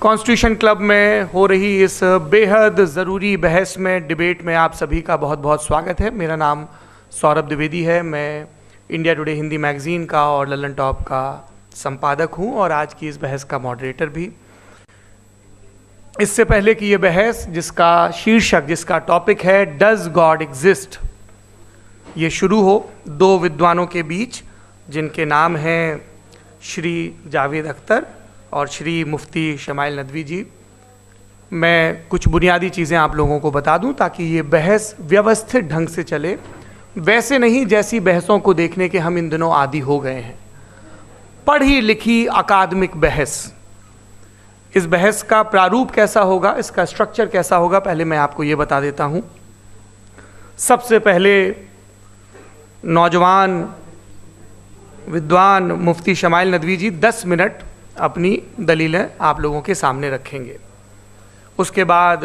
Constitution club में हो रही इस बेहद ज़रूरी बहस में, डिबेट में आप सभी का बहुत बहुत स्वागत है। मेरा नाम सौरभ द्विवेदी है। मैं इंडिया टुडे हिंदी मैगज़ीन का और ललन टॉप का संपादक हूं और आज की इस बहस का मॉडरेटर भी। इससे पहले कि ये बहस, जिसका शीर्षक, जिसका टॉपिक है डज गॉड एग्जिस्ट, ये शुरू हो दो विद्वानों के बीच जिनके नाम हैं श्री जावेद अख्तर और श्री मुफ्ती शमाइल नदवी जी, मैं कुछ बुनियादी चीज़ें आप लोगों को बता दूं ताकि ये बहस व्यवस्थित ढंग से चले, वैसे नहीं जैसी बहसों को देखने के हम इन दिनों आदी हो गए हैं। पढ़ी लिखी अकादमिक बहस। इस बहस का प्रारूप कैसा होगा, इसका स्ट्रक्चर कैसा होगा, पहले मैं आपको ये बता देता हूँ। सबसे पहले नौजवान विद्वान मुफ्ती शमाइल नदवी जी 10 मिनट अपनी दलीलें आप लोगों के सामने रखेंगे। उसके बाद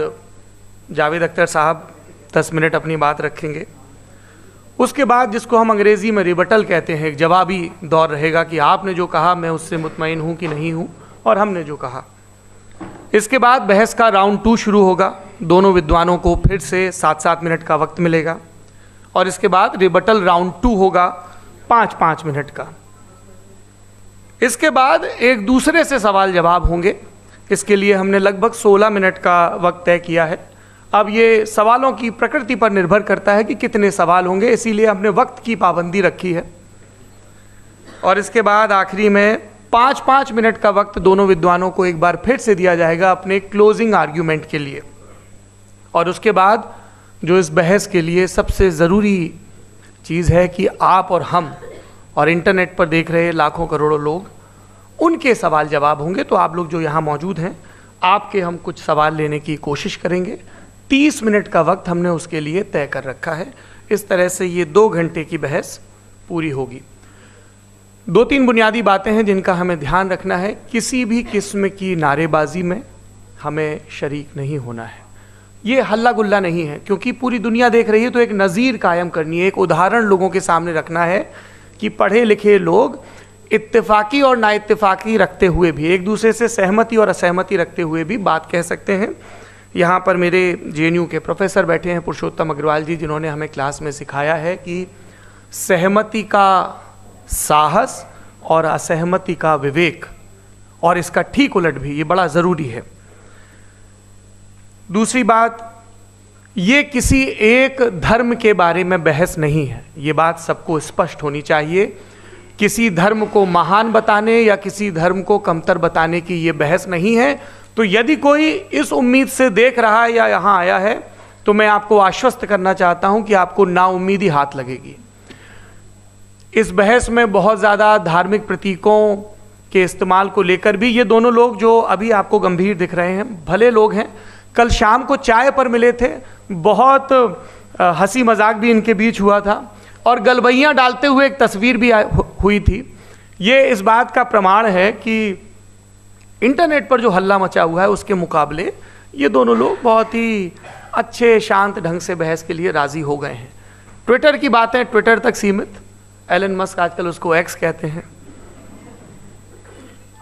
जावेद अख्तर साहब 10 मिनट अपनी बात रखेंगे। उसके बाद जिसको हम अंग्रेज़ी में रिबटल कहते हैं, एक जवाबी दौर रहेगा कि आपने जो कहा मैं उससे मुतमईन हूँ कि नहीं हूँ और हमने जो कहा। इसके बाद बहस का राउंड 2 शुरू होगा। दोनों विद्वानों को फिर से 7-7 मिनट का वक्त मिलेगा और इसके बाद रिबटल राउंड 2 होगा 5-5 मिनट का। इसके बाद एक दूसरे से सवाल जवाब होंगे। इसके लिए हमने लगभग 16 मिनट का वक्त तय किया है। अब ये सवालों की प्रकृति पर निर्भर करता है कि कितने सवाल होंगे, इसीलिए हमने वक्त की पाबंदी रखी है। और इसके बाद आखिरी में 5-5 मिनट का वक्त दोनों विद्वानों को एक बार फिर से दिया जाएगा अपने क्लोजिंग आर्ग्यूमेंट के लिए। और उसके बाद जो इस बहस के लिए सबसे ज़रूरी चीज़ है कि आप और हम और इंटरनेट पर देख रहे लाखों करोड़ों लोग, उनके सवाल जवाब होंगे। तो आप लोग जो यहाँ मौजूद हैं, आपके हम कुछ सवाल लेने की कोशिश करेंगे। 30 मिनट का वक्त हमने उसके लिए तय कर रखा है। इस तरह से ये 2 घंटे की बहस पूरी होगी। 2-3 बुनियादी बातें हैं जिनका हमें ध्यान रखना है। किसी भी किस्म की नारेबाजी में हमें शरीक नहीं होना है। ये हल्ला गुल्ला नहीं है, क्योंकि पूरी दुनिया देख रही है, तो एक नज़ीर कायम करनी है, एक उदाहरण लोगों के सामने रखना है कि पढ़े लिखे लोग इत्तेफाकी और नाइत्तेफाकी रखते हुए भी, एक दूसरे से सहमति और असहमति रखते हुए भी बात कह सकते हैं। यहाँ पर मेरे JNU के प्रोफेसर बैठे हैं, पुरुषोत्तम अग्रवाल जी, जिन्होंने हमें क्लास में सिखाया है कि सहमति का साहस और असहमति का विवेक, और इसका ठीक उलट भी, ये बड़ा ज़रूरी है। दूसरी बात, ये किसी एक धर्म के बारे में बहस नहीं है, ये बात सबको स्पष्ट होनी चाहिए। किसी धर्म को महान बताने या किसी धर्म को कमतर बताने की ये बहस नहीं है। तो यदि कोई इस उम्मीद से देख रहा है या यहाँ आया है, तो मैं आपको आश्वस्त करना चाहता हूँ कि आपको नाउम्मीदी हाथ लगेगी। इस बहस में बहुत ज़्यादा धार्मिक प्रतीकों के इस्तेमाल को लेकर भी ये दोनों लोग जो अभी आपको गंभीर दिख रहे हैं, भले लोग हैं, कल शाम को चाय पर मिले थे, बहुत हंसी मजाक भी इनके बीच हुआ था और गलबैयाँ डालते हुए एक तस्वीर भी हुई थी। ये इस बात का प्रमाण है कि इंटरनेट पर जो हल्ला मचा हुआ है उसके मुकाबले ये दोनों लोग बहुत ही अच्छे शांत ढंग से बहस के लिए राज़ी हो गए हैं। ट्विटर की बातें ट्विटर तक सीमित, एलन मस्क आजकल उसको एक्स कहते हैं।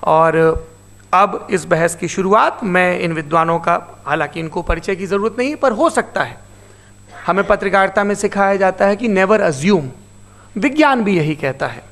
और अब इस बहस की शुरुआत मैं इन विद्वानों का, हालांकि इनको परिचय की ज़रूरत नहीं, पर हो सकता है, हमें पत्रकारिता में सिखाया जाता है कि नेवर अज्यूम, विज्ञान भी यही कहता है।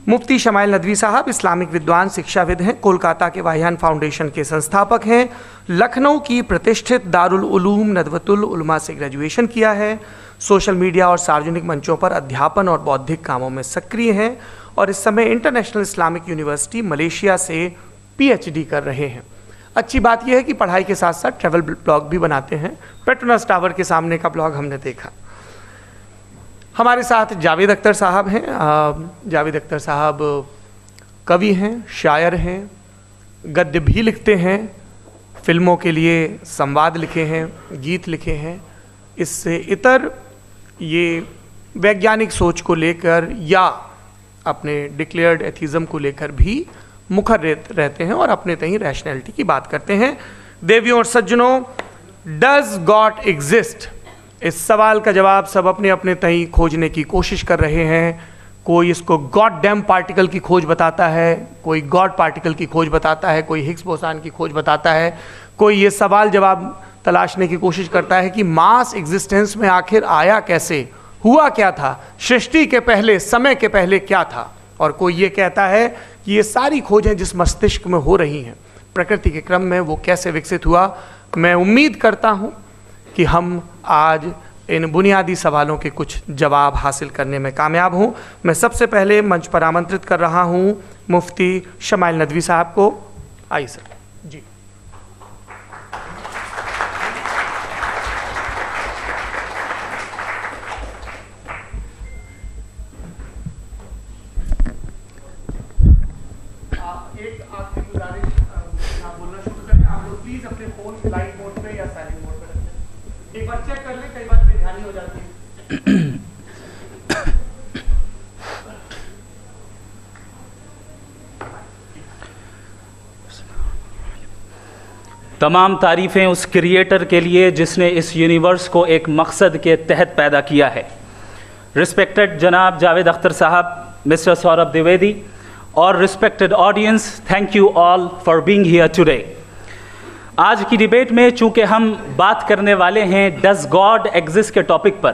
मुफ्ती शमाइल नदवी साहब इस्लामिक विद्वान, शिक्षाविद हैं, कोलकाता के वाहियान फाउंडेशन के संस्थापक हैं, लखनऊ की प्रतिष्ठित दारुल उलूम नदवतुल उलमा से ग्रेजुएशन किया है, सोशल मीडिया और सार्वजनिक मंचों पर अध्यापन और बौद्धिक कामों में सक्रिय हैं और इस समय इंटरनेशनल इस्लामिक यूनिवर्सिटी मलेशिया से PhD कर रहे हैं। अच्छी बात यह है कि पढ़ाई के साथ साथ ट्रैवल ब्लॉग भी बनाते हैं। पेट्रोनस टावर के सामने का ब्लॉग हमने देखा। हमारे साथ जावेद अख्तर साहब हैं। जावेद अख्तर साहब कवि हैं, शायर हैं, गद्य भी लिखते हैं, फिल्मों के लिए संवाद लिखे हैं, गीत लिखे हैं। इससे इतर ये वैज्ञानिक सोच को लेकर या अपने डिक्लेयर्ड एथिज्म को लेकर भी मुखर रहते हैं और अपने तहीं रैशनैलिटी की बात करते हैं। देवियों और सज्जनों, डज गॉड एग्जिस्ट, इस सवाल का जवाब सब अपने अपने तहीं खोजने की कोशिश कर रहे हैं। कोई इसको गॉड डैम पार्टिकल की खोज बताता है, कोई गॉड पार्टिकल की खोज बताता है, कोई हिग्स बोसान की खोज बताता है, कोई ये सवाल जवाब तलाशने की कोशिश करता है कि मास एग्जिस्टेंस में आखिर आया कैसे, हुआ क्या था, सृष्टि के पहले, समय के पहले क्या था। और कोई ये कहता है कि ये सारी खोजें जिस मस्तिष्क में हो रही हैं प्रकृति के क्रम में, वो कैसे विकसित हुआ। मैं उम्मीद करता हूँ कि हम आज इन बुनियादी सवालों के कुछ जवाब हासिल करने में कामयाब हूँ। मैं सबसे पहले मंच पर आमंत्रित कर रहा हूँ मुफ्ती शमाइल नदवी साहब को। आइए सर जी। एक आखिरी गुजारिश, आप बोलना शुरू करें। आप लोग प्लीज अपने फोन लाइट मोड पे या साइलेंट मोड पे रखें। एक बार चेक कर लें, कई बार बेध्यानी हो जाती है। तमाम तारीफ़ें उस क्रिएटर के लिए जिसने इस यूनिवर्स को एक मकसद के तहत पैदा किया है। रिस्पेक्टेड जनाब जावेद अख्तर साहब, मिस्टर सौरभ द्विवेदी और respected audience, thank you all for being here today. आज की डिबेट में चूँकि हम बात करने वाले हैं डज गॉड एग्जिस्ट के टॉपिक पर,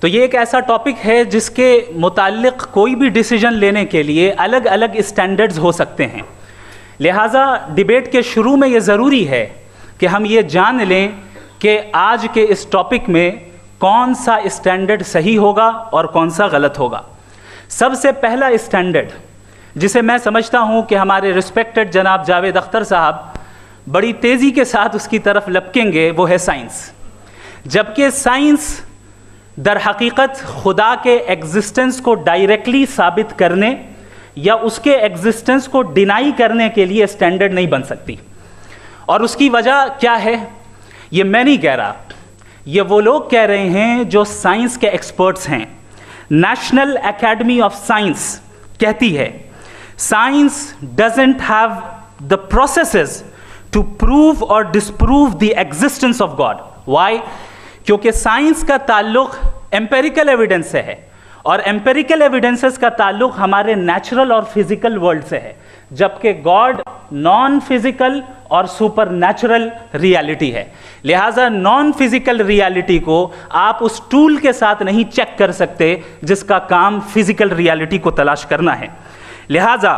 तो ये एक ऐसा टॉपिक है जिसके मुताल्लिक कोई भी डिसीजन लेने के लिए अलग अलग स्टैंडर्ड्स हो सकते हैं। लिहाजा डिबेट के शुरू में ये ज़रूरी है कि हम ये जान लें कि आज के इस टॉपिक में कौन सा स्टैंडर्ड सही होगा और कौन सा गलत होगा। सबसे पहला स्टैंडर्ड जिसे मैं समझता हूँ कि हमारे रिस्पेक्टेड जनाब जावेद अख्तर साहब बड़ी तेज़ी के साथ उसकी तरफ लपकेंगे, वो है साइंस। जबकि साइंस दर हकीकत खुदा के एग्जिस्टेंस को डायरेक्टली साबित करने या उसके एग्जिस्टेंस को डिनाई करने के लिए स्टैंडर्ड नहीं बन सकती। और उसकी वजह क्या है, ये मैं नहीं कह रहा, ये वो लोग कह रहे हैं जो साइंस के एक्सपर्ट्स हैं। नेशनल एकेडमी ऑफ साइंस कहती है science doesn't have the processes to prove और disprove the existence of God. Why? क्योंकि साइंस का ताल्लुक एम्पेरिकल एविडेंस से है और एम्पेरिकल एविडेंसेस का ताल्लुक हमारे नेचुरल और फिजिकल वर्ल्ड से है, जबकि गॉड नॉन फिजिकल और सुपर नेचुरल रियलिटी है। लिहाजा नॉन फिजिकल रियलिटी को आप उस टूल के साथ नहीं चेक कर सकते जिसका काम फिजिकल रियलिटी को तलाश करना है। लिहाजा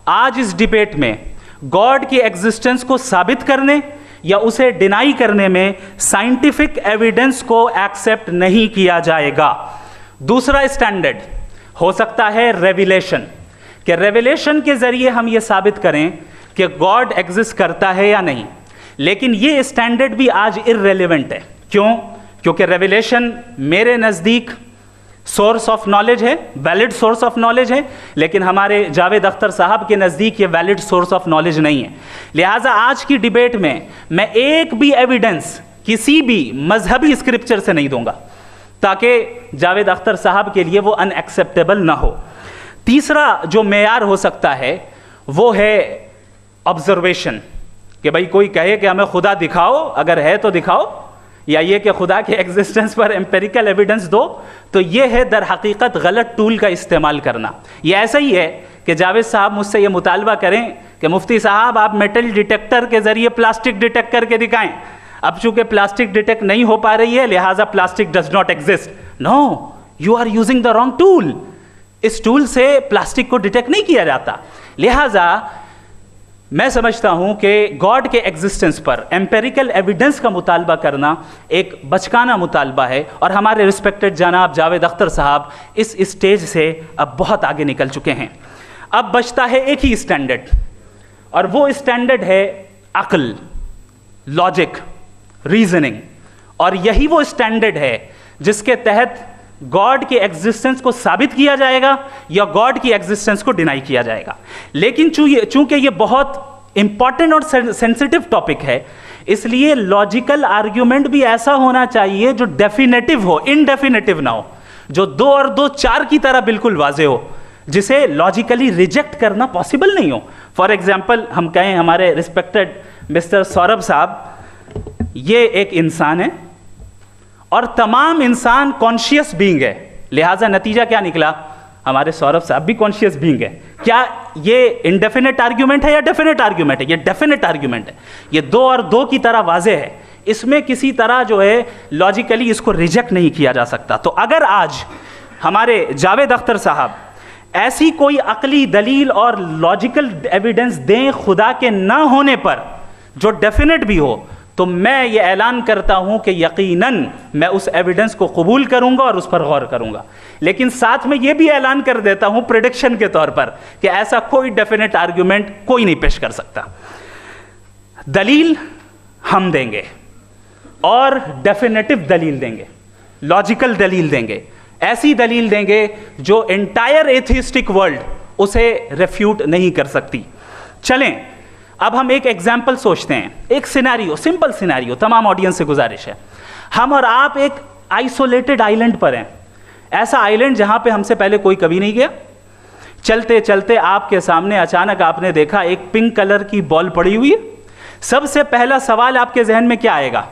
आज इस डिबेट में गॉड की एग्जिस्टेंस को साबित करने या उसे डिनाई करने में साइंटिफिक एविडेंस को एक्सेप्ट नहीं किया जाएगा। दूसरा स्टैंडर्ड हो सकता है रेविलेशन, कि रेविलेशन के जरिए हम ये साबित करें कि गॉड एग्जिस्ट करता है या नहीं। लेकिन ये स्टैंडर्ड भी आज इररेलेवेंट है। क्यों? क्योंकि रेविलेशन मेरे नज़दीक सोर्स ऑफ नॉलेज है, वैलिड सोर्स ऑफ नॉलेज है, लेकिन हमारे जावेद अख्तर साहब के नज़दीक ये वैलिड सोर्स ऑफ नॉलेज नहीं है। लिहाजा आज की डिबेट में मैं एक भी एविडेंस किसी भी मजहबी स्क्रिप्चर से नहीं दूंगा ताकि जावेद अख्तर साहब के लिए वो अनएक्सेप्टेबल ना हो। तीसरा जो मेयार हो सकता है वो है ऑब्जर्वेशन, कि भाई कोई कहे कि हमें खुदा दिखाओ, अगर है तो दिखाओ, या ये कि खुदा के एग्जिस्टेंस पर एम्पेरिकल एविडेंस दो, तो ये है दर हकीकत गलत टूल का इस्तेमाल करना। ये ऐसा ही है कि जावेद साहब मुझसे ये मुतालबा करें कि मुफ्ती साहब आप मेटल डिटेक्टर के ज़रिए प्लास्टिक डिटेक्ट करके दिखाएं। अब चूंकि प्लास्टिक डिटेक्ट नहीं हो पा रही है लिहाजा plastic does not exist. No, you are using the wrong tool. इस टूल से प्लास्टिक को डिटेक्ट नहीं किया जाता। लिहाजा मैं समझता हूं कि गॉड के एग्जिस्टेंस पर एम्पेरिकल एविडेंस का मुतालबा करना एक बचकाना मुतालबा है और हमारे रिस्पेक्टेड जनाब जावेद अख्तर साहब इस स्टेज से अब बहुत आगे निकल चुके हैं। अब बचता है एक ही स्टैंडर्ड और वो स्टैंडर्ड है अक्ल, लॉजिक, रीजनिंग। और यही वो स्टैंडर्ड है जिसके तहत गॉड की एग्जिस्टेंस को साबित किया जाएगा या गॉड की एग्जिस्टेंस को डिनाई किया जाएगा। लेकिन चूंकि ये बहुत इंपॉर्टेंट और सेंसिटिव टॉपिक है, इसलिए लॉजिकल आर्ग्यूमेंट भी ऐसा होना चाहिए जो डेफिनेटिव हो, इनडेफिनेटिव ना हो, जो 2 और 2 4 की तरह बिल्कुल वाजे हो, जिसे लॉजिकली रिजेक्ट करना पॉसिबल नहीं हो। फॉर एग्जाम्पल हम कहें हमारे रिस्पेक्टेड मिस्टर सौरभ साहब, ये एक इंसान है और तमाम इंसान कॉन्शियस बीइंग है। लिहाजा नतीजा क्या निकला? हमारे सौरभ साहब भी कॉन्शियस बीइंग है। क्या ये इंडेफिनेट आर्ग्यूमेंट है या डेफिनेट आर्ग्यूमेंट है? ये डेफिनेट आर्ग्यूमेंट है। ये 2 और 2 की तरह वाजे है, इसमें किसी तरह जो है लॉजिकली इसको रिजेक्ट नहीं किया जा सकता। तो अगर आज हमारे जावेद अख्तर साहब ऐसी कोई अकली दलील और लॉजिकल एविडेंस दें खुदा के ना होने पर जो डेफिनेट भी हो, तो मैं ये ऐलान करता हूं कि यकीनन मैं उस एविडेंस को कबूल करूंगा और उस पर गौर करूंगा। लेकिन साथ में ये भी ऐलान कर देता हूं प्रेडिक्शन के तौर पर कि ऐसा कोई डेफिनेट आर्ग्यूमेंट कोई नहीं पेश कर सकता। दलील हम देंगे और डेफिनेटिव दलील देंगे, लॉजिकल दलील देंगे, ऐसी दलील देंगे जो एंटायर एथिस्टिक वर्ल्ड उसे रेफ्यूट नहीं कर सकती। चलें अब हम एक एग्जाम्पल सोचते हैं, एक सिनेरियो, सिंपल सिनेरियो, तमाम ऑडियंस से गुजारिश है, हम और आप एक आइसोलेटेड आइलैंड पर हैं, ऐसा आइलैंड जहां पे हमसे पहले कोई कभी नहीं गया। चलते चलते आपके सामने अचानक आपने देखा एक पिंक कलर की बॉल पड़ी हुई है। सबसे पहला सवाल आपके जहन में क्या आएगा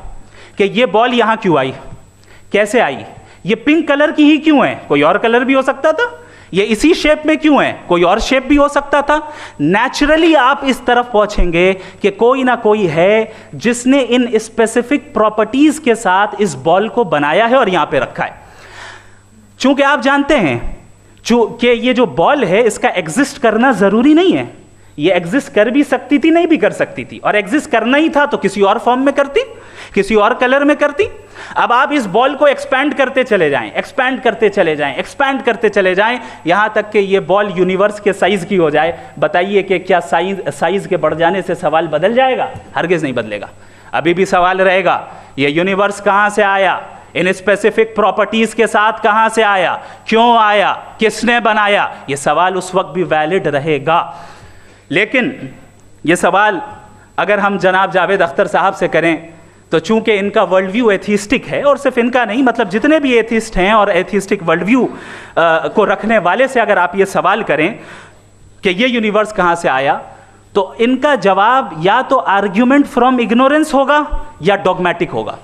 कि ये बॉल यहां क्यों आई, कैसे आई, ये पिंक कलर की ही क्यों है, कोई और कलर भी हो सकता था, ये इसी शेप में क्यों है, कोई और शेप भी हो सकता था। नेचुरली आप इस तरफ पहुंचेंगे कि कोई ना कोई है जिसने इन स्पेसिफिक प्रॉपर्टीज के साथ इस बॉल को बनाया है और यहां पे रखा है। चूंकि आप जानते हैं कि ये जो बॉल है इसका एग्जिस्ट करना जरूरी नहीं है, ये एग्जिस्ट कर भी सकती थी, नहीं भी कर सकती थी, और एग्जिस्ट करना ही था तो किसी और फॉर्म में करती, किसी और कलर में करती। अब आप इस बॉल को एक्सपैंड करते चले जाएं, एक्सपैंड करते चले जाएं, एक्सपैंड करते चले जाएं, यहां तक कि ये बॉल यूनिवर्स के साइज की हो जाए। बताइए कि क्या साइज के बढ़ जाने से सवाल बदल जाएगा? हरगिज नहीं बदलेगा। अभी भी सवाल रहेगा ये यूनिवर्स कहां से आया, इन स्पेसिफिक प्रॉपर्टीज के साथ कहां से आया, क्यों आया, किसने बनाया, ये सवाल उस वक्त भी वैलिड रहेगा। लेकिन ये सवाल अगर हम जनाब जावेद अख्तर साहब से करें तो चूंकि इनका वर्ल्ड व्यू एथिस्टिक है, और सिर्फ इनका नहीं, मतलब जितने भी एथिस्ट हैं और एथिस्टिक वर्ल्ड व्यू को रखने वाले से अगर आप ये सवाल करें कि ये यूनिवर्स कहां से आया, तो इनका जवाब या तो आर्ग्यूमेंट फ्रॉम इग्नोरेंस होगा या डॉगमेटिक होगा।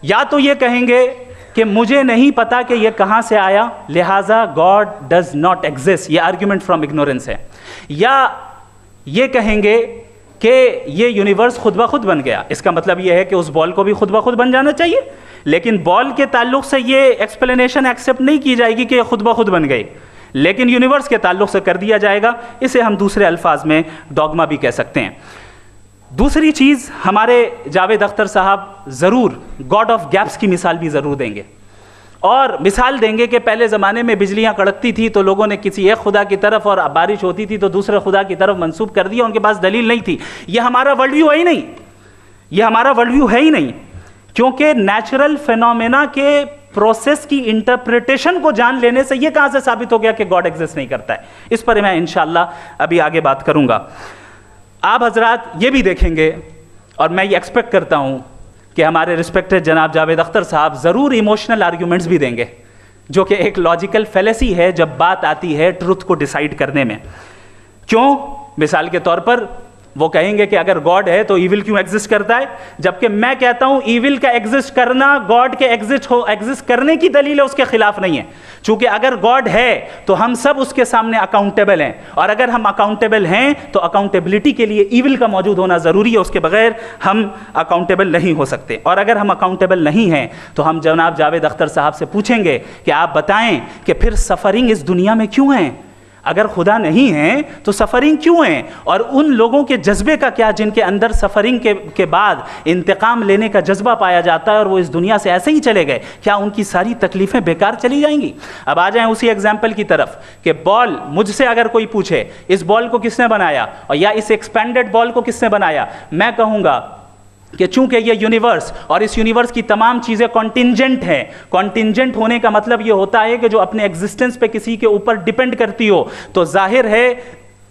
या तो ये कहेंगे कि मुझे नहीं पता कि ये कहां से आया, लिहाजा गॉड डज नॉट एग्जिस्ट, ये आर्ग्यूमेंट फ्रॉम इग्नोरेंस है। या ये कहेंगे कि ये यूनिवर्स खुद ब खुद बन गया, इसका मतलब ये है कि उस बॉल को भी खुद ब खुद बन जाना चाहिए। लेकिन बॉल के ताल्लुक से ये एक्सप्लेनेशन एक्सेप्ट नहीं की जाएगी कि खुद ब खुद बन गई, लेकिन यूनिवर्स के ताल्लुक से कर दिया जाएगा। इसे हम दूसरे अल्फाज में डॉगमा भी कह सकते हैं। दूसरी चीज़, हमारे जावेद अख्तर साहब ज़रूर गॉड ऑफ गैप्स की मिसाल भी ज़रूर देंगे, और मिसाल देंगे कि पहले ज़माने में बिजलियाँ कड़कती थी तो लोगों ने किसी एक खुदा की तरफ, और बारिश होती थी तो दूसरे खुदा की तरफ मंसूब कर दिया, उनके पास दलील नहीं थी। यह हमारा वर्ल्ड व्यू है ही नहीं, यह हमारा वर्ल्ड व्यू है ही नहीं, क्योंकि नेचुरल फिनोमेना के प्रोसेस की इंटरप्रिटेशन को जान लेने से यह कहाँ से साबित हो गया कि गॉड एग्जिस्ट नहीं करता है। इस पर मैं इंशाअल्लाह अभी आगे बात करूँगा। आप हजरात ये भी देखेंगे, और मैं ये एक्सपेक्ट करता हूँ कि हमारे रिस्पेक्टेड जनाब जावेद अख्तर साहब ज़रूर इमोशनल आर्ग्यूमेंट्स भी देंगे, जो कि एक लॉजिकल फेलेसी है जब बात आती है ट्रुथ को डिसाइड करने में। क्यों? मिसाल के तौर पर वो कहेंगे कि अगर गॉड है तो ईविल क्यों एग्जिस्ट करता है, जबकि मैं कहता हूं ईविल का एग्जिस्ट करना गॉड के एग्जिस्ट करने की दलील है, उसके खिलाफ नहीं है। चूंकि अगर गॉड है तो हम सब उसके सामने अकाउंटेबल हैं, और अगर हम अकाउंटेबल हैं तो अकाउंटेबिलिटी के लिए ईविल का मौजूद होना ज़रूरी है, उसके बगैर हम अकाउंटेबल नहीं हो सकते। और अगर हम अकाउंटेबल नहीं हैं तो हम जनाब जावेद अख्तर साहब से पूछेंगे कि आप बताएं कि फिर सफ़रिंग इस दुनिया में क्यों है? अगर खुदा नहीं है तो सफ़रिंग क्यों है? और उन लोगों के जज्बे का क्या जिनके अंदर सफ़रिंग के बाद इंतकाम लेने का जज्बा पाया जाता है और वो इस दुनिया से ऐसे ही चले गए, क्या उनकी सारी तकलीफ़ें बेकार चली जाएंगी? अब आ जाएं उसी एग्जाम्पल की तरफ कि बॉल, मुझसे अगर कोई पूछे इस बॉल को किसने बनाया और या इस एक्सपेंडेड बॉल को किसने बनाया, मैं कहूँगा कि चूंकि ये यूनिवर्स और इस यूनिवर्स की तमाम चीज़ें कॉन्टिंजेंट हैं। कॉन्टिंजेंट होने का मतलब ये होता है कि जो अपने एग्जिस्टेंस पे किसी के ऊपर डिपेंड करती हो, तो जाहिर है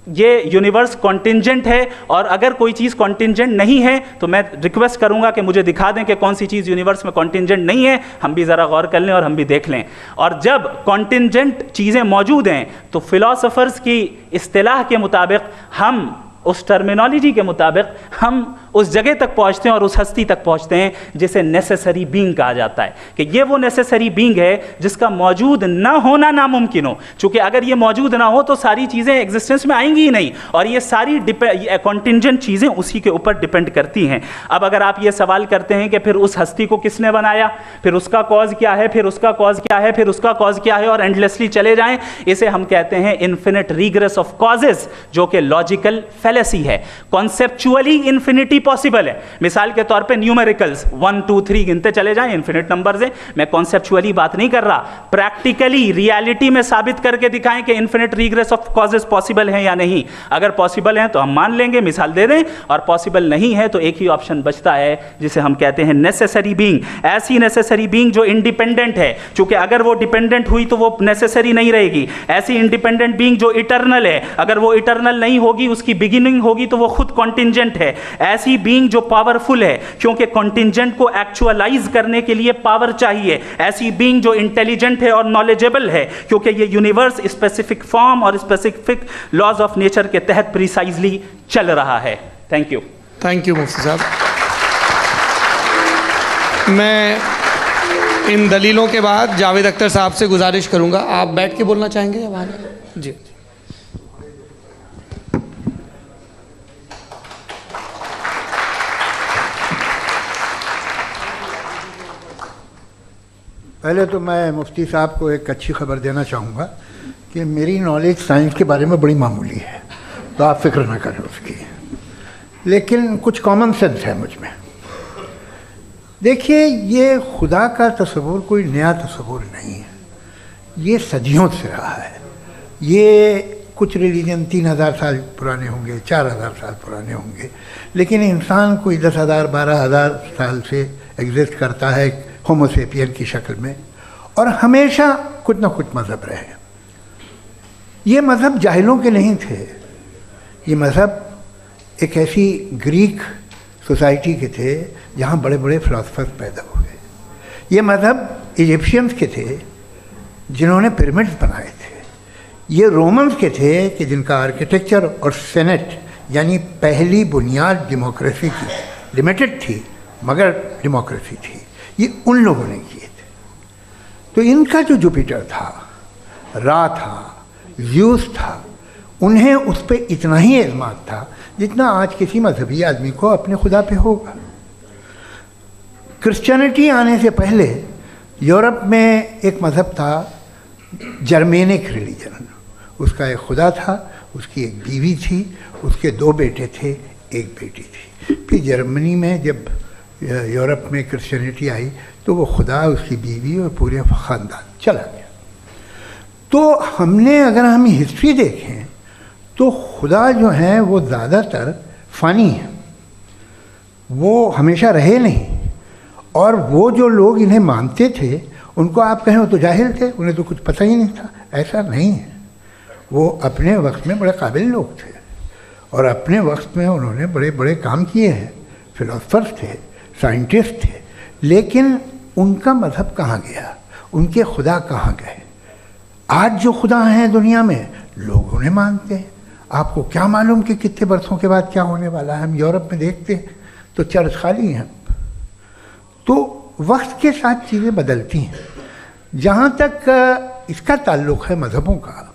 ये यूनिवर्स कॉन्टिंजेंट है। और अगर कोई चीज़ कॉन्टिंजेंट नहीं है तो मैं रिक्वेस्ट करूंगा कि मुझे दिखा दें कि कौन सी चीज़ यूनिवर्स में कॉन्टिंजेंट नहीं है, हम भी ज़रा गौर कर लें और हम भी देख लें। और जब कॉन्टिंजेंट चीज़ें मौजूद हैं तो फिलोसोफर्स की इस्तिलाह के मुताबिक, हम उस टर्मिनोलॉजी के मुताबिक, हम उस जगह तक पहुंचते हैं और उस हस्ती तक पहुंचते हैं जिसे नेसेसरी बीइंग कहा जाता है, कि ये वो नेसेसरी बीइंग है जिसका मौजूद ना होना नामुमकिन हो। क्योंकि अगर ये मौजूद ना हो तो सारी चीज़ें एग्जिस्टेंस में आएंगी ही नहीं, और ये सारी कॉन्टिंजेंट चीज़ें उसी के ऊपर डिपेंड करती हैं। अब अगर आप ये सवाल करते हैं कि फिर उस हस्ती को किसने बनाया, फिर उसका कॉज क्या है, फिर उसका कॉज क्या है, फिर उसका कॉज क्या है, और एंडलेसली चले जाएं, इसे हम कहते हैं इन्फिनिट रिग्रेस ऑफ कॉजेज, जो कि लॉजिकल फैलेसी है। कॉन्सेप्चुअली इंफिनिटी पॉसिबल है। मिसाल के तौर पे न्यूमेरिकल्स 1 2 3 गिनते चले जाएं, इन्फिनिट नंबर्स हैं। मैं कॉन्सेप्चुअली बात नहीं कर रहा, प्रैक्टिकली रियलिटी में साबित करके दिखाएं कि infinite regress of causes possible है या नहीं। अगर पॉसिबल है तो हम मान लेंगे, मिसाल दे दें, और पॉसिबल नहीं है तो एक ही ऑप्शन बचता है जिसे हम कहते हैं नेसेसरी बीइंग। ऐसी नेसेसरी बीइंग जो इंडिपेंडेंट है, क्योंकि अगर वो डिपेंडेंट हुई तो वो नेसेसरी नहीं रहेगी। ऐसी इंडिपेंडेंट बीइंग जो इटर्नल है, अगर वो इटर्नल नहीं होगी, उसकी बिगिनिंग होगी तो वो खुद कॉन्टिंजेंट है। ऐसी बीइंग जो पावरफुल है, क्योंकि कॉन्टिंजेंट को एक्चुअलाइज करने के लिए पावर चाहिए। ऐसी बीइंग जो इंटेलिजेंट है और नॉलेजेबल है, क्योंकि ये यूनिवर्स स्पेसिफिक फॉर्म और स्पेसिफिक लॉज ऑफ नेचर के तहत प्रिसाइजली चल रहा है। Thank you. थैंक यू मुफ्ती साहब। मैं इन दलीलों के बाद जावेद अख्तर साहब से गुजारिश करूंगा, आप बैठ के बोलना चाहेंगे या वहाँ? जी। पहले तो मैं मुफ्ती साहब को एक अच्छी खबर देना चाहूँगा कि मेरी नॉलेज साइंस के बारे में बड़ी मामूली है, तो आप फिक्र ना करें उसकी, लेकिन कुछ कॉमन सेंस है मुझ में। देखिए, ये खुदा का तस्वुर कोई नया तस्वुर नहीं है, ये सदियों से रहा है। ये कुछ रिलीजन 3000 साल पुराने होंगे, 4000 साल पुराने होंगे, लेकिन इंसान कोई 10,000 12,000 साल से एग्जिस्ट करता है होमोसेपियन की शक्ल में, और हमेशा कुछ ना कुछ मज़हब रहे। ये मज़हब जाहिलों के नहीं थे, ये मज़हब एक ऐसी ग्रीक सोसाइटी के थे जहाँ बड़े बड़े फिलोसफर्स पैदा हो गए। ये मज़हब इजिप्शियंस के थे जिन्होंने पिरामिड्स बनाए थे। ये रोमन्स के थे कि जिनका आर्किटेक्चर और सेनेट यानी पहली बुनियाद डेमोक्रेसी की, लिमिटेड थी मगर डेमोक्रेसी थी, ये उन लोगों ने किए थे। तो इनका जो जुपिटर था, रा था, ज़्यूस था, उन्हें उस पर इतना ही एतमाद था जितना आज किसी मजहबी आदमी को अपने खुदा पे होगा। क्रिश्चियनिटी आने से पहले यूरोप में एक मज़हब था जर्मेनिक रिलीजन। उसका एक खुदा था, उसकी एक बीवी थी, उसके 2 बेटे थे, एक बेटी थी। फिर जर्मनी में जब यूरोप में क्रिश्चियनिटी आई तो वो खुदा, उसकी बीवी और पूरे ख़ानदान चला गया। तो हमने, अगर हम हिस्ट्री देखें तो खुदा जो है वो ज़्यादातर फ़ानी है, वो हमेशा रहे नहीं। और वो जो लोग इन्हें मानते थे उनको आप कहें वो तो जाहिल थे, उन्हें तो कुछ पता ही नहीं था, ऐसा नहीं है। वो अपने वक्त में बड़े काबिल लोग थे और अपने वक्त में उन्होंने बड़े बड़े काम किए हैं, फिलोसफर्स थे, साइंटिस्ट थे, लेकिन उनका मज़हब कहाँ गया, उनके खुदा कहाँ गए? आज जो खुदा हैं दुनिया में लोग उन्हें मानते हैं। आपको क्या मालूम कि कितने बरसों के बाद क्या होने वाला है? हम यूरोप में देखते हैं तो चर्च खाली हैं। तो वक्त के साथ चीज़ें बदलती हैं। जहाँ तक इसका ताल्लुक़ है मज़हबों का,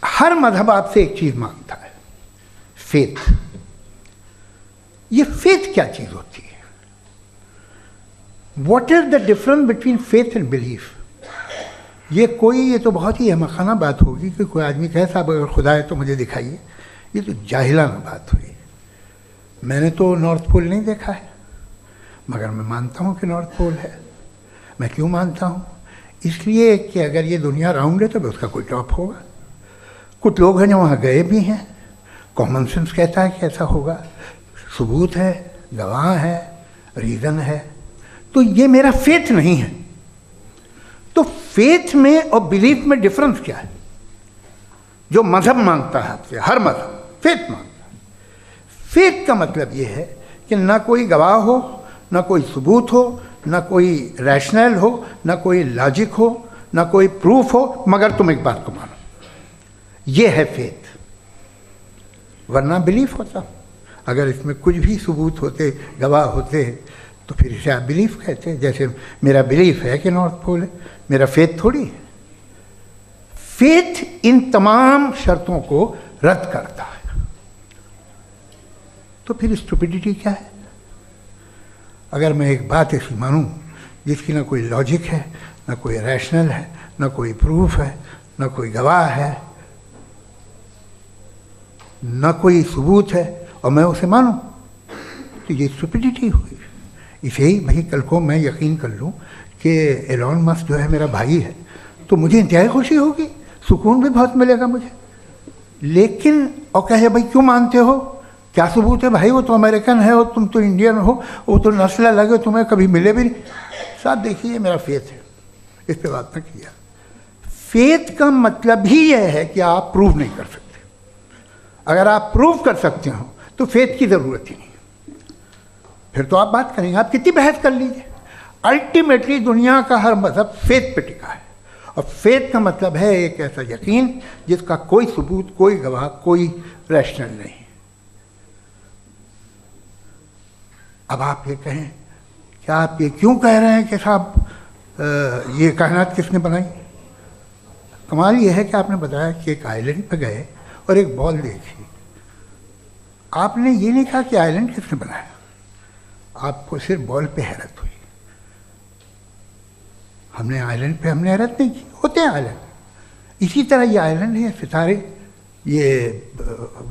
हर मज़हब आपसे एक चीज़ मांगता है, फेथ। ये फेथ क्या चीज़ होती है? What is the difference between faith and belief? ये तो बहुत ही अहमक़ाना बात होगी कि कोई आदमी कहे साहब अगर खुदा है तो मुझे दिखाइए। ये तो जाहिलाना बात हुई। मैंने तो नॉर्थ पोल नहीं देखा है, मगर मैं मानता हूँ कि नॉर्थ पोल है। मैं क्यों मानता हूँ? इसलिए कि अगर ये दुनिया राउंड है तो उसका कोई टॉप होगा। कुछ लोग हैं जो वहाँ गए भी हैं, कॉमन सेंस कहता है कि ऐसा होगा, सबूत है, गवाह है, रीज़न है। तो ये मेरा फेथ नहीं है। तो फेथ में और बिलीफ में डिफरेंस क्या है? जो मज़हब मांगता है आपसे, हर मज़हब फेथ मांगता है। फेथ का मतलब ये है कि ना कोई गवाह हो, ना कोई सबूत हो, ना कोई रैशनल हो, ना कोई लॉजिक हो, ना कोई प्रूफ हो, मगर तुम एक बात को मानो। ये है फेथ। वरना बिलीफ होता। अगर इसमें कुछ भी सबूत होते, गवाह होते, तो फिर इसे आप बिलीफ कहते हैं। जैसे मेरा बिलीफ है कि नॉर्थ पोल है, मेरा फेथ थोड़ी है। फेथ इन तमाम शर्तों को रद्द करता है। तो फिर स्टुपिडिटी क्या है? अगर मैं एक बात ऐसी मानूं जिसकी ना कोई लॉजिक है, ना कोई रैशनल है, ना कोई प्रूफ है, ना कोई गवाह है, ना कोई सबूत है, और मैं उसे मानूं, तो ये स्टुपिडिटी हुई। इसे ही भाई कल को मैं यकीन कर लूं कि एलॉन मस्क जो है मेरा भाई है, तो मुझे इंतहाई खुशी होगी, सुकून भी बहुत मिलेगा मुझे। लेकिन और कहे भाई क्यों मानते हो, क्या सबूत है भाई, वो तो अमेरिकन है और तुम तो इंडियन हो, वो तो नस्ल अलग है, तुम्हें कभी मिले भी नहीं। साहब देखिए मेरा फेथ है, इस पर बात न किया। फेथ का मतलब ही यह है कि आप प्रूव नहीं कर सकते। अगर आप प्रूव कर सकते हो तो फेथ की ज़रूरत ही नहीं, फिर तो आप बात करेंगे, आप कितनी बहस कर लीजिए। अल्टीमेटली दुनिया का हर मजहब फेथ पे टिका है, और फेथ का मतलब है एक ऐसा यकीन जिसका कोई सबूत, कोई गवाह, कोई रैशनल नहीं। अब आप ये कहें, क्या आप ये क्यों कह रहे हैं कि साहब ये कायनात किसने बनाई? कमाल ये है कि आपने बताया कि एक आइलैंड पर गए और एक बॉल देखी। आपने ये नहीं कहा कि आइलैंड किसने बनाया, आपको सिर्फ बॉल पे हैरत हुई। हमने आइलैंड पे हमने हैरत नहीं की, होते हैं आइलैंड। इसी तरह ये आइलैंड है, सितारे, ये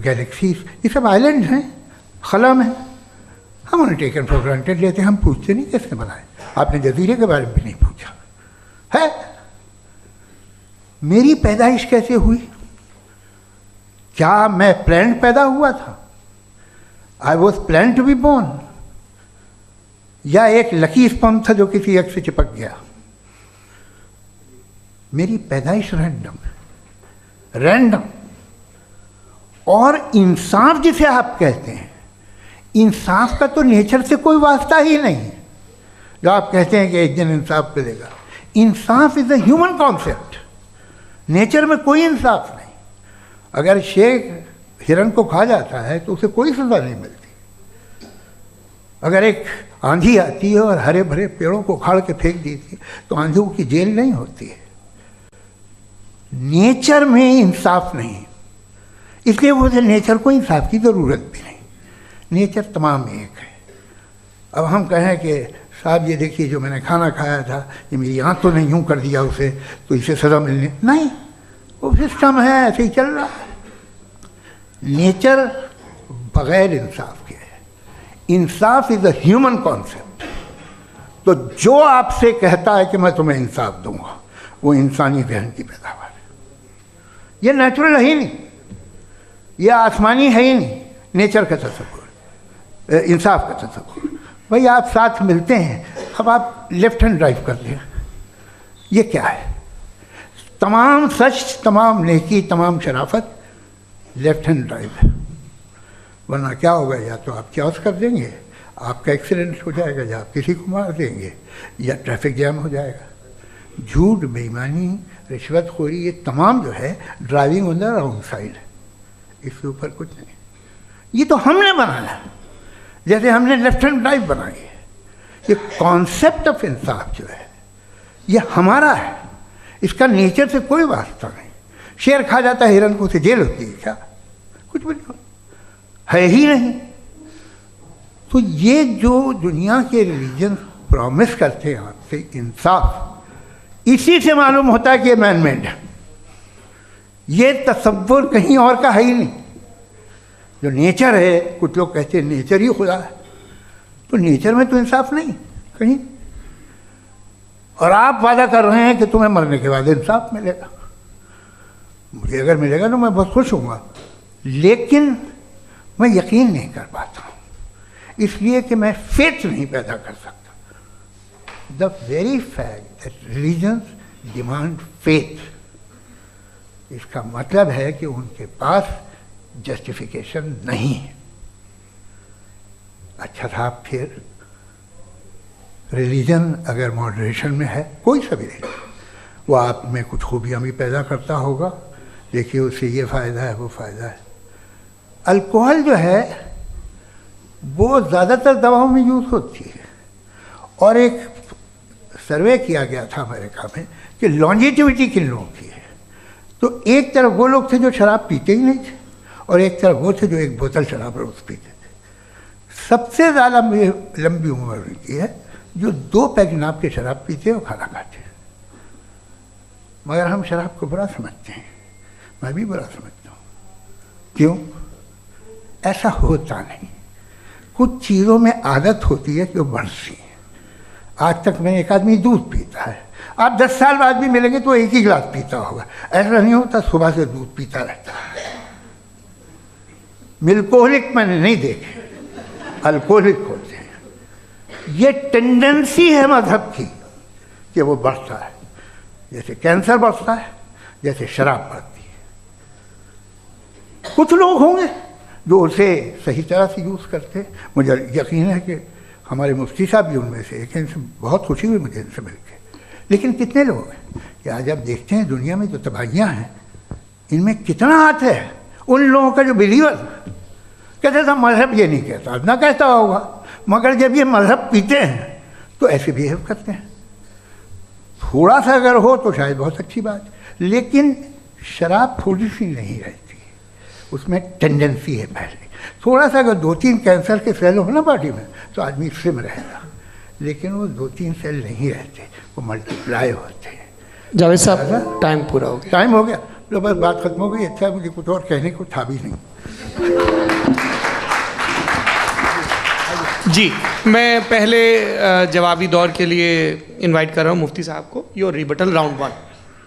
गैलेक्सीज, ये सब आइलैंड हैं खला में। हम उन्हें टेकन फॉर ग्रांटेड लेते हैं, हम पूछते नहीं किसने बनाए। आपने जजीरे के बारे में भी नहीं पूछा है। मेरी पैदाइश कैसे हुई? क्या मैं प्लान्ड पैदा हुआ था? I was plan to be born, या एक लकी स्पर्म था जो किसी एग से चिपक गया? मेरी पैदाइश रैंडम। और इंसाफ जिसे आप कहते हैं, इंसाफ का तो नेचर से कोई वास्ता ही नहीं है। जो आप कहते हैं कि एक दिन इंसाफ मिलेगा, इंसाफ is a human concept, nature में कोई इंसाफ नहीं। अगर शेर हिरन को खा जाता है तो उसे कोई सजा नहीं मिलती। अगर एक आंधी आती है और हरे भरे पेड़ों को उखाड़ के फेंक देती है तो आंधियों की जेल नहीं होती है। नेचर में इंसाफ नहीं, इसलिए मुझे नेचर को इंसाफ की ज़रूरत भी नहीं। नेचर तमाम एक है। अब हम कहें कि साहब ये देखिए जो मैंने खाना खाया था, ये मेरी आँख तो नहीं यूँ कर दिया उसे, तो इसे सज़ा मिलनी नहीं, वो सिस्टम है, ऐसे ही चल रहा है। नेचर बग़ैर इंसाफ के है। इंसाफ इज़ अ ह्यूमन कॉन्सेप्ट। तो जो आपसे कहता है कि मैं तुम्हें इंसाफ दूंगा, वो इंसानी जहन की पैदावार है। ये नेचुरल है ही नहीं, ये आसमानी है ही नहीं। नेचर का तसव्वुर, इंसाफ का तसव्वुर। भाई आप साथ मिलते हैं, अब आप लेफ्ट हैंड ड्राइव कर दें, ये क्या है? तमाम सच, तमाम नेकी, तमाम शराफत लेफ्ट हैंड ड्राइव है। वरना क्या होगा, या तो आप क्रॉस कर देंगे, आपका एक्सीडेंट हो जाएगा, या आप किसी को मार देंगे, या ट्रैफिक जैम हो जाएगा। झूठ, बेईमानी, रिश्वतखोरी, ये तमाम जो है driving on the wrong side है। इसके ऊपर कुछ नहीं। ये तो हमने बनाया, जैसे हमने लेफ्ट हैंड ड्राइव बनाई है। ये कॉन्सेप्ट ऑफ इंसाफ जो है ये हमारा है, इसका नेचर से कोई वास्ता नहीं। शेर खा जाता है हिरन को, उसे जेल होती है क्या? कुछ भी नहीं, है ही नहीं। तो ये जो दुनिया के रिलीजन प्रॉमिस करते हैं आपसे इंसाफ, इसी से मालूम होता है कि ये मैन मेड है। ये तसव्वुर कहीं और का है ही नहीं। जो नेचर है, कुछ लोग कहते हैं नेचर ही खुदा है, तो नेचर में तो इंसाफ नहीं कहीं। और आप वादा कर रहे हैं कि तुम्हें मरने के बाद इंसाफ मिलेगा। मुझे अगर मिलेगा तो मैं बहुत खुश होऊंगा, लेकिन मैं यकीन नहीं कर पाता हूँ, इसलिए कि मैं फेथ नहीं पैदा कर सकता। The very fact that religions demand faith, इसका मतलब है कि उनके पास जस्टिफिकेशन नहीं है। अच्छा साहब, फिर रिलीजन अगर मॉडरेशन में है, कोई सा भी नहीं, वो आप में कुछ खूबियाँ भी पैदा करता होगा। देखिए उससे ये फ़ायदा है, वो फ़ायदा है। अल्कोहल जो है वो ज़्यादातर दवाओं में यूज़ होती है। और एक सर्वे किया गया था अमेरिका में कि लॉन्जेटिविटी किन लोगों की है, तो एक तरफ वो लोग थे जो शराब पीते ही नहीं थे और एक तरफ वो थे जो एक बोतल शराब रोज़ पीते थे। सबसे ज़्यादा लंबी उम्र उनकी है जो 2 पैग नाप के शराब पीते और खाना खाते हैं। मगर हम शराब को बुरा समझते हैं, मैं भी बुरा समझता हूँ। क्यों? ऐसा होता नहीं। कुछ चीज़ों में आदत होती है कि वो बढ़ती है। आज तक में एक आदमी दूध पीता है, आप 10 साल बाद भी मिलेंगे तो एक ही गिलास पीता होगा। ऐसा नहीं होता, सुबह से दूध पीता रहता है। मिल्कोहलिक मैंने नहीं देखे, अल्कोहलिक होते हैं। ये टेंडेंसी है मजहब की कि वो बढ़ता है, जैसे कैंसर बढ़ता है, जैसे शराब बढ़ती है। कुछ लोग होंगे जो उसे सही तरह से यूज़ करते हैं। मुझे यकीन है कि हमारे मुफ्ती साहब भी उनमें से एक, इनसे बहुत खुशी हुई मुझे इनसे मिलकर। लेकिन कितने लोग हैं कि आज आप देखते हैं दुनिया में जो तबाहियाँ हैं, इनमें कितना हाथ है उन लोगों का जो बिलीवर कहते था मजहब ये नहीं कहता, ना कहता होगा, मगर जब ये मजहब पीते हैं तो ऐसे बिहेव करते हैं। थोड़ा सा अगर हो तो शायद बहुत अच्छी बात, लेकिन शराब थोड़ी सी नहीं रहती, उसमें टेंडेंसी है पहले। थोड़ा सा अगर 2-3 कैंसर के सेल हो ना बॉडी में तो आदमी स्लिम रहेगा, लेकिन वो 2-3 सेल नहीं रहते, वो मल्टीप्लाई होते हैं। जावेद साहब टाइम पूरा हो गया। टाइम हो गया तो बस बात खत्म हो गई। अच्छा, मुझे कुछ और कहने को था भी नहीं। जी, मैं पहले जवाबी दौर के लिए इनवाइट कर रहा हूँ मुफ्ती साहब को। Your rebuttal round 1,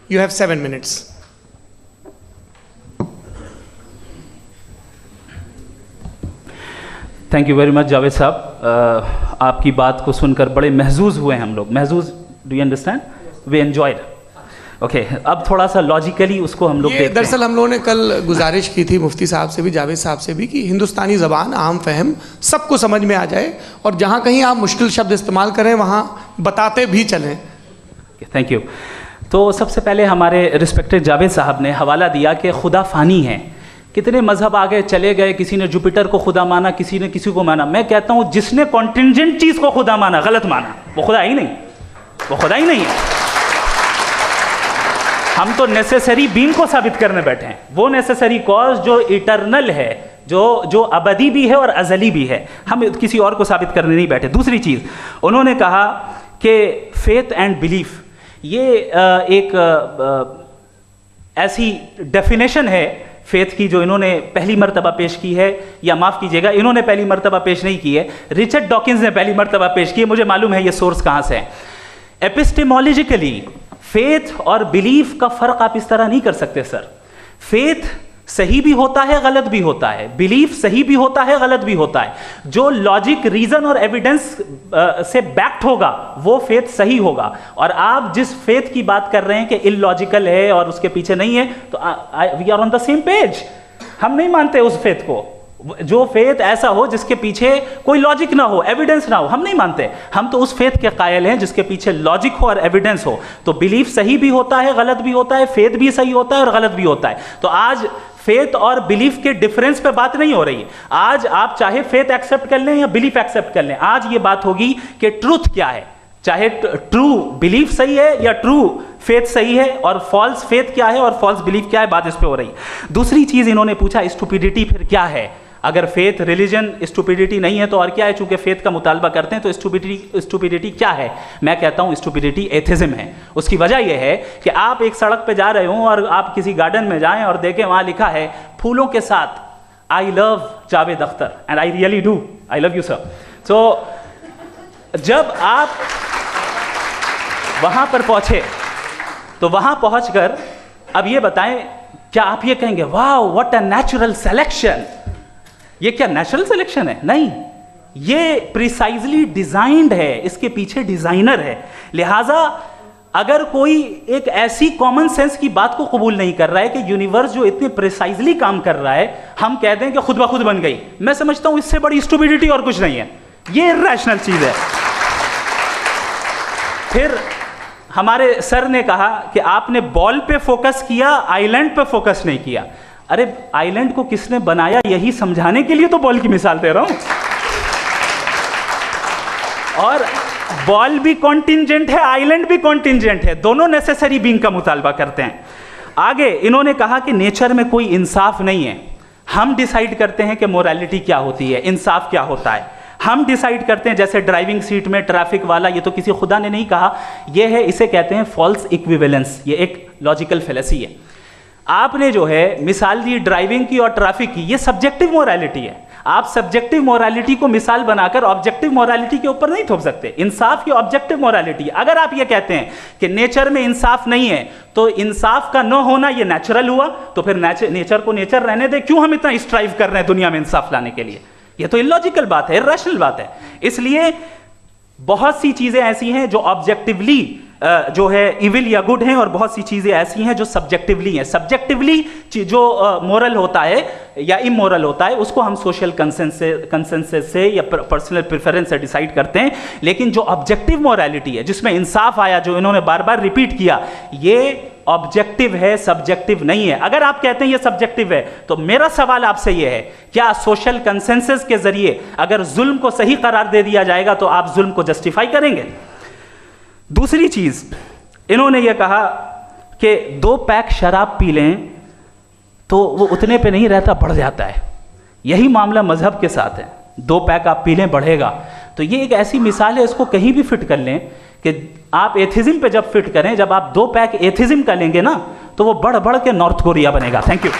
you have 7 minutes. Thank you very much Javed साहब। आपकी बात को सुनकर बड़े महजूज हुए हम लोग। महजूज, do you understand? We enjoyed. Okay, अब थोड़ा सा लॉजिकली उसको हम लोग देखते हैं। दरअसल हम लोगों ने कल गुजारिश की थी मुफ्ती साहब से भी, जावेद साहब से भी, कि हिंदुस्तानी ज़बान आम फहम सबको समझ में आ जाए और जहाँ कहीं आप मुश्किल शब्द इस्तेमाल करें वहाँ बताते भी चलें। Thank you. तो सबसे पहले हमारे रिस्पेक्टेड जावेद साहब ने हवाला दिया कि खुदा फ़ानी है। कितने मजहब आगे चले गए, किसी ने जुपिटर को खुदा माना, किसी ने किसी को माना। मैं कहता हूँ जिसने कॉन्टिंजेंट चीज़ को खुदा माना, गलत माना, वो खुदा ही नहीं, वो खुदा ही नहीं है। हम तो नेसेसरी बीइंग को साबित करने बैठे हैं, वो नेसेसरी कॉज जो इटरनल है, जो अबदी भी है और अजली भी है। हम किसी और को साबित करने नहीं बैठे। दूसरी चीज़ उन्होंने कहा कि फेथ एंड बिलीफ, ये एक ऐसी डेफिनेशन है फेथ की जो इन्होंने पहली मर्तबा पेश की है, या माफ़ कीजिएगा इन्होंने पहली मर्तबा पेश नहीं की है, रिचर्ड डॉकिंस ने पहली मर्तबा पेश की है। मुझे मालूम है ये सोर्स कहाँ से है। एपिस्टेमोलॉजिकली फेथ और बिलीफ का फ़र्क आप इस तरह नहीं कर सकते सर। फेथ सही भी होता है, गलत भी होता है। बिलीफ सही भी होता है, गलत भी होता है। जो लॉजिक, रीजन और एविडेंस से बैक्ड होगा वो फेथ सही होगा। और आप जिस फेथ की बात कर रहे हैं कि इलॉजिकल है और उसके पीछे नहीं है, तो we are on the same page. हम नहीं मानते उस फेथ को। जो फेथ ऐसा हो जिसके पीछे कोई लॉजिक ना हो, एविडेंस ना हो, हम नहीं मानते। हम तो उस फेथ के कायल हैं जिसके पीछे लॉजिक हो और एविडेंस हो। तो बिलीफ सही भी होता है, गलत भी होता है, फेथ भी सही होता है और गलत भी होता है। तो आज फेथ और बिलीफ के डिफरेंस पे बात नहीं हो रही है। आज आप चाहे फेथ एक्सेप्ट कर लें या बिलीफ एक्सेप्ट कर लें, आज ये बात होगी कि ट्रूथ क्या है। चाहे ट्रू बिलीफ सही है या ट्रू फेथ सही है, और फॉल्स फेथ क्या है और फॉल्स बिलीफ क्या है, बात इस पे हो रही है। दूसरी चीज इन्होंने पूछा स्टुपिडिटी फिर क्या है। अगर फेथ रिलीजन स्टुपिडिटी नहीं है तो और क्या है? चूंकि फेथ का मुतालबा करते हैं तो स्टुपिडिटी क्या है? मैं कहता हूं स्टुपिडिटी एथिज्म है। उसकी वजह यह है कि आप एक सड़क पे जा रहे हो और आप किसी गार्डन में जाएं और देखें वहां लिखा है फूलों के साथ I love Javed Akhtar, and I really do, I love you sir. So जब आप वहां पर पहुंचे तो वहां पहुंचकर अब ये बताएं, क्या आप ये कहेंगे वाह व्हाट अ नेचुरल सिलेक्शन? ये क्या नेचुरल सिलेक्शन है? नहीं, ये प्रिसाइजली डिजाइंड है, इसके पीछे डिजाइनर है। लिहाजा अगर कोई एक ऐसी कॉमन सेंस की बात को कबूल नहीं कर रहा है कि यूनिवर्स जो इतने प्रिसाइजली काम कर रहा है, हम कह दें कि खुद ब खुद बन गई, मैं समझता हूं इससे बड़ी स्टुपिडिटी और कुछ नहीं है। ये इर्रेशनल चीज है। फिर हमारे सर ने कहा कि आपने बॉल पे फोकस किया, आइलैंड पे फोकस नहीं किया। अरे आइलैंड को किसने बनाया, यही समझाने के लिए तो बॉल की मिसाल दे रहा हूं। और बॉल भी कॉन्टिंजेंट है, आइलैंड भी कॉन्टिंजेंट है, दोनों नेसेसरी बीइंग का मुतालबा करते हैं। आगे इन्होंने कहा कि नेचर में कोई इंसाफ नहीं है, हम डिसाइड करते हैं कि मोरालिटी क्या होती है, इंसाफ क्या होता है, हम डिसाइड करते हैं। जैसे ड्राइविंग सीट में ट्रैफिक वाला, ये तो किसी खुदा ने नहीं कहा, ये है, इसे कहते हैं फॉल्स इक्विवेलेंस, ये एक लॉजिकल फेलेसी है। आपने जो है मिसाल दी ड्राइविंग की और ट्रैफिक की, ये सब्जेक्टिव मोरालिटी है। आप सब्जेक्टिव मोरालिटी को मिसाल बनाकर ऑब्जेक्टिव मोरालिटी के ऊपर नहीं थोप सकते। इंसाफ की ऑब्जेक्टिव मोरालिटी। अगर आप ये कहते हैं कि नेचर में इंसाफ नहीं है, तो इंसाफ का न होना ये नेचुरल हुआ, तो फिर नेचर को नेचर रहने दे, क्यों हम इतना स्ट्राइव कर रहे हैं दुनिया में इंसाफ लाने के लिए? ये तो इलॉजिकल बात है, इर्रेशनल बात है। इसलिए बहुत सी चीजें ऐसी हैं जो ऑब्जेक्टिवली जो है इविल या गुड हैं, और बहुत सी चीजें ऐसी हैं जो सब्जेक्टिवली हैं। सब्जेक्टिवली जो मोरल होता है या इमोरल होता है, उसको हम सोशल कंसेंसस से या पर्सनल प्रेफरेंस से डिसाइड करते हैं। लेकिन जो ऑब्जेक्टिव मोरालिटी है, जिसमें इंसाफ आया, जो इन्होंने बार बार रिपीट किया, ये ऑब्जेक्टिव है, सब्जेक्टिव नहीं है। अगर आप कहते हैं ये सब्जेक्टिव है, तो मेरा सवाल आपसे ये है, क्या सोशल कंसेंसस के जरिए अगर जुल्म को सही करार दे दिया जाएगा तो आप जुल्म को जस्टिफाई करेंगे? दूसरी चीज इन्होंने ये कहा कि 2 पैक शराब पी लें तो वो उतने पे नहीं रहता, बढ़ जाता है। यही मामला मजहब के साथ है, 2 पैक आप पी लें बढ़ेगा। तो ये एक ऐसी मिसाल है, इसको कहीं भी फिट कर लें कि आप एथिज्म पे जब फिट करें, जब आप 2 पैक एथिज्म का लेंगे ना, तो वो बढ़ बढ़ के नॉर्थ कोरिया बनेगा। Thank you.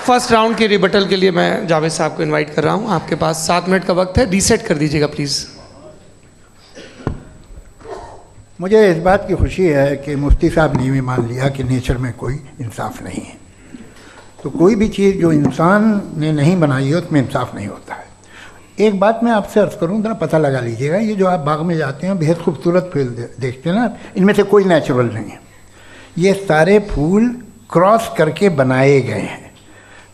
फर्स्ट राउंड के रिबटल के लिए मैं जावेद साहब को इनवाइट कर रहा हूं। आपके पास 7 मिनट का वक्त है, रीसेट कर दीजिएगा प्लीज़। मुझे इस बात की खुशी है कि मुफ्ती साहब ने भी मान लिया कि नेचर में कोई इंसाफ नहीं है। तो कोई भी चीज़ जो इंसान ने नहीं बनाई है उसमें इंसाफ नहीं होता है। एक बात मैं आपसे अर्ज़ करूँ, ज़रा पता लगा लीजिएगा, ये जो आप बाग में जाते हैं बेहद खूबसूरत फूल देखते हैं ना, इनमें से कोई नेचुरल नहीं है। ये सारे फूल क्रॉस करके बनाए गए हैं।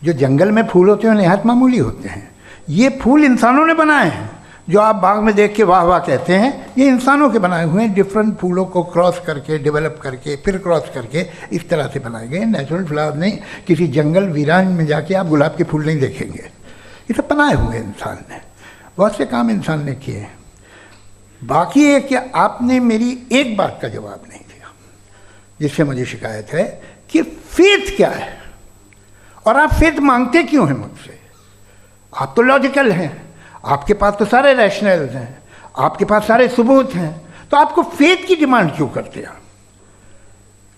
जो जंगल में फूल होते हैं नहायत मामूली होते हैं, ये फूल इंसानों ने बनाए हैं। जो आप बाग में देख के वाह वाह कहते हैं, ये इंसानों के बनाए हुए हैं। डिफरेंट फूलों को क्रॉस करके, डेवलप करके, फिर क्रॉस करके इस तरह से बनाए गए। नेचुरल फ्लावर नहीं। किसी जंगल वीरान में जाके आप गुलाब के फूल नहीं देखेंगे। ये सब बनाए हुए इंसान ने, बहुत से काम इंसान ने किए हैं। बाकी है कि आपने मेरी एक बात का जवाब नहीं दिया, जिससे मुझे शिकायत है कि फेथ क्या है और आप फेथ मांगते क्यों हैं मुझसे? आप तो लॉजिकल हैं, आपके पास तो सारे रैशनल्स हैं, आपके पास सारे सबूत हैं, तो आपको फेथ की डिमांड क्यों करते हैं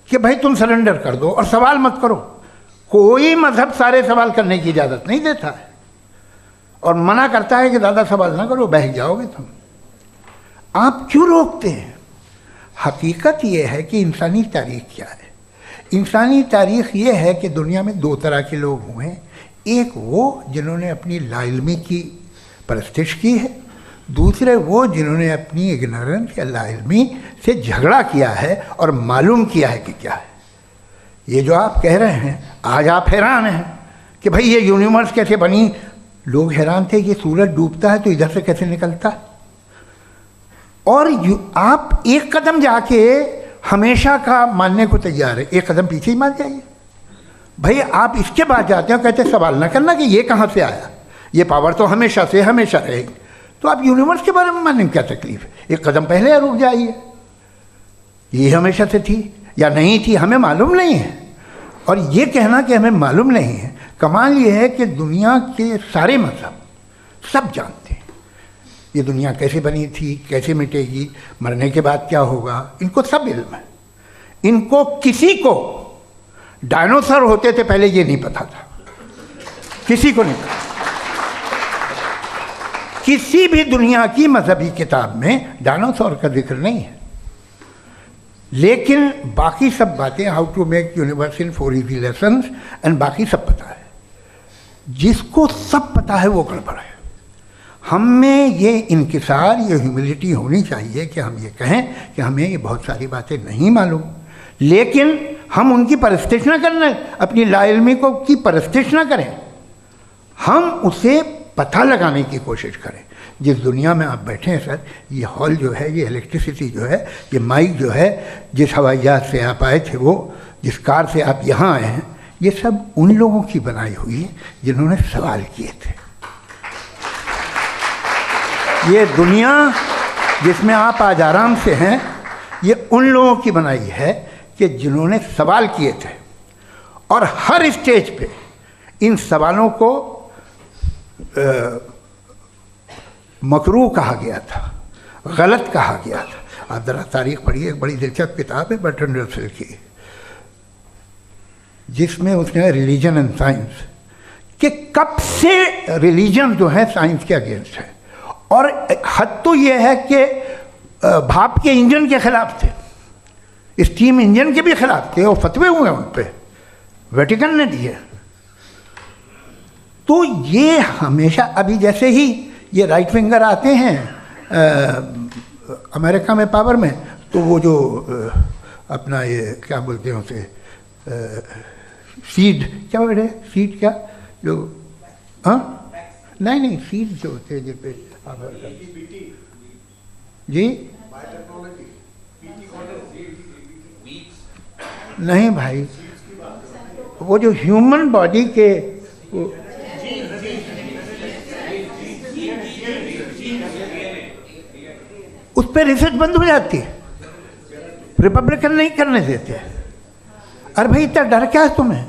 कि भाई तुम सरेंडर कर दो और सवाल मत करो? कोई मजहब सारे सवाल करने की इजाज़त नहीं देता है और मना करता है कि ज़्यादा सवाल ना करो, बहक जाओगे तुम। आप क्यों रोकते हैं? हकीकत यह है कि इंसानी तारीख क्या है। इंसानी तारीख ये है कि दुनिया में 2 तरह के लोग हुए हैं। एक वो जिन्होंने अपनी लाइल्मी की परस्तिश की है, दूसरे वो जिन्होंने अपनी इग्नोरेंस या लाइल्मी से झगड़ा किया है और मालूम किया है कि क्या है। ये जो आप कह रहे हैं, आज आप हैरान हैं कि भाई ये यूनिवर्स कैसे बनी। लोग हैरान थे कि सूरज डूबता है तो इधर से कैसे निकलता है। और आप एक कदम जाके हमेशा का मानने को तैयार है, एक कदम पीछे ही मान जाइए। भाई आप इसके बाद जाते हो, कहते सवाल ना करना कि ये कहाँ से आया, ये पावर तो हमेशा से हमेशा रहेगी। तो आप यूनिवर्स के बारे में मानने में क्या तकलीफ है? एक कदम पहले रुक जाइए। ये हमेशा से थी या नहीं थी, हमें मालूम नहीं है। और ये कहना कि हमें मालूम नहीं है, कमाल ये है कि दुनिया के सारे मज़हब सब जानते हैं ये दुनिया कैसे बनी थी, कैसे मिटेगी, मरने के बाद क्या होगा, इनको सब इल्म है। इनको किसी को डायनासोर होते थे पहले ये नहीं पता था, किसी को नहीं पता। किसी भी दुनिया की मजहबी किताब में डायनासोर का जिक्र नहीं है। लेकिन बाकी सब बातें, how to make universe in 4 easy lessons and बाकी सब पता है। जिसको सब पता है वो गड़बड़ है। हम में ये इंकिसार, ये ह्यूमिलिटी होनी चाहिए कि हम ये कहें कि हमें ये बहुत सारी बातें नहीं मालूम, लेकिन हम उनकी परस्तिश ना करें, अपनी लाइल्मी को की परस्तिश ना करें, हम उसे पता लगाने की कोशिश करें। जिस दुनिया में आप बैठे हैं सर, ये हॉल जो है, ये इलेक्ट्रिसिटी जो है, ये माइक जो है, जिस हवाई जहाज से आप आए थे, वो जिस कार से आप यहाँ आए हैं, ये सब उन लोगों की बनाई हुई है जिन्होंने सवाल किए थे। ये दुनिया जिसमें आप आज आराम से हैं, ये उन लोगों की बनाई है कि जिन्होंने सवाल किए थे, और हर स्टेज पे इन सवालों को मकरूह कहा गया था, गलत कहा गया था। आप ज़रा तारीख़ पढ़िए, एक बड़ी दिलचस्प किताब है बर्ट्रैंड रसेल की, जिसमें उसने रिलीजन एंड साइंस कि कब से रिलीजन जो है साइंस के अगेंस्ट है, और हद तो ये है कि भाप के इंजन के खिलाफ थे, स्टीम इंजन के भी खिलाफ थे, और फतवे हुए उन पर, वेटिकन ने दिए। तो ये हमेशा, अभी जैसे ही ये राइट विंगर आते हैं अमेरिका में पावर में, तो वो जो अपना ये क्या बोलते हैं उसे, सीड क्या बोलते हैं, सीड क्या जो, हाँ नहीं सीड जो होते हैं जिन पे जी नहीं भाई, वो जो ह्यूमन बॉडी के उस पर रिसर्च बंद हो जाती है, रिपब्लिकन नहीं करने देते। अरे भाई इतना डर क्या है तुम्हें?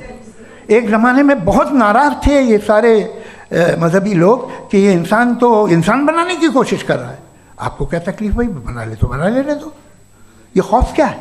एक ज़माने में बहुत नाराज़ थे ये सारे मजहबी लोग कि ये इंसान तो इंसान बनाने की कोशिश कर रहा है। आपको क्या तकलीफ भाई, बना ले तो बना लेने दो, ये खौफ क्या है?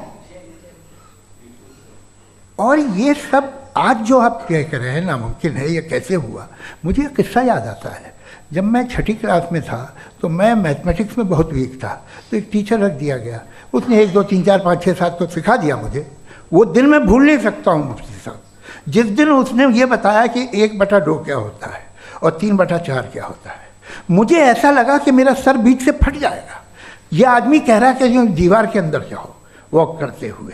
और ये सब आज जो आप कह कर रहे हैं नामुमकिन है, ये कैसे हुआ? मुझे एक किस्सा याद आता है। जब मैं छठी क्लास में था तो मैं मैथमेटिक्स में बहुत वीक था, तो एक टीचर रख दिया गया, उसने 1 2 3 4 5 6 7 तो सिखा दिया मुझे। वो दिन मैं भूल नहीं सकता हूँ मुफ्ती साहब, जिस दिन उसने ये बताया कि 1/2 क्या होता है और 3/4 क्या होता है। मुझे ऐसा लगा कि मेरा सर बीच से फट जाएगा। ये आदमी कह रहा है कि जो दीवार के अंदर जाओ वॉक करते हुए।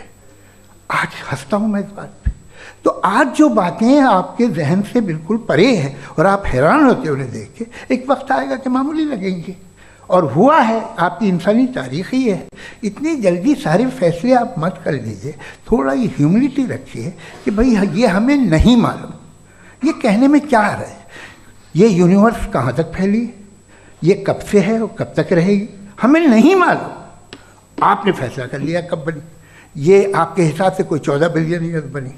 आज हंसता हूँ मैं इस बात पे। तो आज जो बातें आपके जहन से बिल्कुल परे हैं और आप हैरान होते उन्हें देख के, एक वक्त आएगा कि मामूली लगेंगे। और हुआ है, आपकी इंसानी तारीख़ ही है। इतनी जल्दी सारे फैसले आप मत कर लीजिए, थोड़ा ये ह्यूमिलिटी रखिए कि भाई ये हमें नहीं मालूम। ये कहने में क्या है, ये यूनिवर्स कहाँ तक फैली, ये कब से है और कब तक रहेगी, हमें नहीं मालूम। आपने फैसला कर लिया कब बनी। ये आपके हिसाब से कोई 14 बिलियन ईयर बनी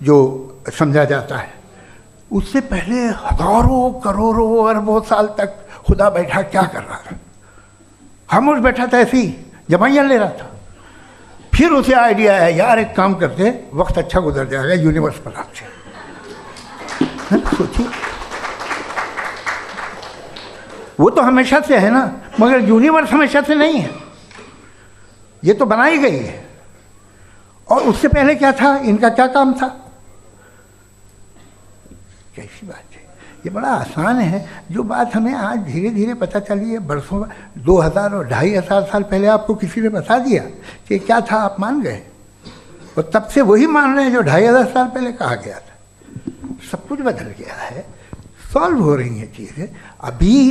जो समझा जाता है। उससे पहले हज़ारों करोड़ों अरबों साल तक खुदा बैठा क्या कर रहा था? खामोश बैठा था, ऐसी जमाइयाँ ले रहा था। फिर उसे आइडिया है, यार एक काम करते, वक्त अच्छा गुजर जाएगा, यूनिवर्स बनाते। सोचिए, वो तो हमेशा से है ना, मगर यूनिवर्स हमेशा से नहीं है, ये तो बनाई गई है। और उससे पहले क्या था, इनका क्या काम था? कैसी बात है, ये बड़ा आसान है। जो बात हमें आज धीरे धीरे पता चली है, बरसों 2000 और 2500 साल पहले आपको किसी ने बता दिया कि क्या था, आप मान गए, और तब से वही मान रहे हैं जो 2500 साल पहले कहा गया था। सब कुछ बदल गया है, सॉल्व हो रही हैं चीज़ें। अभी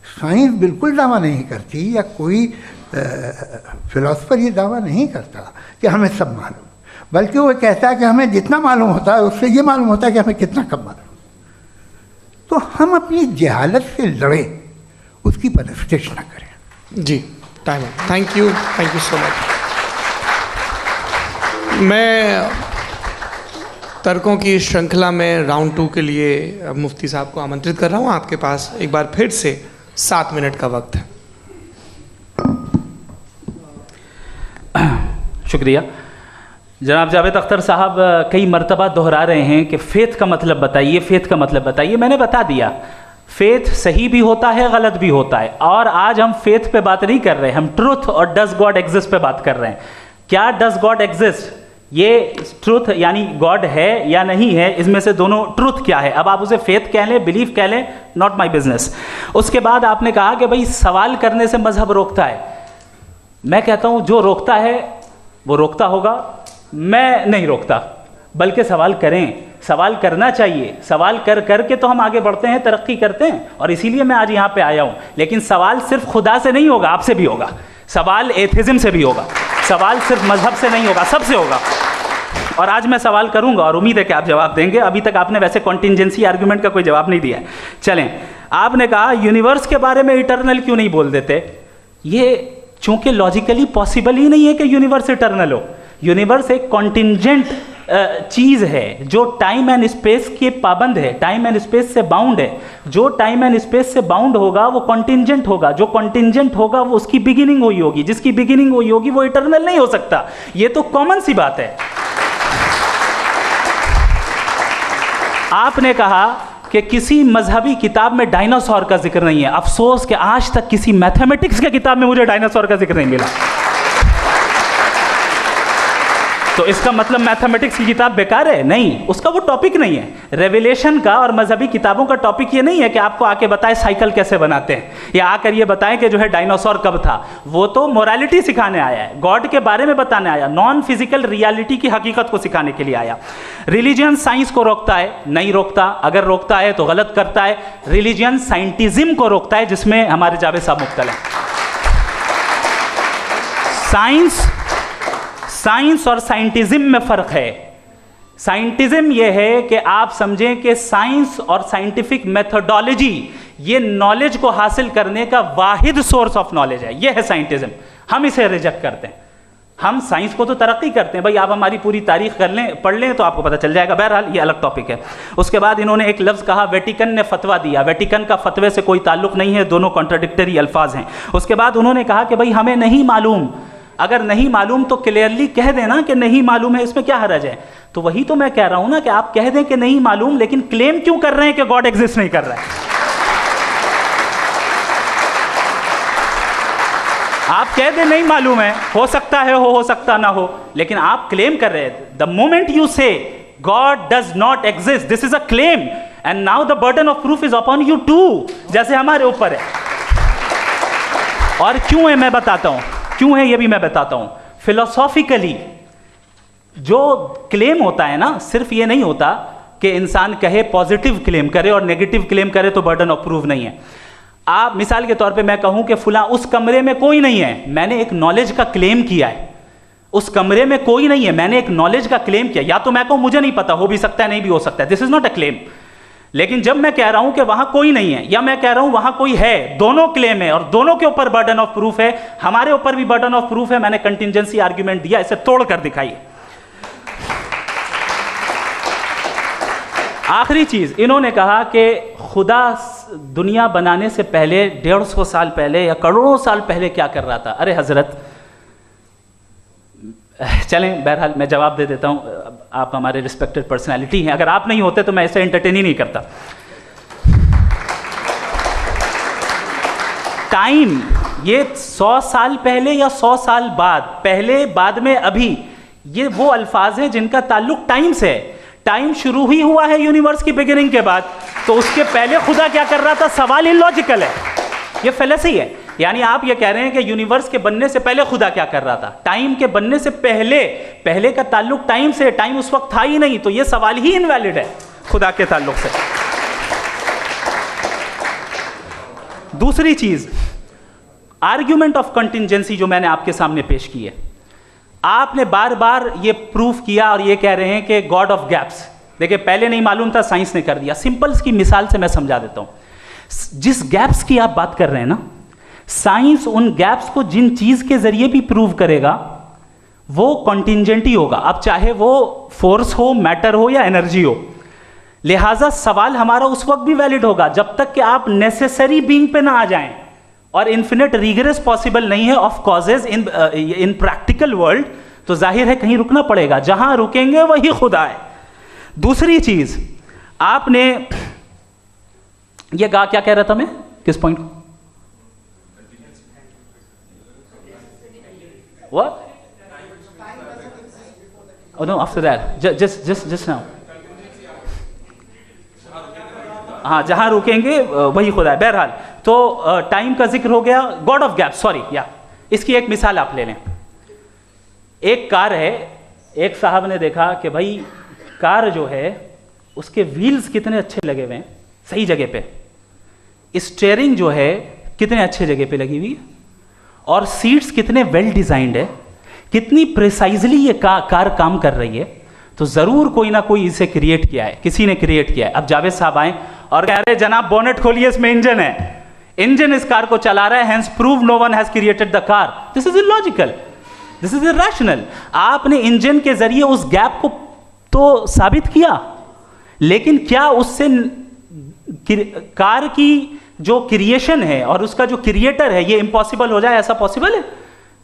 साइंस बिल्कुल दावा नहीं करती, या कोई फिलोसफर ये दावा नहीं करता कि हमें सब मालूम, बल्कि वो कहता है कि हमें जितना मालूम होता है उससे ये मालूम होता है कि हमें कितना कम मालूम। तो हम अपनी जहालत से लड़ें, उसकी परस्तिश न करें। जी, टाइम है। Thank you so much. मैं तर्कों की श्रृंखला में राउंड 2 के लिए मुफ्ती साहब को आमंत्रित कर रहा हूँ। आपके पास एक बार फिर से 7 मिनट का वक्त है। शुक्रिया। जनाब जावेद अख्तर साहब कई मर्तबा दोहरा रहे हैं कि फ़ेथ का मतलब बताइए, फ़ेथ का मतलब बताइए। मैंने बता दिया, फ़ेथ सही भी होता है, गलत भी होता है। और आज हम फ़ेथ पे बात नहीं कर रहे, हम ट्रुथ और डज गॉड एग्जिस्ट पे बात कर रहे हैं। क्या डज गॉड एग्जिस्ट, ये ट्रुथ यानी गॉड है या नहीं है, इसमें से दोनों ट्रुथ क्या है। अब आप उसे फेथ कह लें, बिलीफ कह लें, नॉट माई बिजनेस। उसके बाद आपने कहा कि भाई सवाल करने से मजहब रोकता है। मैं कहता हूं जो रोकता है वो रोकता होगा, मैं नहीं रोकता, बल्कि सवाल करें, सवाल करना चाहिए। सवाल कर करके तो हम आगे बढ़ते हैं, तरक्की करते हैं, और इसीलिए मैं आज यहाँ पे आया हूँ। लेकिन सवाल सिर्फ खुदा से नहीं होगा, आपसे भी होगा। सवाल एथिज्म से भी होगा, सवाल सिर्फ मजहब से नहीं होगा, सबसे होगा। और आज मैं सवाल करूंगा और उम्मीद है कि आप जवाब देंगे। अभी तक आपने वैसे कॉन्टिंजेंसी आर्गुमेंट का कोई जवाब नहीं दिया है। चलें, आपने कहा यूनिवर्स के बारे में इटर्नल क्यों नहीं बोल देते। ये चूंकि लॉजिकली पॉसिबल ही नहीं है कि यूनिवर्स इटर्नल हो। यूनिवर्स एक कॉन्टिंजेंट चीज है जो टाइम एंड स्पेस के पाबंद है, टाइम एंड स्पेस से बाउंड है। जो टाइम एंड स्पेस से बाउंड होगा वो कॉन्टिंजेंट होगा, जो कॉन्टिंजेंट होगा वो उसकी बिगिनिंग हुई होगी, जिसकी बिगिनिंग हुई होगी वो इटर्नल नहीं हो सकता। ये तो कॉमन सी बात है। आपने कहा कि किसी मजहबी किताब में डायनासोर का जिक्र नहीं है। अफसोस कि आज तक किसी मैथमेटिक्स के किताब में मुझे डायनासोर का जिक्र नहीं मिला। तो इसका मतलब मैथमेटिक्स की किताब बेकार है? नहीं, उसका वो टॉपिक नहीं है। रेवलेशन का और मजहबी किताबों का टॉपिक ये नहीं है कि आपको आके बताए साइकिल कैसे बनाते हैं या आकर ये बताएं कि जो है डायनासोर कब था। वो तो मोरालिटी सिखाने आया है, गॉड के बारे में बताने आया, नॉन फिजिकल रियलिटी की हकीकत को सिखाने के लिए आया। रिलीजियन साइंस को रोकता है? नहीं रोकता। अगर रोकता है तो गलत करता है। रिलीजियन साइंटिज्म को रोकता है, जिसमें हमारे जावेद साहब मुब्तला हैं। साइंस और साइंटिज्म में फर्क है। साइंटिज्म यह है कि आप समझें कि साइंस और साइंटिफिक मेथोडोलॉजी ये नॉलेज को हासिल करने का वाहिद सोर्स ऑफ नॉलेज है। यह है साइंटिज्म। हम इसे रिजेक्ट करते हैं। हम साइंस को तो तरक्की करते हैं, भाई आप हमारी पूरी तारीख कर लें, पढ़ लें तो आपको पता चल जाएगा। बहरहाल ये अलग टॉपिक है। उसके बाद इन्होंने एक लफ्ज़ कहा, वेटिकन ने फतवा दिया। वेटिकन का फतवे से कोई ताल्लुक नहीं है, दोनों कॉन्ट्राडिक्टरी अल्फाज हैं। उसके बाद उन्होंने कहा कि भाई हमें नहीं मालूम। अगर नहीं मालूम तो क्लियरली कह देना कि नहीं मालूम है, इसमें क्या हर्ज है। तो वही तो मैं कह रहा हूं ना कि आप कह दें कि नहीं मालूम, लेकिन क्लेम क्यों कर रहे हैं कि गॉड एग्जिस्ट नहीं कर रहा है। आप कह दें नहीं मालूम है, हो सकता है हो सकता ना हो, लेकिन आप क्लेम कर रहे हैं। The moment you say God does not exist, this is a claim and now the burden of proof is upon you too, जैसे हमारे ऊपर है। और क्यों है मैं बताता हूं, क्यों है ये भी मैं बताता हूं। फिलोसॉफिकली जो क्लेम होता है ना, सिर्फ ये नहीं होता कि इंसान कहे पॉजिटिव क्लेम करे और नेगेटिव क्लेम करे तो बर्डन ऑफ प्रूफ नहीं है। आप मिसाल के तौर पे मैं कहूं कि फुला उस कमरे में कोई नहीं है, मैंने एक नॉलेज का क्लेम किया है। उस कमरे में कोई नहीं है, मैंने एक नॉलेज का क्लेम किया। या तो मैं कहूं मुझे नहीं पता, हो भी सकता है नहीं भी हो सकता है, this is not a claim. लेकिन जब मैं कह रहा हूं कि वहां कोई नहीं है या मैं कह रहा हूं वहां कोई है, दोनों क्लेम है और दोनों के ऊपर बर्डन ऑफ प्रूफ है। हमारे ऊपर भी बर्डन ऑफ प्रूफ है। मैंने कंटिंजेंसी आर्ग्यूमेंट दिया, इसे तोड़कर दिखाइए। आखिरी चीज इन्होंने कहा कि खुदा दुनिया बनाने से पहले 150 साल पहले या करोड़ों साल पहले क्या कर रहा था। अरे हजरत, चलें बहरहाल मैं जवाब दे देता हूं। आप हमारे रिस्पेक्टेड पर्सनालिटी हैं, अगर आप नहीं होते तो मैं इसे एंटरटेन ही नहीं करता। टाइम ये 100 साल पहले या 100 साल बाद, पहले बाद में अभी, ये वो अल्फाज हैं जिनका ताल्लुक टाइम से है। टाइम शुरू ही हुआ है यूनिवर्स की बिगिनिंग के बाद, तो उसके पहले खुदा क्या कर रहा था, सवाल इलॉजिकल है, ये फेलेसी है। यानी आप ये कह रहे हैं कि यूनिवर्स के बनने से पहले खुदा क्या कर रहा था। टाइम के बनने से पहले, पहले का ताल्लुक टाइम से, टाइम उस वक्त था ही नहीं, तो ये सवाल ही इनवैलिड है खुदा के ताल्लुक से। दूसरी चीज, आर्ग्यूमेंट ऑफ कंटिंजेंसी जो मैंने आपके सामने पेश की है, आपने बार बार ये प्रूफ किया और ये कह रहे हैं कि गॉड ऑफ गैप्स। देखिए पहले नहीं मालूम था, साइंस ने कर दिया। सिंपल की मिसाल से मैं समझा देता हूं। जिस गैप्स की आप बात कर रहे हैं ना, साइंस उन गैप्स को जिन चीज के जरिए भी प्रूव करेगा वो कॉन्टिंजेंट ही होगा। अब चाहे वो फोर्स हो, मैटर हो या एनर्जी हो। लिहाजा सवाल हमारा उस वक्त भी वैलिड होगा जब तक कि आप नेसेसरी बीइंग पे ना आ जाएं। और इन्फिनिट रिग्रेस पॉसिबल नहीं है of causes in practical world, तो जाहिर है कहीं रुकना पड़ेगा, जहां रुकेंगे वही खुदा है। दूसरी चीज आपने ये कहा, क्या कह रहा था मैं, किस पॉइंट को? What? Oh no, after that. Just now. हाँ, जहां रुकेंगे वही खुदा है। बहरहाल तो टाइम का जिक्र हो गया, गॉड ऑफ गैप, सॉरी या इसकी एक मिसाल आप ले लें। एक कार है, एक साहब ने देखा कि भाई कार जो है उसके व्हील्स कितने अच्छे लगे हुए हैं, सही जगह पे, स्टीयरिंग जो है कितने अच्छे जगह पे लगी हुई है, और सीट्स कितने वेल डिजाइंड है, कितनी प्रिसाइजली ये कार काम कर रही है। तो ज़रूर कोई ना कोई इसे क्रिएट किया है, किसी ने क्रिएट किया है। अब जावेद साहब आए और कह रहे जनाब बोनेट खोलिए, इसमें इंजन है, इंजन इस कार को चला रहा है, hence prove no one has created the car. This is illogical, this is irrational. आपने इंजन के जरिए उस गैप को तो साबित किया, लेकिन क्या उससे कार की जो क्रिएशन है और उसका जो क्रिएटर है ये इम्पॉसिबल हो जाए? ऐसा पॉसिबल है?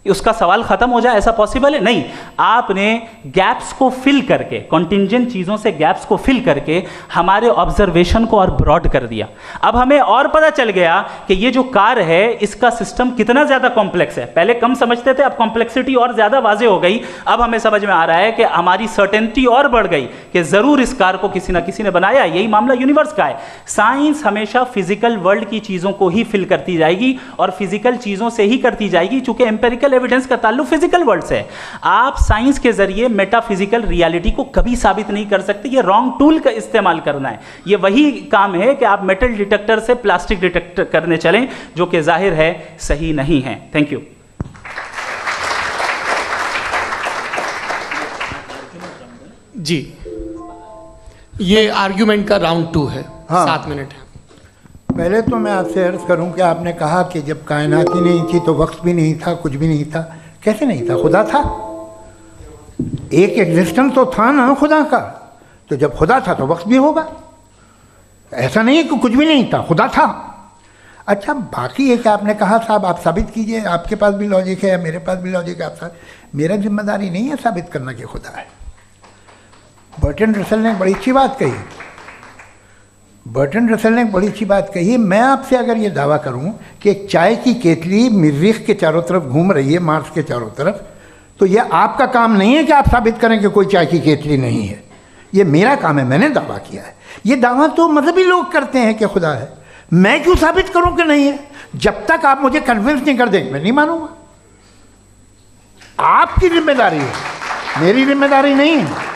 उसका सवाल खत्म हो जाए, ऐसा पॉसिबल है? नहीं। आपने गैप्स को फिल करके, कॉन्टिंजेंट चीज़ों से गैप्स को फिल करके हमारे ऑब्जर्वेशन को और ब्रॉड कर दिया। अब हमें और पता चल गया कि ये जो कार है इसका सिस्टम कितना ज़्यादा कॉम्प्लेक्स है। पहले कम समझते थे, अब कॉम्प्लेक्सिटी और ज़्यादा वाजे हो गई। अब हमें समझ में आ रहा है कि हमारी सर्टेनिटी और बढ़ गई कि ज़रूर इस कार को किसी ना किसी ने बनाया। यही मामला यूनिवर्स का है। साइंस हमेशा फिजिकल वर्ल्ड की चीज़ों को ही फिल करती जाएगी और फिजिकल चीज़ों से ही करती जाएगी, चूंकि एम्पेरिकल एविडेंस का ताल्लुक फिजिकल वर्ल्ड से है। आप साइंस के जरिए मेटाफिजिकल रियलिटी को कभी साबित नहीं कर सकते। ये रॉन्ग टूल का इस्तेमाल करना है। ये वही काम है कि आप मेटल डिटेक्टर से प्लास्टिक डिटेक्टर करने चलें, जो कि जाहिर है सही नहीं है। Thank you. जी, ये आर्ग्यूमेंट का राउंड 2 है। हाँ। 7 मिनट है। पहले तो मैं आपसे अर्ज करूं कि आपने कहा कि जब कायनात ही नहीं थी तो वक्त भी नहीं था, कुछ भी नहीं था। कैसे नहीं था? खुदा था, एक एग्जिस्टेंस तो था ना खुदा का। तो जब खुदा था तो वक्त भी होगा। ऐसा नहीं है कि कुछ भी नहीं था, खुदा था। अच्छा, बाकी एक आपने कहा साहब आप साबित कीजिए, आपके पास भी लॉजिक है, मेरे पास भी लॉजिक है। आप मेरा जिम्मेदारी नहीं है साबित करना कि खुदा है। बर्टन रसल ने बड़ी अच्छी बात कही। बर्टन रसल ने बड़ी अच्छी बात कही। मैं आपसे अगर ये दावा करूं कि एक चाय की केतली मरीख के चारों तरफ घूम रही है, मार्स के चारों तरफ, तो ये आपका काम नहीं है कि आप साबित करें कि कोई चाय की केतली नहीं है। ये मेरा काम है, मैंने दावा किया है। ये दावा तो मजहबी लोग करते हैं कि खुदा है। मैं क्यों साबित करूं कि नहीं है? जब तक आप मुझे कन्विंस नहीं कर देंगे मैं नहीं मानूंगा। आपकी जिम्मेदारी है, मेरी जिम्मेदारी नहीं है।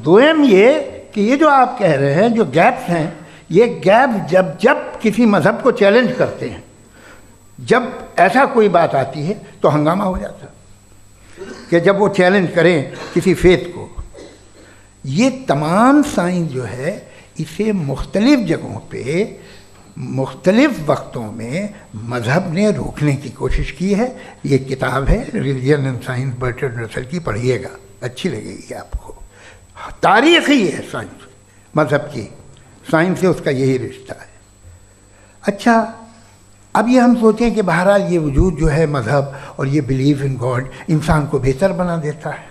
दोयम ये कि ये जो आप कह रहे हैं, जो गैप्स हैं, ये गैप जब जब किसी मज़हब को चैलेंज करते हैं, जब ऐसा कोई बात आती है तो हंगामा हो जाता है कि जब वो चैलेंज करें किसी फेथ को। ये तमाम साइंस जो है इसे मुख्तलिफ जगहों पे मुख्तलिफ वक्तों में मज़हब ने रोकने की कोशिश की है। ये किताब है religion and science, Burton Russell की, पढ़िएगा, अच्छी लगेगी आपको। तारीख़ ही है साइंस, मज़हब की साइंस से उसका यही रिश्ता है। अच्छा, अब ये हम सोचें कि बहरहाल ये वजूद जो है मज़हब और ये बिलीव इन गॉड इंसान को बेहतर बना देता है।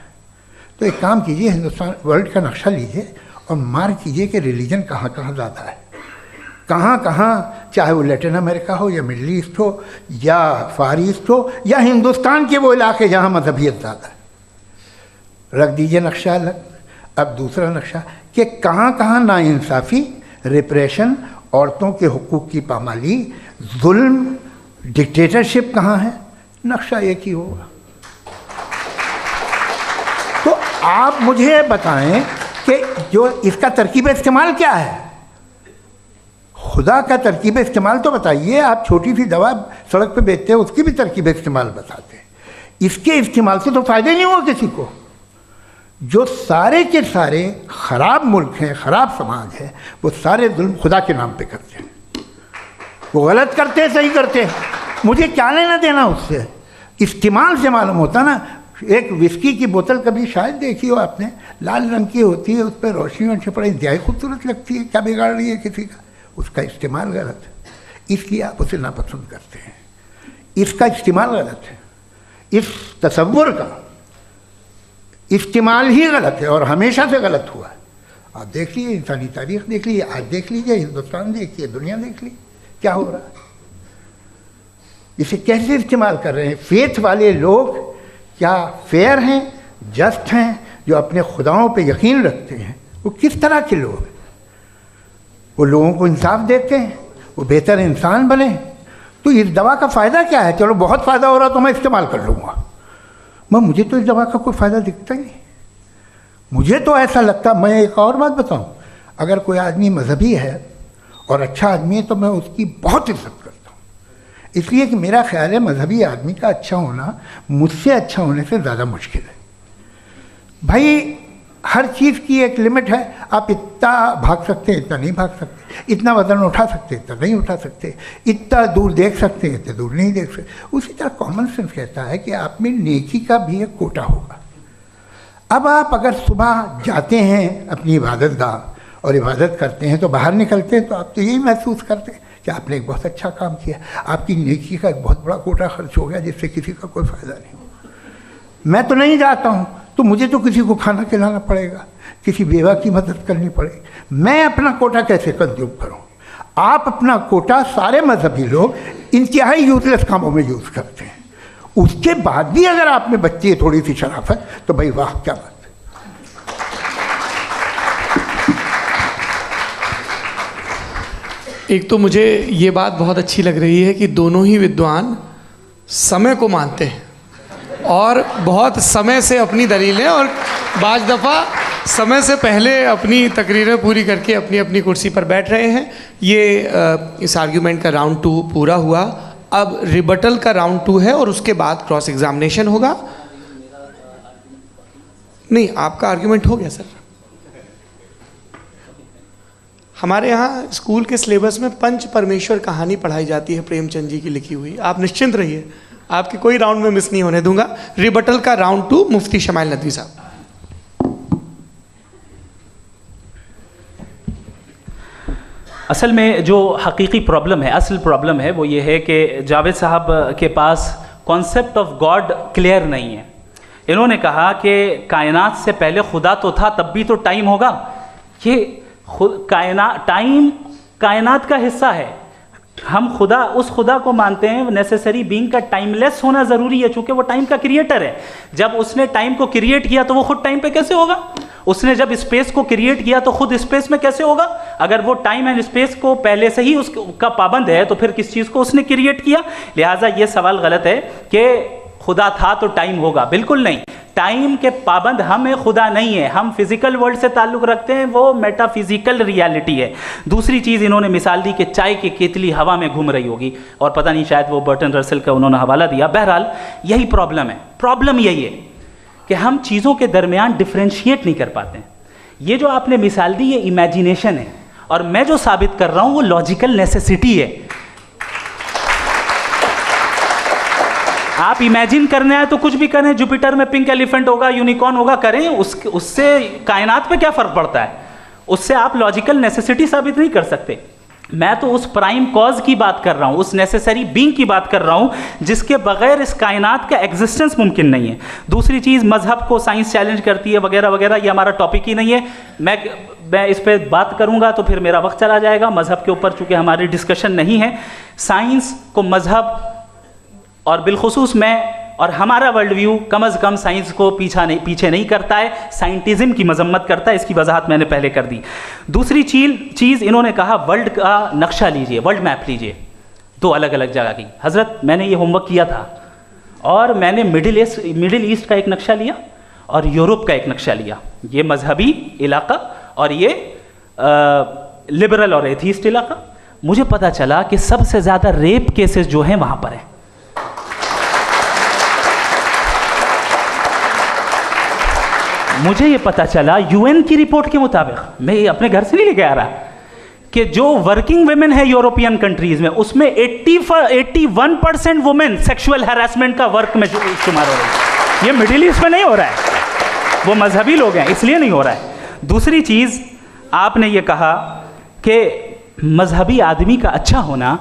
तो एक काम कीजिए, हिंदुस्तान वर्ल्ड का नक्शा लीजिए और मार्क कीजिए कि रिलीजन कहाँ कहाँ ज़्यादा है, कहाँ कहाँ, चाहे वो लैटिन अमेरिका हो या मिडल ईस्ट हो या फार ईस्ट हो या हिंदुस्तान के वो इलाके जहाँ मजहबियत ज़्यादा है। रख दीजिए नक्शा अलग। अब दूसरा नक्शा कि कहाँ कहाँ नाइंसाफ़ी, रिप्रेशन, औरतों के हुकूक की पामाली, जुल्म, डिक्टेटरशिप कहाँ है, नक्शा एक ही होगा। तो आप मुझे बताएं कि जो इसका तरकीब इस्तेमाल क्या है, खुदा का तरकीब इस्तेमाल तो बताइए। आप छोटी सी दवा सड़क पे बेचते हैं, उसकी भी तरकीब इस्तेमाल बताते हैं। इसके इस्तेमाल से तो फ़ायदा नहीं हुआ किसी को। जो सारे के सारे ख़राब मुल्क हैं, ख़राब समाज है, वो सारे जुल्म खुदा के नाम पे करते हैं। वो गलत करते हैं, सही करते हैं, मुझे क्या लेना देना उससे। इस्तेमाल से मालूम होता ना। एक विस्की की बोतल कभी शायद देखी हो आपने, लाल रंग की होती है, उस पर रोशनी और छपड़ा इंतहाई खूबसूरत लगती है, क्या बिगाड़ रही है किसी का? उसका इस्तेमाल गलत है, इसलिए आप उसे नापसंद करते हैं। इसका इस्तेमाल गलत है, इस तसव्वुर का इस्तेमाल ही गलत है और हमेशा से गलत हुआ है। आप देख लीजिए, इंसानी तारीख देख लीजिए, आज देख लीजिए, हिंदुस्तान देखिए, दुनिया देख लीजिए क्या हो रहा है। इसे कैसे इस्तेमाल कर रहे हैं फेथ वाले लोग? क्या फेयर हैं, जस्ट हैं, जो अपने खुदाओं पे यकीन रखते हैं? वो किस तरह के लोग हैं? वो लोगों को इंसाफ देते हैं, वो बेहतर इंसान बने। तो इस दवा का फ़ायदा क्या है? चलो बहुत फ़ायदा हो रहा तो मैं इस्तेमाल कर लूँगा। मुझे तो इस दवा का कोई फ़ायदा दिखता ही नहीं। मुझे तो ऐसा लगता, मैं एक और बात बताऊं, अगर कोई आदमी मजहबी है और अच्छा आदमी है तो मैं उसकी बहुत इज्जत करता हूँ, इसलिए कि मेरा ख्याल है मजहबी आदमी का अच्छा होना मुझसे अच्छा होने से ज़्यादा मुश्किल है। भाई हर चीज़ की एक लिमिट है। आप इतना भाग सकते हैं, इतना नहीं भाग सकते, इतना वजन उठा सकते, इतना नहीं उठा सकते, इतना दूर देख सकते हैं, इतना दूर नहीं देख सकते। उसी तरह कॉमन सेंस कहता है कि आप में नेकी का भी एक कोटा होगा। अब आप अगर सुबह जाते हैं अपनी इबादत गाह और इबादत करते हैं, तो बाहर निकलते हैं तो आप तो यही महसूस करते हैं कि आपने एक बहुत अच्छा काम किया, आपकी नेकी का एक बहुत बड़ा कोटा खर्च हो गया जिससे किसी का कोई फ़ायदा नहीं। मैं तो नहीं जाता हूँ तो मुझे तो किसी को खाना खिलाना पड़ेगा, किसी बेवा की मदद करनी पड़ेगी। मैं अपना कोटा कैसे कंज्यूम करूँ? आप अपना कोटा, सारे मजहबी लोग इंतहाई यूजलेस कामों में यूज़ करते हैं। उसके बाद भी अगर आप में बच्ची है थोड़ी सी शराफत, तो भाई वाह क्या बात है। एक तो मुझे ये बात बहुत अच्छी लग रही है कि दोनों ही विद्वान समय को मानते हैं और बहुत समय से अपनी दलीलें और बाज़ दफ़ा समय से पहले अपनी तकरीरें पूरी करके अपनी अपनी कुर्सी पर बैठ रहे हैं। ये इस आर्ग्यूमेंट का राउंड 2 पूरा हुआ। अब रिबटल का राउंड 2 है और उसके बाद क्रॉस एग्जामिनेशन होगा। नहीं, आपका आर्ग्यूमेंट हो गया सर। हमारे यहाँ स्कूल के सिलेबस में पंच परमेश्वर कहानी पढ़ाई जाती है, प्रेमचंद जी की लिखी हुई। आप निश्चिंत रहिए, आपके कोई राउंड में मिस नहीं होने दूंगा। रिबटल का राउंड 2 मुफ्ती शमाइल नदवी साहब। असल में जो हकीकी प्रॉब्लम है, असल प्रॉब्लम है वो ये है कि जावेद साहब के पास कॉन्सेप्ट ऑफ गॉड क्लियर नहीं है। इन्होंने कहा कि कायनात से पहले खुदा तो था, तब भी तो टाइम होगा। ये टाइम कायनात का हिस्सा है। हम खुदा, उस खुदा को मानते हैं नेसेसरी बीइंग का टाइमलेस होना ज़रूरी है, चूँकि वो टाइम का क्रिएटर है। जब उसने टाइम को क्रिएट किया तो वो खुद टाइम पे कैसे होगा? उसने जब स्पेस को क्रिएट किया तो खुद स्पेस में कैसे होगा? अगर वो टाइम एंड स्पेस को पहले से ही उसका पाबंद है तो फिर किस चीज़ को उसने क्रिएट किया? लिहाजा ये सवाल गलत है कि खुदा था तो टाइम होगा। बिल्कुल नहीं, टाइम के पाबंद हम है, खुदा नहीं है। हम फिजिकल वर्ल्ड से ताल्लुक़ रखते हैं, वो मेटाफिजिकल रियलिटी है। दूसरी चीज़ इन्होंने मिसाल दी कि चाय की केतली हवा में घूम रही होगी, और पता नहीं शायद वो बर्टन रसल का उन्होंने हवाला दिया। बहरहाल यही प्रॉब्लम है। प्रॉब्लम यही है कि हम चीज़ों के दरमियान डिफ्रेंशिएट नहीं कर पाते हैं। ये जो आपने मिसाल दी ये इमेजिनेशन है, और मैं जो साबित कर रहा हूँ वो लॉजिकल नेसेसिटी है। आप इमेजिन करने आए तो कुछ भी करें, जुपिटर में पिंक एलिफेंट होगा, यूनिकॉर्न होगा, करें, उससे कायनात पे क्या फ़र्क पड़ता है? उससे आप लॉजिकल नेसेसिटी साबित नहीं कर सकते। मैं तो उस प्राइम कॉज की बात कर रहा हूँ, उस नेसेसरी बीइंग की बात कर रहा हूँ जिसके बगैर इस कायनात का एग्जिस्टेंस मुमकिन नहीं है। दूसरी चीज़, मजहब को साइंस चैलेंज करती है वगैरह वगैरह, ये हमारा टॉपिक ही नहीं है। मैं इस पर बात करूँगा तो फिर मेरा वक्त चला जाएगा। मजहब के ऊपर चूँकि हमारी डिस्कशन नहीं है, साइंस को मजहब और बिलखुसूस मैं और हमारा वर्ल्ड व्यू कम अज़ कम साइंस को पीछे नहीं करता है, साइंटिज़म की मजम्मत करता है। इसकी वजाहत मैंने पहले कर दी। दूसरी चीज़ इन्होंने कहा वर्ल्ड का नक्शा लीजिए, वर्ल्ड मैप लीजिए, 2 अलग अलग जगह की। हज़रत मैंने ये होमवर्क किया था और मैंने मिडिल ईस्ट का एक नक्शा लिया और यूरोप का एक नक्शा लिया। ये मजहबी इलाका और ये लिबरल और एथीस्ट इलाका। मुझे पता चला कि सबसे ज़्यादा रेप केसेस जो हैं वहाँ पर हैं। मुझे ये पता चला यूएन की रिपोर्ट के मुताबिक, मैं ये अपने घर से नहीं लेके आ रहा, कि जो वर्किंग वुमेन है यूरोपियन कंट्रीज में, उसमें 81% वुमेन सेक्सुअल हैरेसमेंट का वर्क में शुमार हो रही है। ये मिडिल ईस्ट में नहीं हो रहा है, वो मजहबी लोग हैं इसलिए नहीं हो रहा है। दूसरी चीज़, आपने ये कहा कि मजहबी आदमी का अच्छा होना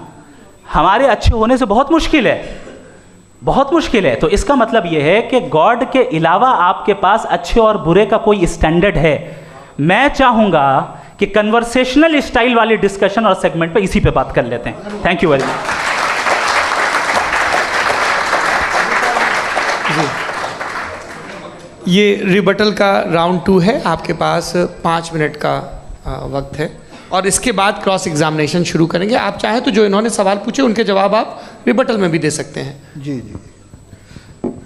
हमारे अच्छे होने से बहुत मुश्किल है, बहुत मुश्किल है। तो इसका मतलब यह है कि गॉड के अलावा आपके पास अच्छे और बुरे का कोई स्टैंडर्ड है। मैं चाहूँगा कि कन्वर्सेशनल स्टाइल वाली डिस्कशन और सेगमेंट पे इसी पे बात कर लेते हैं। Thank you very much. ये रिबटल का राउंड 2 है। आपके पास 5 मिनट का वक्त है और इसके बाद क्रॉस एग्जामिनेशन शुरू करेंगे। आप चाहें तो जो इन्होंने सवाल पूछे उनके जवाब आप रिबटल में भी दे सकते हैं। जी जी,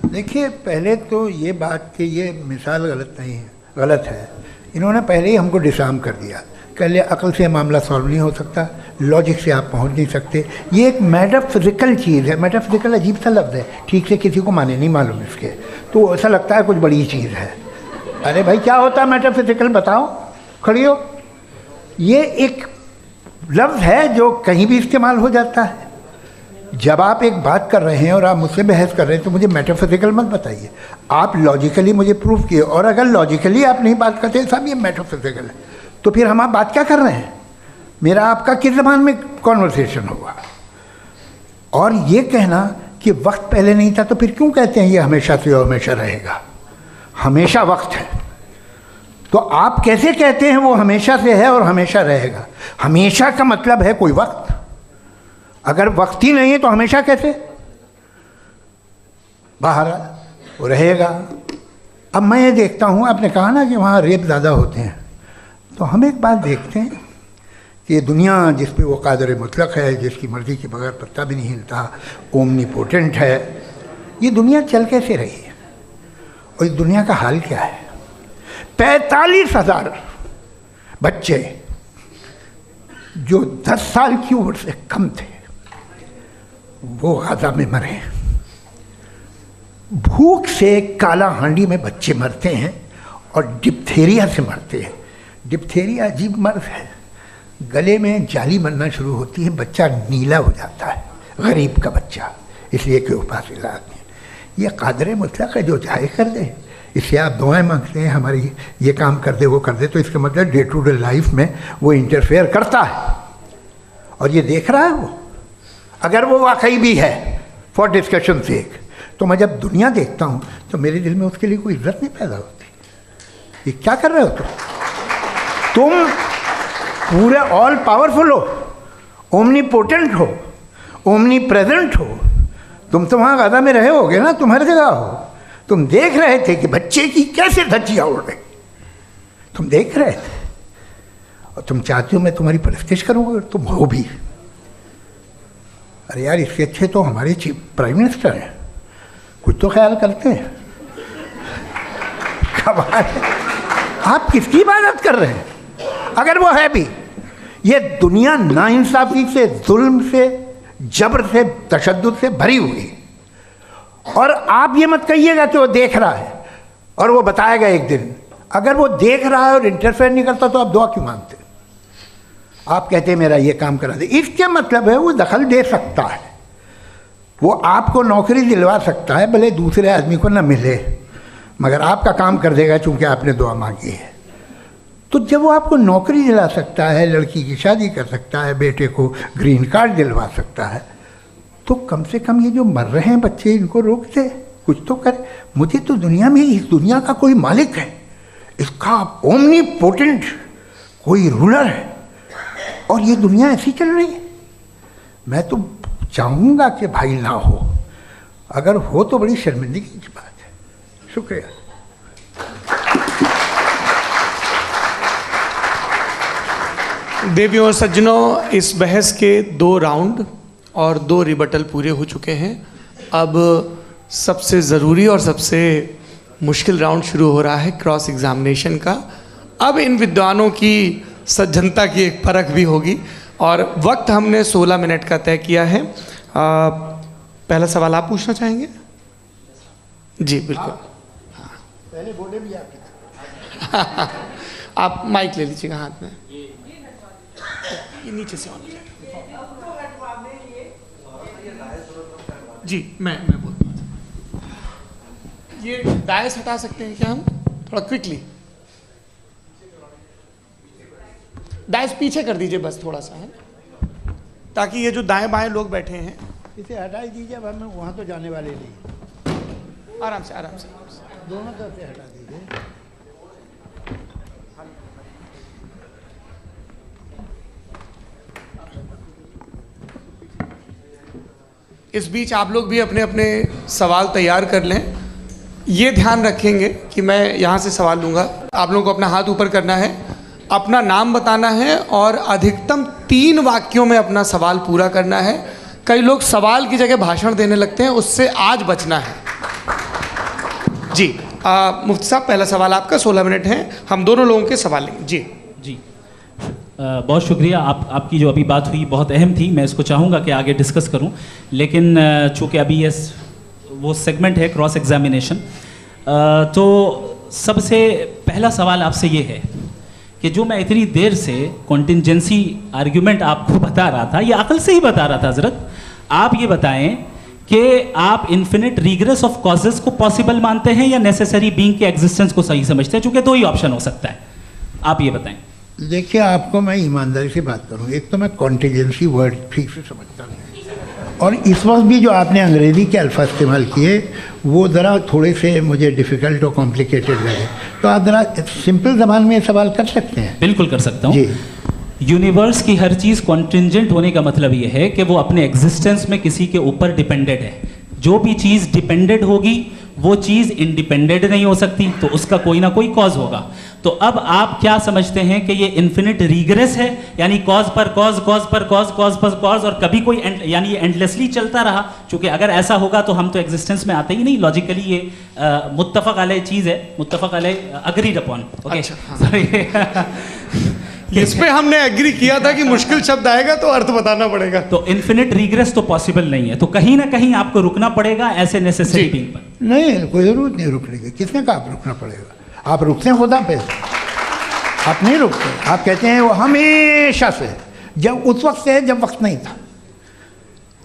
देखिए पहले तो ये बात कि ये मिसाल गलत है। इन्होंने पहले ही हमको डिसार्म कर दिया। कह लिया अकल से मामला सॉल्व नहीं हो सकता, लॉजिक से आप पहुंच नहीं सकते। ये एक मेटाफिजिकल चीज़ है। मेटाफिजिकल अजीब सा लफ्ज़ है, ठीक से किसी को माने नहीं मालूम इसके, तो ऐसा लगता है कुछ बड़ी चीज़ है। अरे भाई क्या होता है मेटाफिजिकल, बताओ, खड़ी हो। ये एक लफ्ज़ है जो कहीं भी इस्तेमाल हो जाता है। जब आप एक बात कर रहे हैं और आप मुझसे बहस कर रहे हैं तो मुझे मेटाफिजिकल मत बताइए, आप लॉजिकली मुझे प्रूव किए। और अगर लॉजिकली आप नहीं बात करते साहब ये मेटाफिजिकल है, तो फिर हम आप बात क्या कर रहे हैं? मेरा आपका किस ज़बान में कॉन्वर्सेशन होगा? और ये कहना कि वक्त पहले नहीं था, तो फिर क्यों कहते हैं ये हमेशा से और हमेशा रहेगा? हमेशा वक्त है, तो आप कैसे कहते हैं वो हमेशा से है और हमेशा रहेगा? हमेशा का मतलब है कोई वक्त, अगर वक्त ही नहीं है तो हमेशा कैसे? बाहर वो रहेगा। अब मैं ये देखता हूँ, आपने कहा ना कि वहाँ रेप ज़्यादा होते हैं, तो हम एक बात देखते हैं कि ये दुनिया जिस पे वो कादर मुतलक है, जिसकी मर्ज़ी के बगैर पत्ता भी नहीं हिलता, ओमनीपोटेंट है, ये दुनिया चल कैसे रही है? और इस दुनिया का हाल क्या है? 45,000 बच्चे जो 10 साल की उम्र से कम थे वो गाज़ा में मरे। भूख से काला हांडी में बच्चे मरते हैं और डिप्थेरिया से मरते हैं। डिप्थेरिया अजीब मर्ज है, गले में जाली बनना शुरू होती है, बच्चा नीला हो जाता है, गरीब का बच्चा, इसलिए कि उपास इलाज नहीं। ये कादर मुतलक है जो चाहे कर दे, इससे आप दुआएं मांगते हैं हमारी ये काम कर दे वो कर दे, तो इसका मतलब डे टू डे लाइफ में वो इंटरफेयर करता है और ये देख रहा है वो। अगर वो वाकई भी है फॉर डिस्कशन सेक, तो मैं जब दुनिया देखता हूँ तो मेरे दिल में उसके लिए कोई इज्जत नहीं पैदा होती। ये क्या कर रहे हो तुम पूरे ऑल पावरफुल हो, ओमनीपोटेंट हो, ओमनी प्रेजेंट हो। तुम तो वहाँ गाज़ा में रहे होगे ना, तुम हर जगह हो। तुम देख रहे थे कि बच्चे की कैसे धज्जियाँ उड़ रही, तुम देख रहे थे और तुम चाहते हो मैं तुम्हारी परस्तिश करूँगा, तुम हो भी। अरे यार, इसके अच्छे तो हमारे चीफ प्राइम मिनिस्टर हैं, कुछ तो ख्याल करते हैं। कमाल है, आप किसकी इबादत कर रहे हैं? अगर वो है भी, ये दुनिया नाइंसाफ़ी से, जुल्म से, जबर से, तशद्दुद से भरी हुई है। और आप ये मत कहिएगा कि वो देख रहा है और वो बताएगा एक दिन। अगर वो देख रहा है और इंटरफेयर नहीं करता तो आप दुआ क्यों मांगते? आप कहते हैं मेरा ये काम करा दे, इसके मतलब है वो दखल दे सकता है, वो आपको नौकरी दिलवा सकता है, भले दूसरे आदमी को ना मिले, मगर आपका काम कर देगा चूँकि आपने दुआ मांगी है। तो जब वो आपको नौकरी दिला सकता है, लड़की की शादी कर सकता है, बेटे को ग्रीन कार्ड दिलवा सकता है, तो कम से कम ये जो मर रहे हैं बच्चे, इनको रोक दे, कुछ तो करे। मुझे तो दुनिया में, इस दुनिया का कोई मालिक है, इसका ओमनीपोटेंट कोई रूलर है, और ये दुनिया ऐसी चल रही है। मैं तो चाहूँगा कि भाई ना हो, अगर हो तो बड़ी शर्मिंदगी की बात है। शुक्रिया। देवियों और सज्जनों, इस बहस के 2 राउंड और 2 रिबटल पूरे हो चुके हैं। अब सबसे ज़रूरी और सबसे मुश्किल राउंड शुरू हो रहा है, क्रॉस एग्जामिनेशन का। अब इन विद्वानों की सज्जनता की एक परख भी होगी और वक्त हमने 16 मिनट का तय किया है। पहला सवाल आप पूछना चाहेंगे? जी बिल्कुल। पहले बोले भी आपकी आप माइक ले लीजिएगा हाथ में, ये नीचे से ऑन कीजिए। जी मैं बोलता हूँ, ये दाएं हटा सकते हैं क्या हम थोड़ा क्विकली? दाएं पीछे कर दीजिए बस थोड़ा सा, है, ताकि ये जो दाएं बाएं लोग बैठे हैं इसे हटा ही दीजिए। अब हम वहाँ तो जाने वाले नहीं, आराम से आराम से दोनों तरफ से हटा दीजिए। इस बीच आप लोग भी अपने अपने सवाल तैयार कर लें। ये ध्यान रखेंगे कि मैं यहाँ से सवाल लूँगा, आप लोगों को अपना हाथ ऊपर करना है, अपना नाम बताना है और अधिकतम 3 वाक्यों में अपना सवाल पूरा करना है। कई लोग सवाल की जगह भाषण देने लगते हैं, उससे आज बचना है। जी मुफ्ती साहब, पहला सवाल आपका, 16 मिनट हैं, हम दोनों लोगों के सवाल लेंगे। जी बहुत शुक्रिया। आपकी जो अभी बात हुई बहुत अहम थी, मैं इसको चाहूँगा कि आगे डिस्कस करूँ, लेकिन चूँकि अभी ये वो सेगमेंट है क्रॉस एग्जामिनेशन, तो सबसे पहला सवाल आपसे ये है कि जो मैं इतनी देर से कॉन्टिंजेंसी आर्ग्यूमेंट आपको बता रहा था, ये अकल से ही बता रहा था हजरत, आप ये बताएं कि आप इन्फिनिट रिग्रेस ऑफ कॉजेस को पॉसिबल मानते हैं या नेसेसरी बीइंग के एग्जिस्टेंस को सही समझते हैं, चूंकि दो ही ऑप्शन हो सकता है, आप ये बताएं। देखिए, आपको मैं ईमानदारी से बात करूं, एक तो मैं कॉन्टिजेंसी वर्ड ठीक से समझता नहीं, और इस वक्त भी जो आपने अंग्रेज़ी के अल्फाज इस्तेमाल किए वो ज़रा थोड़े से मुझे डिफ़िकल्ट और कॉम्प्लिकेटेड लगे, तो आप ज़रा सिंपल ज़बान में सवाल कर सकते हैं। बिल्कुल कर सकता हूँ जी। यूनिवर्स की हर चीज़ कॉन्टिंजेंट होने का मतलब ये है कि वो अपने एग्जिस्टेंस में किसी के ऊपर डिपेंडेड है। जो भी चीज़ डिपेंडेड होगी वो चीज़ इंडिपेंडेंट नहीं हो सकती, तो उसका कोई ना कोई कॉज होगा। तो अब आप क्या समझते हैं कि ये इन्फिनिट रीग्रेस है, यानी कॉज पर कॉज, कॉज पर कॉज, कॉज पर कॉज, और कभी कोई यानी ये एंडलेसली चलता रहा? क्योंकि अगर ऐसा होगा तो हम तो एग्जिस्टेंस में आते ही नहीं, लॉजिकली ये मुत्तफक अलैह चीज़ है, मुत्तफक अलैह अग्रीड अपॉन। ओके, इस पे हमने एग्री किया था कि मुश्किल शब्द आएगा तो अर्थ बताना पड़ेगा। तो इन्फिनिट रिग्रेस तो पॉसिबल नहीं है, तो कहीं ना कहीं आपको रुकना पड़ेगा ऐसे नेसेसरी बीइंग पर। नहीं, कोई ज़रूरत नहीं रुकने की। किसने कहा आप रुकना पड़ेगा? आप रुकते हैं खुदा पे, आप नहीं रुकते। आप कहते हैं वो हमेशा से, जब उस वक्त से जब वक्त नहीं था।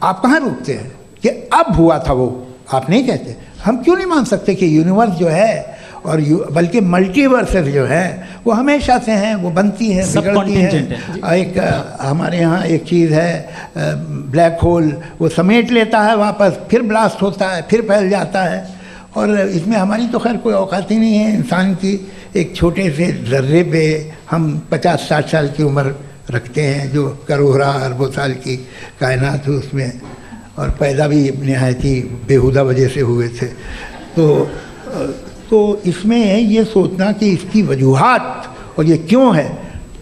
आप कहाँ रुकते हैं कि अब हुआ था वो? आप नहीं कहते। हम क्यों नहीं मान सकते कि यूनिवर्स जो है और बल्कि मल्टीवर्सेस जो है वो हमेशा से हैं, वो बनती है, बिगड़ती है। एक हमारे यहाँ एक चीज़ है ब्लैक होल, वो समेट लेता है वापस, फिर ब्लास्ट होता है, फिर फैल जाता है, और इसमें हमारी तो खैर कोई औकात ही नहीं है इंसान की। एक छोटे से ज़र्रे पे हम 50-60 साल की उम्र रखते हैं, जो करोड़ों अरबों साल की कायनात है उसमें, और पैदा भी नहायत ही बेहुदा वजह से हुए थे। तो इसमें ये सोचना कि इसकी वजूहात और ये क्यों है,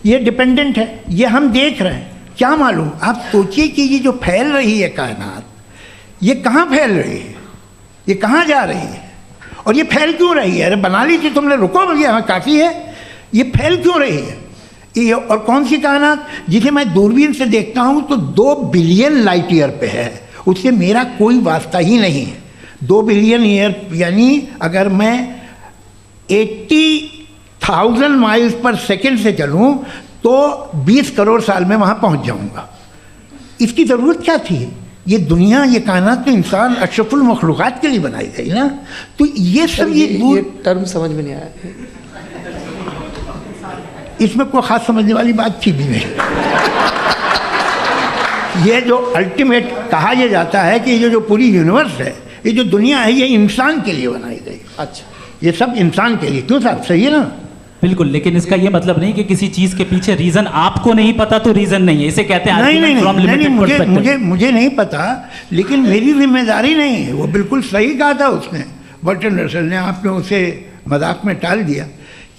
ये डिपेंडेंट है, ये हम देख रहे हैं, क्या मालूम। आप सोचिए कि ये जो फैल रही है कायनात, ये कहाँ फैल रही है, ये कहाँ जा रही है, और ये फैल क्यों रही है? अरे बना ली थी तुमने, रुको भैया, हाँ काफ़ी है। ये फैल क्यों रही है? ये और कौन सी कायनात जिसे मैं दूरबीन से देखता हूँ तो 2 बिलियन लाइट ईयर पे है, उससे मेरा कोई वास्ता ही नहीं है। 2 बिलियन ईयर यानी अगर मैं 80,000 माइल्स पर सेकेंड से चलूँ तो 20 करोड़ साल में वहाँ पहुँच जाऊँगा। इसकी ज़रूरत क्या थी? ये दुनिया, ये कायनात तो इंसान अशरफुल मखलूक़ात के लिए बनाई गई ना। तो ये सब ये टर्म समझ में नहीं आया, इसमें कोई ख़ास समझने वाली बात थी भी नहीं। ये जो अल्टीमेट कहा यह जाता है कि ये जो पूरी यूनिवर्स है, ये जो दुनिया है, ये इंसान के लिए बनाई गई। अच्छा, ये सब इंसान के लिए। क्यों साहब, सही है ना? बिल्कुल, लेकिन इसका ये मतलब नहीं कि किसी चीज के पीछे रीजन आपको नहीं पता तो रीजन नहीं है, इसे कहते हैं नहीं, मुझे नहीं पता, लेकिन मेरी जिम्मेदारी नहीं है। वो बिल्कुल सही कहा था उसने, बर्टन रसल ने। आपने उसे मजाक में टाल दिया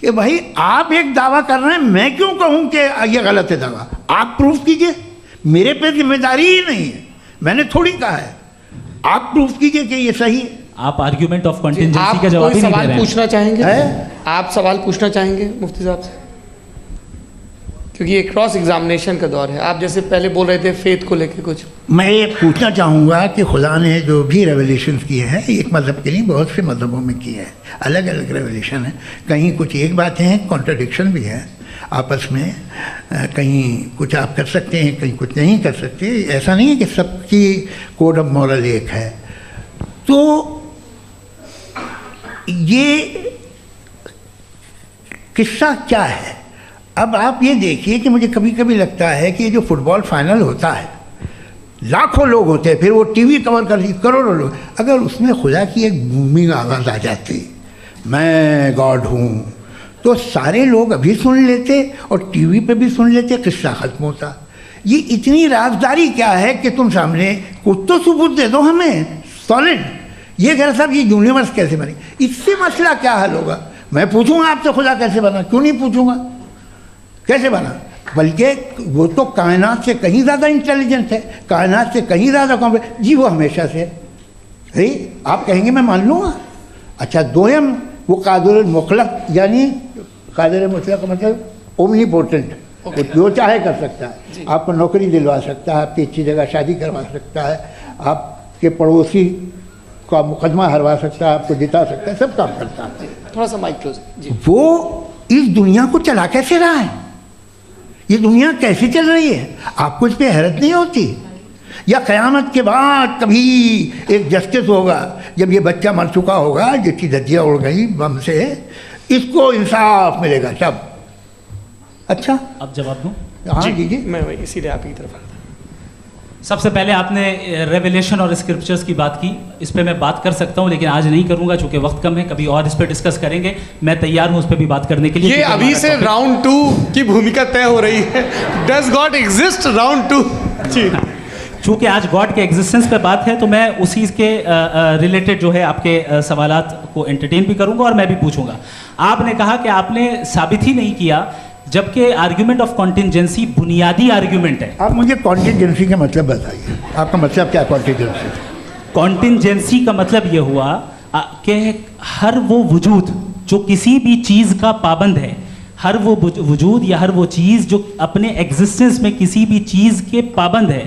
कि भाई आप एक दावा कर रहे हैं, मैं क्यों कहूँ कि ये गलत है दावा? आप प्रूफ कीजिए, मेरे पे जिम्मेदारी ही नहीं है, मैंने थोड़ी कहा है। आप प्रूफ कीजिए कि ये सही है। आप आर्ग्यूमेंट ऑफ कॉन्टिंजेंसी का जवाब ही नहीं दे रहे हैं। पूछना चाहेंगे आप सवाल पूछना चाहेंगे मुफ्ती साहब से, क्योंकि ये क्रॉस एग्जामिनेशन का दौर है। आप जैसे पहले बोल रहे थे फेथ को लेके कुछ, मैं ये पूछना चाहूँगा कि खुदा ने जो भी रेवल्यूशन किए हैं, एक मज़हब के लिए बहुत से मज़हबों में किए हैं, अलग अलग रेवल्यूशन है। कहीं कुछ एक बातें हैं, कॉन्ट्रडिक्शन भी है आपस में, कहीं कुछ आप कर सकते हैं, कहीं कुछ नहीं कर सकते। ऐसा नहीं है कि सबकी कोड ऑफ मॉरल एक है। तो ये किस्सा क्या है? अब आप ये देखिए कि मुझे कभी कभी लगता है कि ये जो फुटबॉल फाइनल होता है, लाखों लोग होते हैं, फिर वो टीवी कवर कर करोड़ों लोग, अगर उसमें खुदा की एक बूमिंग आवाज़ आ जाती, मैं गॉड हूँ, तो सारे लोग अभी सुन लेते और टीवी पे भी सुन लेते, किस्सा ख़त्म होता। ये इतनी राजदारी क्या है कि तुम सामने कुछ तो सबूत दे दो हमें सॉलिड। ये कह रहा साहब ये यूनिवर्स कैसे बनी, इससे मसला क्या हल होगा? मैं पूछूंगा आपसे खुदा कैसे बना? क्यों नहीं पूछूंगा कैसे बना? बल्कि वो तो कायनात से कहीं ज़्यादा इंटेलिजेंट है, कायनात से कहीं ज़्यादा कॉम्प्लेक्स। जी वो हमेशा से है, आप कहेंगे मैं मान लूँगा। अच्छा, दोयम वो कादिर मुतलक, यानी कादिर मुतलक का मतलब ओमनीपोटेंट, वो जो चाहे कर सकता है। आपको नौकरी दिलवा सकता है, आपकी अच्छी जगह शादी करवा सकता है, आपके पड़ोसी आपका मुकदमा हरवा सकता है, आपको जिता सकता है, सब काम करता है। थोड़ा सा माइक क्लोज जी। वो इस दुनिया को चला कैसे रहा है, ये दुनिया कैसे चल रही है, आपको इस पर हैरत नहीं होती? या क़यामत के बाद कभी एक जस्टिस होगा, जब ये बच्चा मर चुका होगा जिसकी धज्जियाँ उड़ गई बम से, इसको इंसाफ मिलेगा तब? अच्छा, अब जवाब दूं? हाँ दीजिए। मैं वही इसीलिए आप की तरफ आता। सबसे पहले आपने रेवलेशन और स्क्रिप्चर्स की बात की, इस पे मैं बात कर सकता हूँ लेकिन आज नहीं करूँगा चूँकि वक्त कम है, कभी और इस पे डिस्कस करेंगे। मैं तैयार हूँ उस पर भी बात करने के लिए। ये अभी से राउंड 2 की भूमिका तय हो रही है। Does God exist round 2? जी, चूँकि आज गॉड के एग्जिस्टेंस पे बात है तो मैं उसी के रिलेटेड जो है आपके सवालात को एंटरटेन भी करूँगा और मैं भी पूछूंगा। आपने कहा कि आपने साबित ही नहीं किया, जबकि आर्ग्यूमेंट ऑफ कॉन्टिजेंसी बुनियादी आर्ग्यूमेंट है। आप मुझे कॉन्टिजेंसी का मतलब बताइए, आपका मतलब क्या कॉन्टिजेंसी? कॉन्टिजेंसी का मतलब ये हुआ कि हर वो वजूद जो किसी भी चीज़ का पाबंद है, हर वो वजूद या हर वो चीज़ जो अपने एग्जिस्टेंस में किसी भी चीज़ के पाबंद है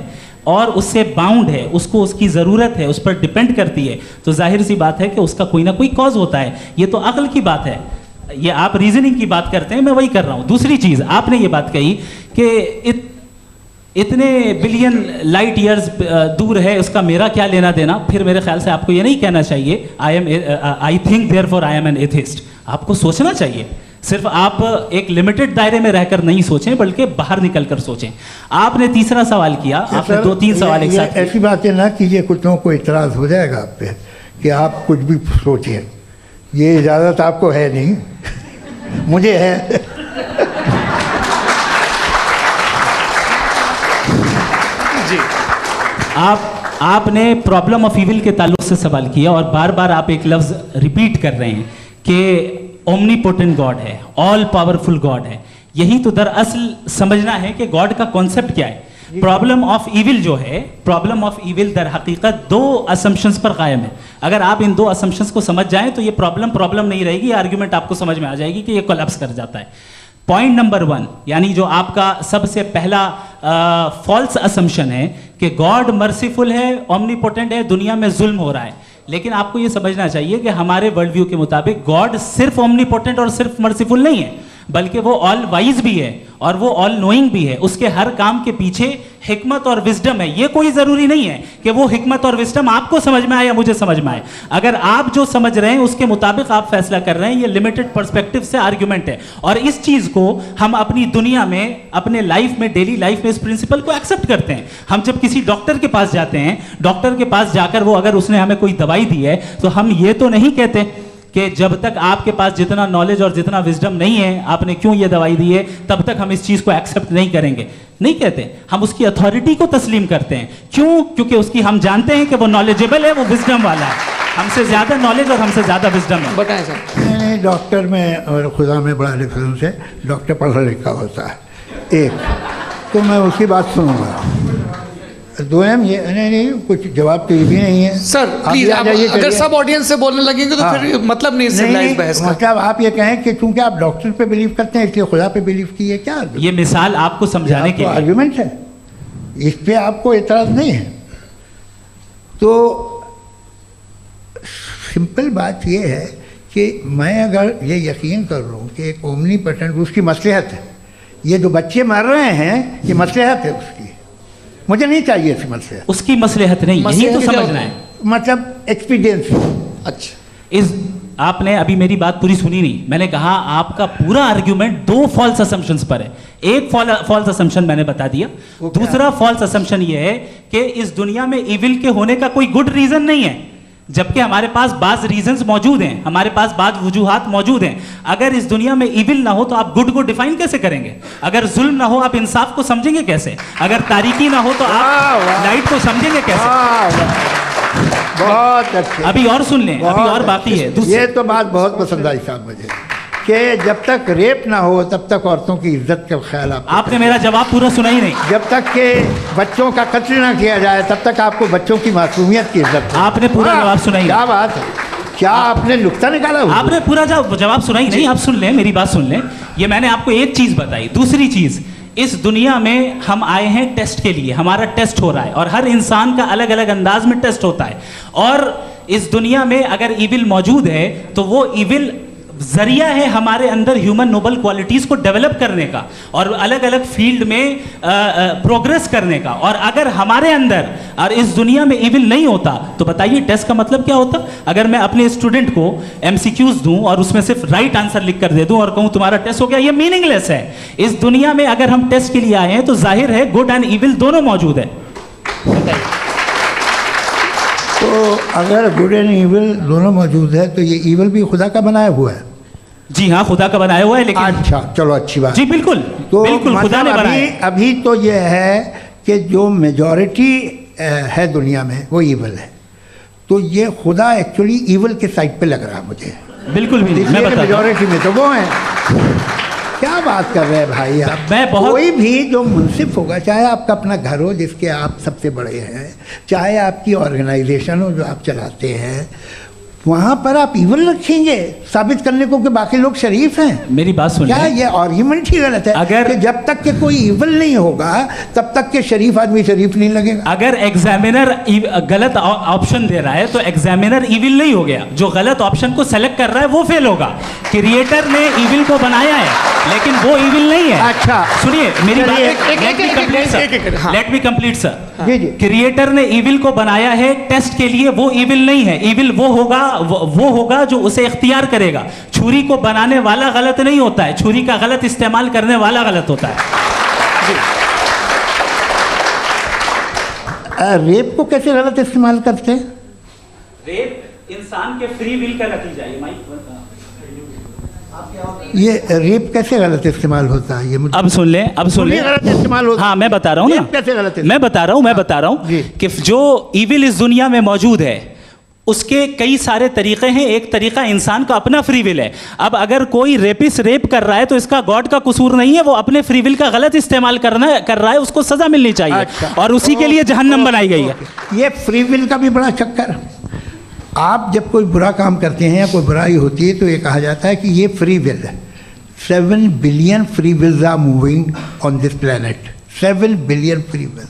और उससे बाउंड है, उसको उसकी ज़रूरत है, उस पर डिपेंड करती है, तो जाहिर सी बात है कि उसका कोई ना कोई कॉज होता है। ये तो अक्ल की बात है, ये आप रीजनिंग की बात करते हैं, मैं वही कर रहा हूँ। दूसरी चीज़ आपने ये बात कही कि इतने बिलियन लाइट ईयर्स दूर है, उसका मेरा क्या लेना देना। फिर मेरे ख्याल से आपको ये नहीं कहना चाहिए I think therefore I am an atheist. आपको सोचना चाहिए, सिर्फ आप एक लिमिटेड दायरे में रहकर नहीं सोचें बल्कि बाहर निकलकर सोचें। आपने तीसरा सवाल किया, आपने 2-3 सवाल एक साथ। ऐसी बातें ना कीजिए, कुत्तों को इतराज़ हो जाएगा आप पे कि आप कुछ भी सोचिए। ये इजाज़त आपको है नहीं, मुझे है। जी, आपने प्रॉब्लम ऑफ इविल के ताल्लुक से सवाल किया और बार बार आप एक लफ्ज़ रिपीट कर रहे हैं कि ओमनीपोटेंट गॉड है, ऑल पावरफुल गॉड है। यही तो दरअसल समझना है कि गॉड का कॉन्सेप्ट क्या है। प्रॉब्लम ऑफ इविल जो है, प्रॉब्लम ऑफ इविल दर हकीकत 2 असम्पशंस पर कायम है। अगर आप इन 2 असम्पशंस को समझ जाएं तो ये प्रॉब्लम नहीं रहेगी, आर्ग्यूमेंट आपको समझ में आ जाएगी कि ये कोलैप्स कर जाता है। पॉइंट नंबर 1, यानी जो आपका सबसे पहला फॉल्स असम्पशन है कि गॉड मर्सीफुल है, ओमनीपोटेंट है, दुनिया में जुल्म हो रहा है। लेकिन आपको ये समझना चाहिए कि हमारे वर्ल्ड व्यू के मुताबिक गॉड सिर्फ ओमनीपोटेंट और सिर्फ मर्सीफुल नहीं है, बल्कि वो ऑल वाइज भी है और वो ऑल नोइंग भी है। उसके हर काम के पीछे हिकमत और विजडम है। ये कोई ज़रूरी नहीं है कि वो हिकमत और विजडम आपको समझ में आए या मुझे समझ में आए। अगर आप जो समझ रहे हैं उसके मुताबिक आप फैसला कर रहे हैं, ये लिमिटेड पर्सपेक्टिव से आर्ग्यूमेंट है। और इस चीज़ को हम अपनी दुनिया में, अपने लाइफ में, डेली लाइफ में इस प्रिंसिपल को एक्सेप्ट करते हैं। हम जब किसी डॉक्टर के पास जाते हैं, डॉक्टर के पास जाकर वो अगर उसने हमें कोई दवाई दी है तो हम ये तो नहीं कहते कि जब तक आपके पास जितना नॉलेज और जितना विजडम नहीं है, आपने क्यों ये दवाई दी है, तब तक हम इस चीज़ को एक्सेप्ट नहीं करेंगे। नहीं कहते, हम उसकी अथॉरिटी को तस्लीम करते हैं। क्यों? क्योंकि उसकी हम जानते हैं कि वो नॉलेजेबल है, वो विजडम वाला है, हमसे ज़्यादा नॉलेज और हमसे ज़्यादा विजडम है। बताएं सर। नहीं, डॉक्टर में और खुदा में बड़ा डिफरेंस है। डॉक्टर पढ़ा लिखा होता है, एक तो मैं उसकी बात सुनूंगा। 2 ये नहीं, कुछ जवाब तो ये भी नहीं है सर। प्लीज आप अगर सब ऑडियंस से बोलने लगेंगे तो फिर मतलब नहीं सिविलाइज्ड बहस का। मतलब आप ये कहें कि चूंकि आप डॉक्टर पे बिलीव करते हैं इसलिए खुदा पे बिलीव किए, क्या ये मिसाल आपको समझाने के लिए आर्गुमेंट है, इस पे आपको एतराज़ नहीं है। तो सिंपल बात ये है कि मैं अगर ये यकीन कर लूँ कि एक ओमनीपोटेंट, उसकी मसलहत है, ये जो बच्चे मर रहे हैं ये मसलहत है उसकी, मुझे नहीं चाहिए इसकी मसलहत। उसकी मसलहत नहीं, यही तो समझना है, मतलब एक्सपीरियंस। अच्छा, इस आपने अभी मेरी बात पूरी सुनी नहीं। मैंने कहा आपका पूरा आर्ग्यूमेंट 2 फॉल्स असम्पशंस पर है। एक फॉल्स असम्पशन मैंने बता दिया, दूसरा फॉल्स असम्पशन ये है कि इस दुनिया में इविल के होने का कोई गुड रीजन नहीं है, जबकि हमारे पास बाज रीजंस मौजूद हैं, हमारे पास बाज वजूहात मौजूद हैं। अगर इस दुनिया में इविल ना हो तो आप गुड को डिफाइन कैसे करेंगे? अगर जुल्म ना हो आप इंसाफ को समझेंगे कैसे? अगर तारीकी ना हो तो आप लाइट को समझेंगे कैसे? बहुत अच्छे। अभी और सुन लें, अभी और बाकी है। ये तो बात बहुत पसंद आई साहब मुझे कि जब तक रेप ना हो तब तक औरतों की इज्जत का ख्याल आपने मेरा जवाब पूरा सुना ही नहीं। जब तक के बच्चों का कत्ल ना किया जाए तब तक आपको बच्चों की मासूमियत की इज्जत। आपने पूरा जवाब सुना ही। क्या बात है, क्या आपने नुक्ता निकाला? आपने पूरा जवाब सुना ही नहीं। आप सुन लें, मेरी बात सुन लें। ये मैंने आपको एक चीज़ बताई। दूसरी चीज़, इस दुनिया में हम आए हैं टेस्ट के लिए, हमारा टेस्ट हो रहा है और हर इंसान का अलग अलग अंदाज में टेस्ट होता है। और इस दुनिया में अगर ईविल मौजूद है तो वो ईविल जरिया है हमारे अंदर ह्यूमन नोबल क्वालिटीज को डेवलप करने का और अलग अलग फील्ड में प्रोग्रेस करने का। और अगर हमारे अंदर और इस दुनिया में इविल नहीं होता तो बताइए टेस्ट का मतलब क्या होता? अगर मैं अपने स्टूडेंट को एमसीक्यूज दूं और उसमें सिर्फ राइट आंसर लिख कर दे दूं और कहूं तुम्हारा टेस्ट हो गया, ये मीनिंगलेस है। इस दुनिया में अगर हम टेस्ट के लिए आए हैं तो जाहिर है गुड एंड इविल दोनों मौजूद है। तो अगर गुड एंड इविल दोनों मौजूद है तो ये इविल भी खुदा का बनाया हुआ है? जी हाँ, खुदा का बनाया हुआ है। लेकिन अच्छा, चलो अच्छी बात। जी बिल्कुल, तो बिल्कुल खुदा ने बनाया। अभी तो ये है कि जो मेजॉरिटी है दुनिया में वो इविल है, तो ये खुदा एक्चुअली इविल के साइड पे लग रहा है मुझे। बिल्कुल भी नहीं, मैं बताता हूं। मेजॉरिटी में तो वो है। क्या बात कर रहे हैं भाई आप? कोई भी जो मुंसिफ होगा, चाहे आपका अपना घर हो जिसके आप सबसे बड़े हैं, चाहे आपकी ऑर्गेनाइजेशन हो जो आप चलाते हैं, वहाँ पर आप इविल रखेंगे साबित करने को कि बाकी लोग शरीफ हैं? मेरी बात सुनिए। क्या ये आर्ग्यूमेंट ही गलत है? अगर कि जब तक के कोई इविल नहीं होगा तब तक के शरीफ आदमी शरीफ नहीं लगेगा। अगर एग्जामिनर गलत ऑप्शन दे रहा है तो एग्जामिनर इविल नहीं हो गया, जो गलत ऑप्शन को सेलेक्ट कर रहा है वो फेल होगा। क्रिएटर ने इविल को बनाया है लेकिन वो इविल नहीं है। अच्छा सुनिए मेरी बात, लेट मी कंप्लीट सर। जी जी। क्रिएटर ने इविल को बनाया है टेस्ट के लिए, वो इविल नहीं है। इविल वो होगा जो उसे इख्तियार करेगा। छुरी को बनाने वाला गलत नहीं होता है, छुरी का गलत इस्तेमाल करने वाला गलत होता है। रेप को कैसे गलत इस्तेमाल करते हैं? रेप इंसान के फ्री विल का नतीजा है। ये रेप कैसे गलत इस्तेमाल होता है? ये मुझे अब सुन ले गलत इस्तेमाल होता है। हाँ मैं बता रहा हूँ ना, कैसे गलत मैं बता रहा हूँ कि जो इविल इस दुनिया में मौजूद है उसके कई सारे तरीके हैं। एक तरीका इंसान का अपना फ्री विल है। अब अगर कोई रेपिस्ट रेप कर रहा है तो इसका गॉड का कसूर नहीं है, वो अपने फ्री विल का गलत इस्तेमाल कर रहा है, उसको सजा मिलनी चाहिए। अच्छा। और उसी के लिए जहन्नम बनाई गई है। ये फ्री विल का भी बड़ा चक्कर। आप जब कोई बुरा काम करते हैं या कोई बुराई होती है तो ये कहा जाता है कि ये फ्री विल है। 7 billion free wills are moving on this planet. 7 billion free will.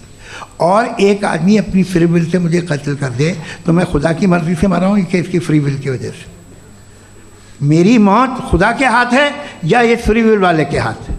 और एक आदमी अपनी फ्री विल से मुझे कत्ल कर दे तो मैं खुदा की मर्जी से मरा हूँ कि इसकी फ्री विल की वजह से? मेरी मौत खुदा के हाथ है या ये फ्री विल वाले के हाथ है?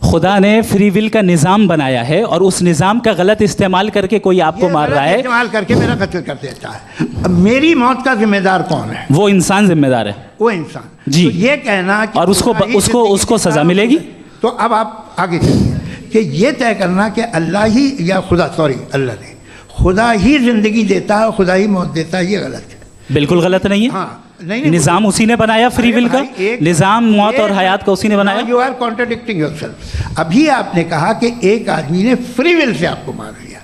खुदा ने फ्री विल का निज़ाम बनाया है और उस निज़ाम का गलत इस्तेमाल करके कोई आपको मार रहा है, इस्तेमाल करके मेरा कत्ल कर देता है। अब मेरी मौत का जिम्मेदार कौन है? वो इंसान जिम्मेदार है। वो इंसान। जी। तो ये कहना कि और उसको सजा मिलेगी। तो अब आप आगे चलिए कि ये तय करना कि अल्लाह ही या अल्लाह ने खुदा ही जिंदगी देता है, खुदा ही मौत देता है, ये गलत है। बिल्कुल गलत नहीं है। हाँ, नहीं, निज़ाम उसी ने बनाया फ्री विल का। निज़ाम मौत और हयात का उसी ने बनाया। You are contradicting yourself. अभी आपने कहा कि एक आदमी ने फ्री विल से आपको मार दिया,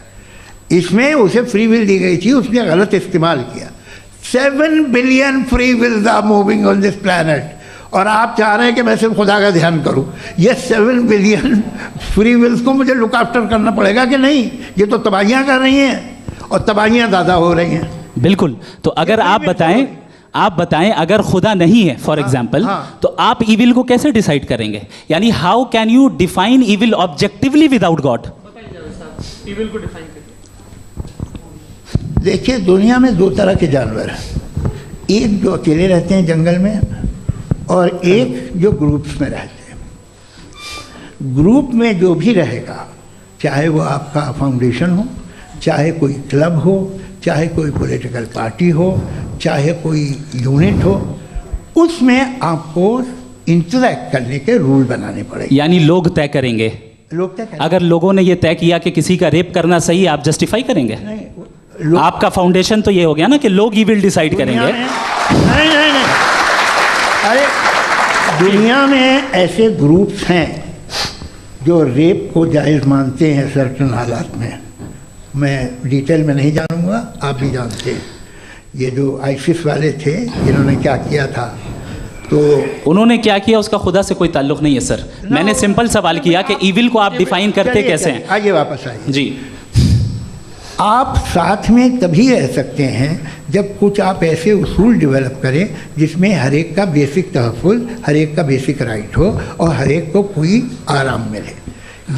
इसमें उसे फ्री विल दी गई थी, उसने गलत इस्तेमाल किया। 7 billion free wills are moving on this planet और आप चाह रहे हैं कि मैं सिर्फ खुदा का ध्यान करूं। ये 7 बिलियन फ्री विल्स को मुझे लुक आफ्टर करना पड़ेगा कि नहीं? ये तो तबाहियां कर रही हैं और तबाहियां ज़्यादा हो रही हैं। बिल्कुल। तो अगर आप बताएं अगर खुदा नहीं है फॉर एग्जाम्पल, तो आप इविल को कैसे डिसाइड करेंगे? यानी how can you define evil objectively without God? Evil को डिफाइन करिए। देखिए, दुनिया में 2 तरह के जानवर हैं। एक जो अकेले रहते हैं जंगल में और एक जो ग्रुप्स में रहते हैं। ग्रुप में जो भी रहेगा, चाहे वो आपका फाउंडेशन हो, चाहे कोई क्लब हो, चाहे कोई पॉलिटिकल पार्टी हो, चाहे कोई यूनिट हो, उसमें आपको इंटरैक्ट करने के रूल बनाने पड़ेंगे। यानी लोग तय करेंगे। लोग तय करेंगे। अगर लोगों ने ये तय किया कि किसी का रेप करना सही है, आप जस्टिफाई करेंगे? नहीं, आपका फाउंडेशन तो ये हो गया ना कि लोग ही विल डिसाइड करेंगे। नहीं। अरे दुनिया में ऐसे ग्रुप्स हैं जो रेप को जायज़ मानते हैं सर्टन हालात में। मैं डिटेल में नहीं जानूंगा, आप भी जानते हैं। ये जो आईसिस वाले थे जिन्होंने क्या किया था, तो उन्होंने क्या किया उसका खुदा से कोई ताल्लुक नहीं है सर। मैंने सिंपल सवाल किया कि इविल को आप डिफाइन करते कैसे हैं? आइए वापस आइए जी। आप साथ में तभी रह सकते हैं जब कुछ आप ऐसे उसूल डेवलप करें जिसमें हर एक का बेसिक तहफ़्फ़ुज़, हर एक का बेसिक राइट हो और हर एक को कोई आराम मिले।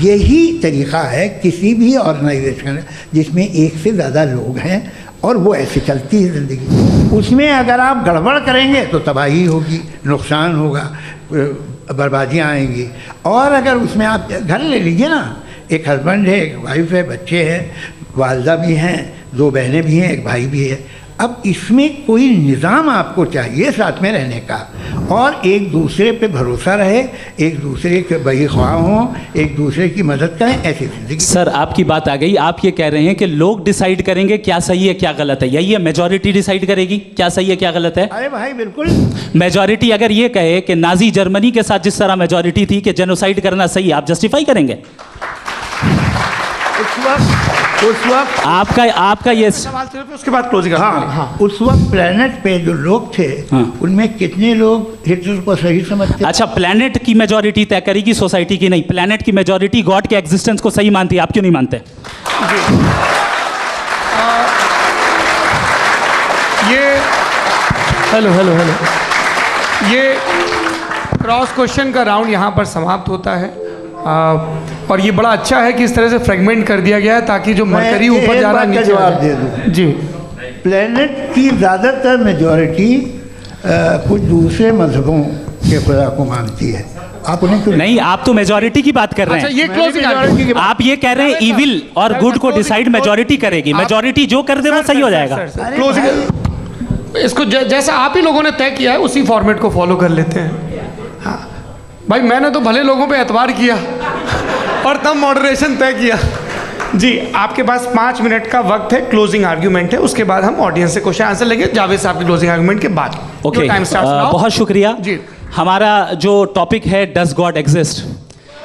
यही तरीक़ा है किसी भी ऑर्गेनाइजेशन जिसमें एक से ज़्यादा लोग हैं। और वो ऐसे चलती है ज़िंदगी। उसमें अगर आप गड़बड़ करेंगे तो तबाही होगी, नुकसान होगा, बर्बादियाँ आएंगी। और अगर उसमें आप घर ले लीजिए ना, एक हस्बैंड है, एक वाइफ है, बच्चे हैं, वालदा भी हैं, 2 बहनें भी हैं, एक भाई भी है। अब इसमें कोई निज़ाम आपको चाहिए साथ में रहने का, और एक दूसरे पे भरोसा रहे, एक दूसरे के बहीख्वाह हों, एक दूसरे की मदद करें, ऐसी ज़िंदगी। सर आपकी बात आ गई, आप ये कह रहे हैं कि लोग डिसाइड करेंगे क्या सही है क्या गलत है, यही है मेजॉरिटी डिसाइड करेगी क्या सही है क्या गलत है? अरे भाई बिल्कुल। मेजॉरिटी अगर ये कहे कि नाजी जर्मनी के साथ जिस तरह मेजॉरिटी थी कि जेनोसाइड करना सही, आप जस्टिफाई करेंगे? उस वक्त आपका ये सवाल सिर्फ उसके बाद क्लोजिंग। हाँ, उस वक्त प्लेनेट पे जो लोग थे, उनमें कितने लोग हिटलर को सही समझते? अच्छा, प्लेनेट की मेजॉरिटी तय करेगी, सोसाइटी की नहीं। प्लेनेट की मेजॉरिटी गॉड के एग्जिस्टेंस को सही मानती है, आप क्यों नहीं मानते? हेलो ये क्रॉस क्वेश्चन का राउंड यहाँ पर समाप्त होता है। और ये बड़ा अच्छा है कि इस तरह से फ्रेगमेंट कर दिया गया है ताकि जो मरकरी ऊपर जा रहा है नीचे जवाब दे दूँ जी। प्लेनेट की ज़्यादातर मेजॉरिटी कुछ दूसरे मजहबों के खुदा को मानती है। आप उन्हें क्यों नहीं? आप तो मेजॉरिटी की बात कर रहे हैं। अच्छा, ये क्लोजिंग आप ये कह रहे हैं इविल और गुड को डिसाइड मेजॉरिटी करेगी, मेजॉरिटी जो कर दे वो सही हो जाएगा। क्लोजिंग इसको जैसा आप ही लोगों ने तय किया है उसी फॉर्मेट को फॉलो कर लेते हैं। हाँ भाई, मैंने तो भले लोगों पे एतबार किया और तब मॉडरेशन तय किया जी। आपके पास 5 मिनट का वक्त है, क्लोजिंग आर्ग्यूमेंट है, उसके बाद हम ऑडियंस से क्वेश्चन आंसर लेंगे जावेद साहब की क्लोजिंग आर्ग्यूमेंट के बाद। ओके, बहुत शुक्रिया जी। हमारा जो टॉपिक है डज गॉड एग्जिस्ट,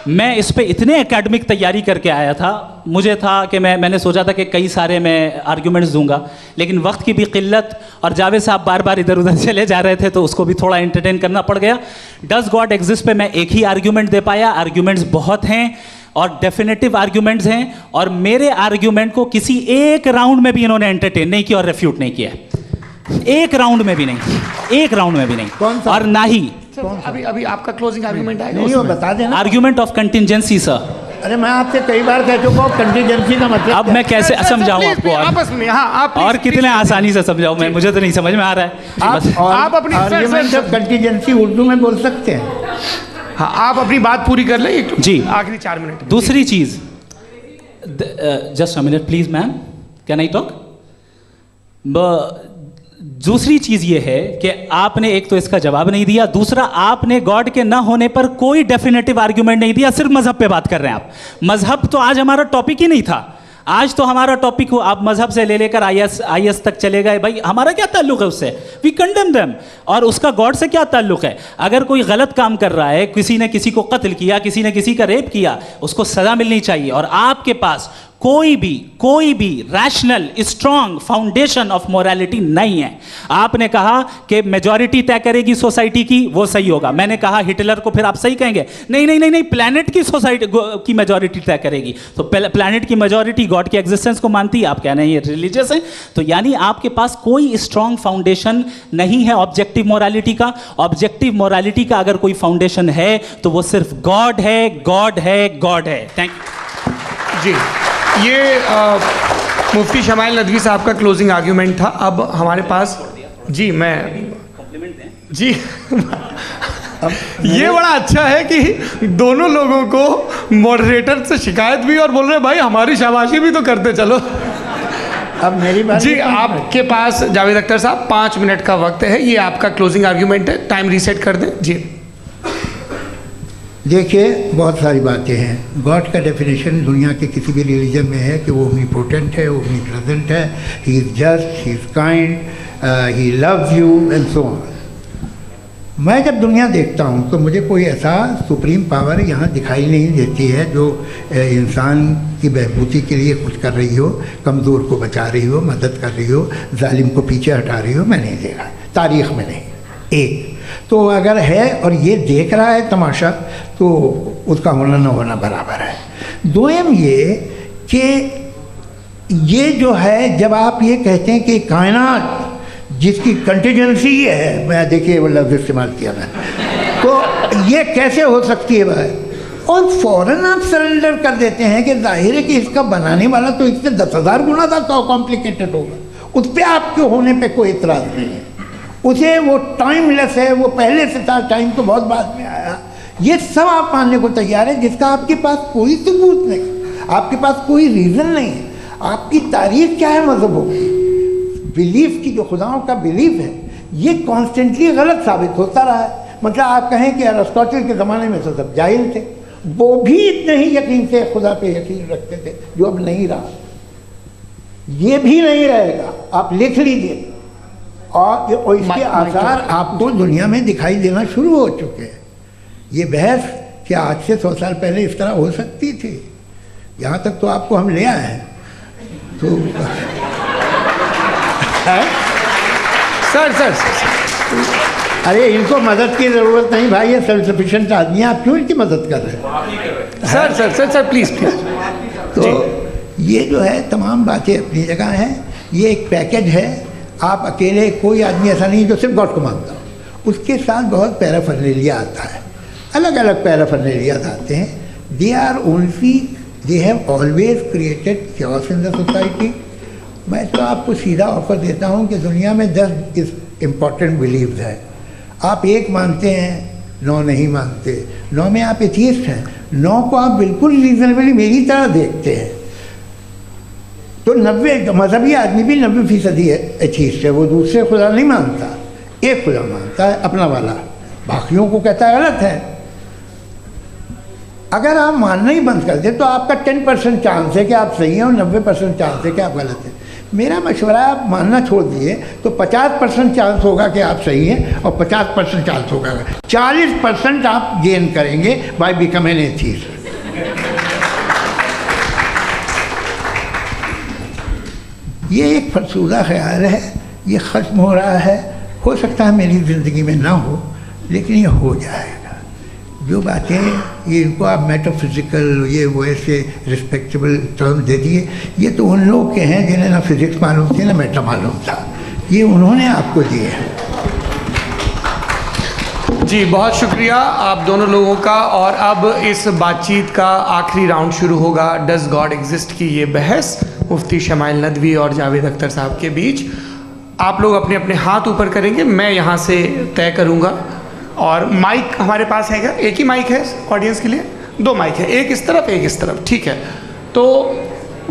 मैं इस पे इतने एकेडमिक तैयारी करके आया था, मुझे था कि मैंने सोचा था कि कई सारे मैं आर्ग्यूमेंट्स दूंगा, लेकिन वक्त की भी किल्लत और जावेद साहब बार बार इधर उधर चले जा रहे थे तो उसको भी थोड़ा एंटरटेन करना पड़ गया। डज गॉड एग्जिस्ट पे मैं एक ही आर्ग्यूमेंट दे पाया। आर्ग्यूमेंट्स बहुत हैं और डेफिनेटिव आर्ग्यूमेंट्स हैं, और मेरे आर्ग्यूमेंट को किसी एक राउंड में भी इन्होंने एंटरटेन नहीं किया और रेफ्यूट नहीं किया, एक राउंड में भी नहीं, एक राउंड में भी नहीं। और ना ही अभी आपका क्लोजिंग आर्ग्यूमेंट आएगा, नहीं वो बता देना। Argument of contingency sir. अरे मैं आपसे कई बार कह चुका हूँ कंटिजेंसी का मतलब। अब मैं कैसे समझाऊं आपको? आपस में हाँ, आप और कितने आसानी से समझाऊं मैं, मुझे तो नहीं समझ में आ रहा है। आप अपनी आर्ग्यूमेंट ऑफ कंटिजेंसी उर्दू में बोल सकते हैं। हाँ, आप अपनी बात पूरी कर लें जी, आखिरी 4 मिनट। दूसरी चीज, just a minute please ma'am, can I talk? दूसरी चीज ये है कि आपने एक तो इसका जवाब नहीं दिया, दूसरा आपने गॉड के ना होने पर कोई डेफिनेटिव आर्ग्यूमेंट नहीं दिया, सिर्फ मजहब पे बात कर रहे हैं आप। मजहब तो आज हमारा टॉपिक ही नहीं था। आज तो हमारा टॉपिक हो, आप मजहब से ले लेकर आईएस तक चले गए। भाई हमारा क्या ताल्लुक है उससे? We condemn them. और उसका गॉड से क्या ताल्लुक है? अगर कोई गलत काम कर रहा है, किसी ने किसी को कत्ल किया, किसी ने किसी का रेप किया, उसको सजा मिलनी चाहिए। और आपके पास कोई भी rational strong foundation of morality नहीं है। आपने कहा कि मेजॉरिटी तय करेगी सोसाइटी की, वो सही होगा। मैंने कहा हिटलर को फिर आप सही कहेंगे? नहीं, प्लैनेट की सोसाइटी की मेजॉरिटी तय करेगी। तो प्लैनेट की मेजॉरिटी गॉड के एग्जिस्टेंस को मानती है, आप कह रहे हैं ये रिलीजियस है। तो यानी आपके पास कोई स्ट्रॉन्ग फाउंडेशन नहीं है ऑब्जेक्टिव मोरालिटी का। ऑब्जेक्टिव मोरालिटी का अगर कोई फाउंडेशन है तो वो सिर्फ गॉड है, गॉड है, गॉड है। थैंक यू जी। ये मुफ्ती शमाइल नदवी साहब का क्लोजिंग आर्ग्यूमेंट था। अब हमारे पास जी, मैं जी ये बड़ा अच्छा है कि दोनों लोगों को मॉडरेटर से शिकायत भी और बोल रहे भाई हमारी शाबाशी भी तो करते चलो। अब मेरी बात जी, आपके पास जावेद अख्तर साहब 5 मिनट का वक्त है, ये आपका क्लोजिंग आर्ग्यूमेंट है, टाइम रीसेट कर दें जी। देखिए, बहुत सारी बातें हैं। गॉड का डेफिनेशन दुनिया के किसी भी रिलीजन में है कि वो ओमनीपोटेंट है, ओमनीप्रेजेंट है, he is just, he is kind, he loves you and so on. मैं जब दुनिया देखता हूँ तो मुझे कोई ऐसा सुप्रीम पावर यहाँ दिखाई नहीं देती है जो इंसान की बहबूदी के लिए कुछ कर रही हो, कमज़ोर को बचा रही हो, मदद कर रही हो, जालिम को पीछे हटा रही हो। मैं नहीं देखा, तारीख़ में नहीं। एक तो अगर है और ये देख रहा है तमाशा, तो उसका होना न होना बराबर है। दोयम ये कि ये जो है, जब आप ये कहते हैं कि कायनात जिसकी कंटिजेंसी है, मैं देखिए वो लफ्ज़ इस्तेमाल किया मैं, तो ये कैसे हो सकती है भाई? और फ़ौरन आप सरेंडर कर देते हैं कि जाहिर है कि इसका बनाने वाला तो इससे 10,000 गुना ज़्यादा कॉम्प्लिकेटेड होगा। उस पर आपके होने पे कोई इतराज़ नहीं है। उसे वो टाइमलेस है, वो पहले से था, टाइम तो बहुत बाद में आया, ये सब आप मानने को तैयार है, जिसका आपके पास कोई सबूत नहीं, आपके पास कोई रीज़न नहीं है। आपकी तारीख क्या है मज़हबों की? बिलीफ की, जो खुदाओं का बिलीफ है, ये कॉन्स्टेंटली गलत साबित होता रहा है। मतलब आप कहें कि अरिस्टोटल के ज़माने में तो सब जाहिल थे, वो भी इतने ही यकीन से खुदा पे यकीन रखते थे, जो अब नहीं रहा, ये भी नहीं रहेगा, आप लिख लीजिए। और इसके आसार आपको दुनिया में दिखाई देना शुरू हो चुके हैं। ये बहस क्या आज से 100 साल पहले इस तरह हो सकती थी? यहाँ तक तो आपको हम ले आए हैं। तो सर अरे इनको मदद की ज़रूरत नहीं भाई, ये सेल्फ सफिशिएंट आदमी है, आप क्यों इनकी मदद कर रहे हैं? Sir please. तो ये जो है तमाम बातें अपनी जगह हैं। ये एक पैकेज है, आप अकेले, कोई आदमी ऐसा नहीं जो सिर्फ गॉड को मानता हो, उसके साथ बहुत पैराफर्नेलिया आता है, अलग अलग पैराफर्नेलियाज आते हैं। They have always created chaos in the society. मैं तो आपको सीधा ऑफर देता हूँ कि दुनिया में 10 इम्पॉर्टेंट बिलीव्स है, आप एक मानते हैं, 9 नहीं मानते, 9 में आप एथियस्ट हैं, 9 को आप बिल्कुल रीजनेबली मेरी तरह देखते हैं। तो 90 मजहबी आदमी भी 90% एथियस्ट है, वो दूसरे खुदा नहीं मानता, एक खुदा मानता है अपना वाला, बाकियों को कहता है गलत है। अगर आप मानना ही बंद कर दे तो आपका 10% चांस है कि आप सही हैं और 90% चांस है कि आप गलत हैं। मेरा मशवरा है, आप मानना छोड़ दिए तो 50% चांस होगा कि आप सही हैं और 50% चांस होगा, 40% आप गेन करेंगे बाय बिकमिंग एन एथियस्ट। ये एक फरसूदा ख्याल है, ये ख़त्म हो रहा है। हो सकता है मेरी ज़िंदगी में ना हो, लेकिन ये हो जाएगा। जो बातें ये इनको आप मेटाफिज़िकल ये वो ऐसे रिस्पेक्टेबल टर्म दे दिए, ये तो उन लोग के हैं जिन्हें ना फिज़िक्स मालूम थी ना मेटा मालूम था, ये उन्होंने आपको दिए हैं। जी बहुत शुक्रिया आप दोनों लोगों का। और अब इस बातचीत का आखिरी राउंड शुरू होगा, डज गॉड एग्जिस्ट की ये बहस मुफ्ती शमाइल नदवी और जावेद अख्तर साहब के बीच। आप लोग अपने अपने हाथ ऊपर करेंगे, मैं यहाँ से तय करूँगा। और माइक हमारे पास है क्या? एक ही माइक है ऑडियंस के लिए? 2 माइक है, एक इस तरफ एक इस तरफ, ठीक है। तो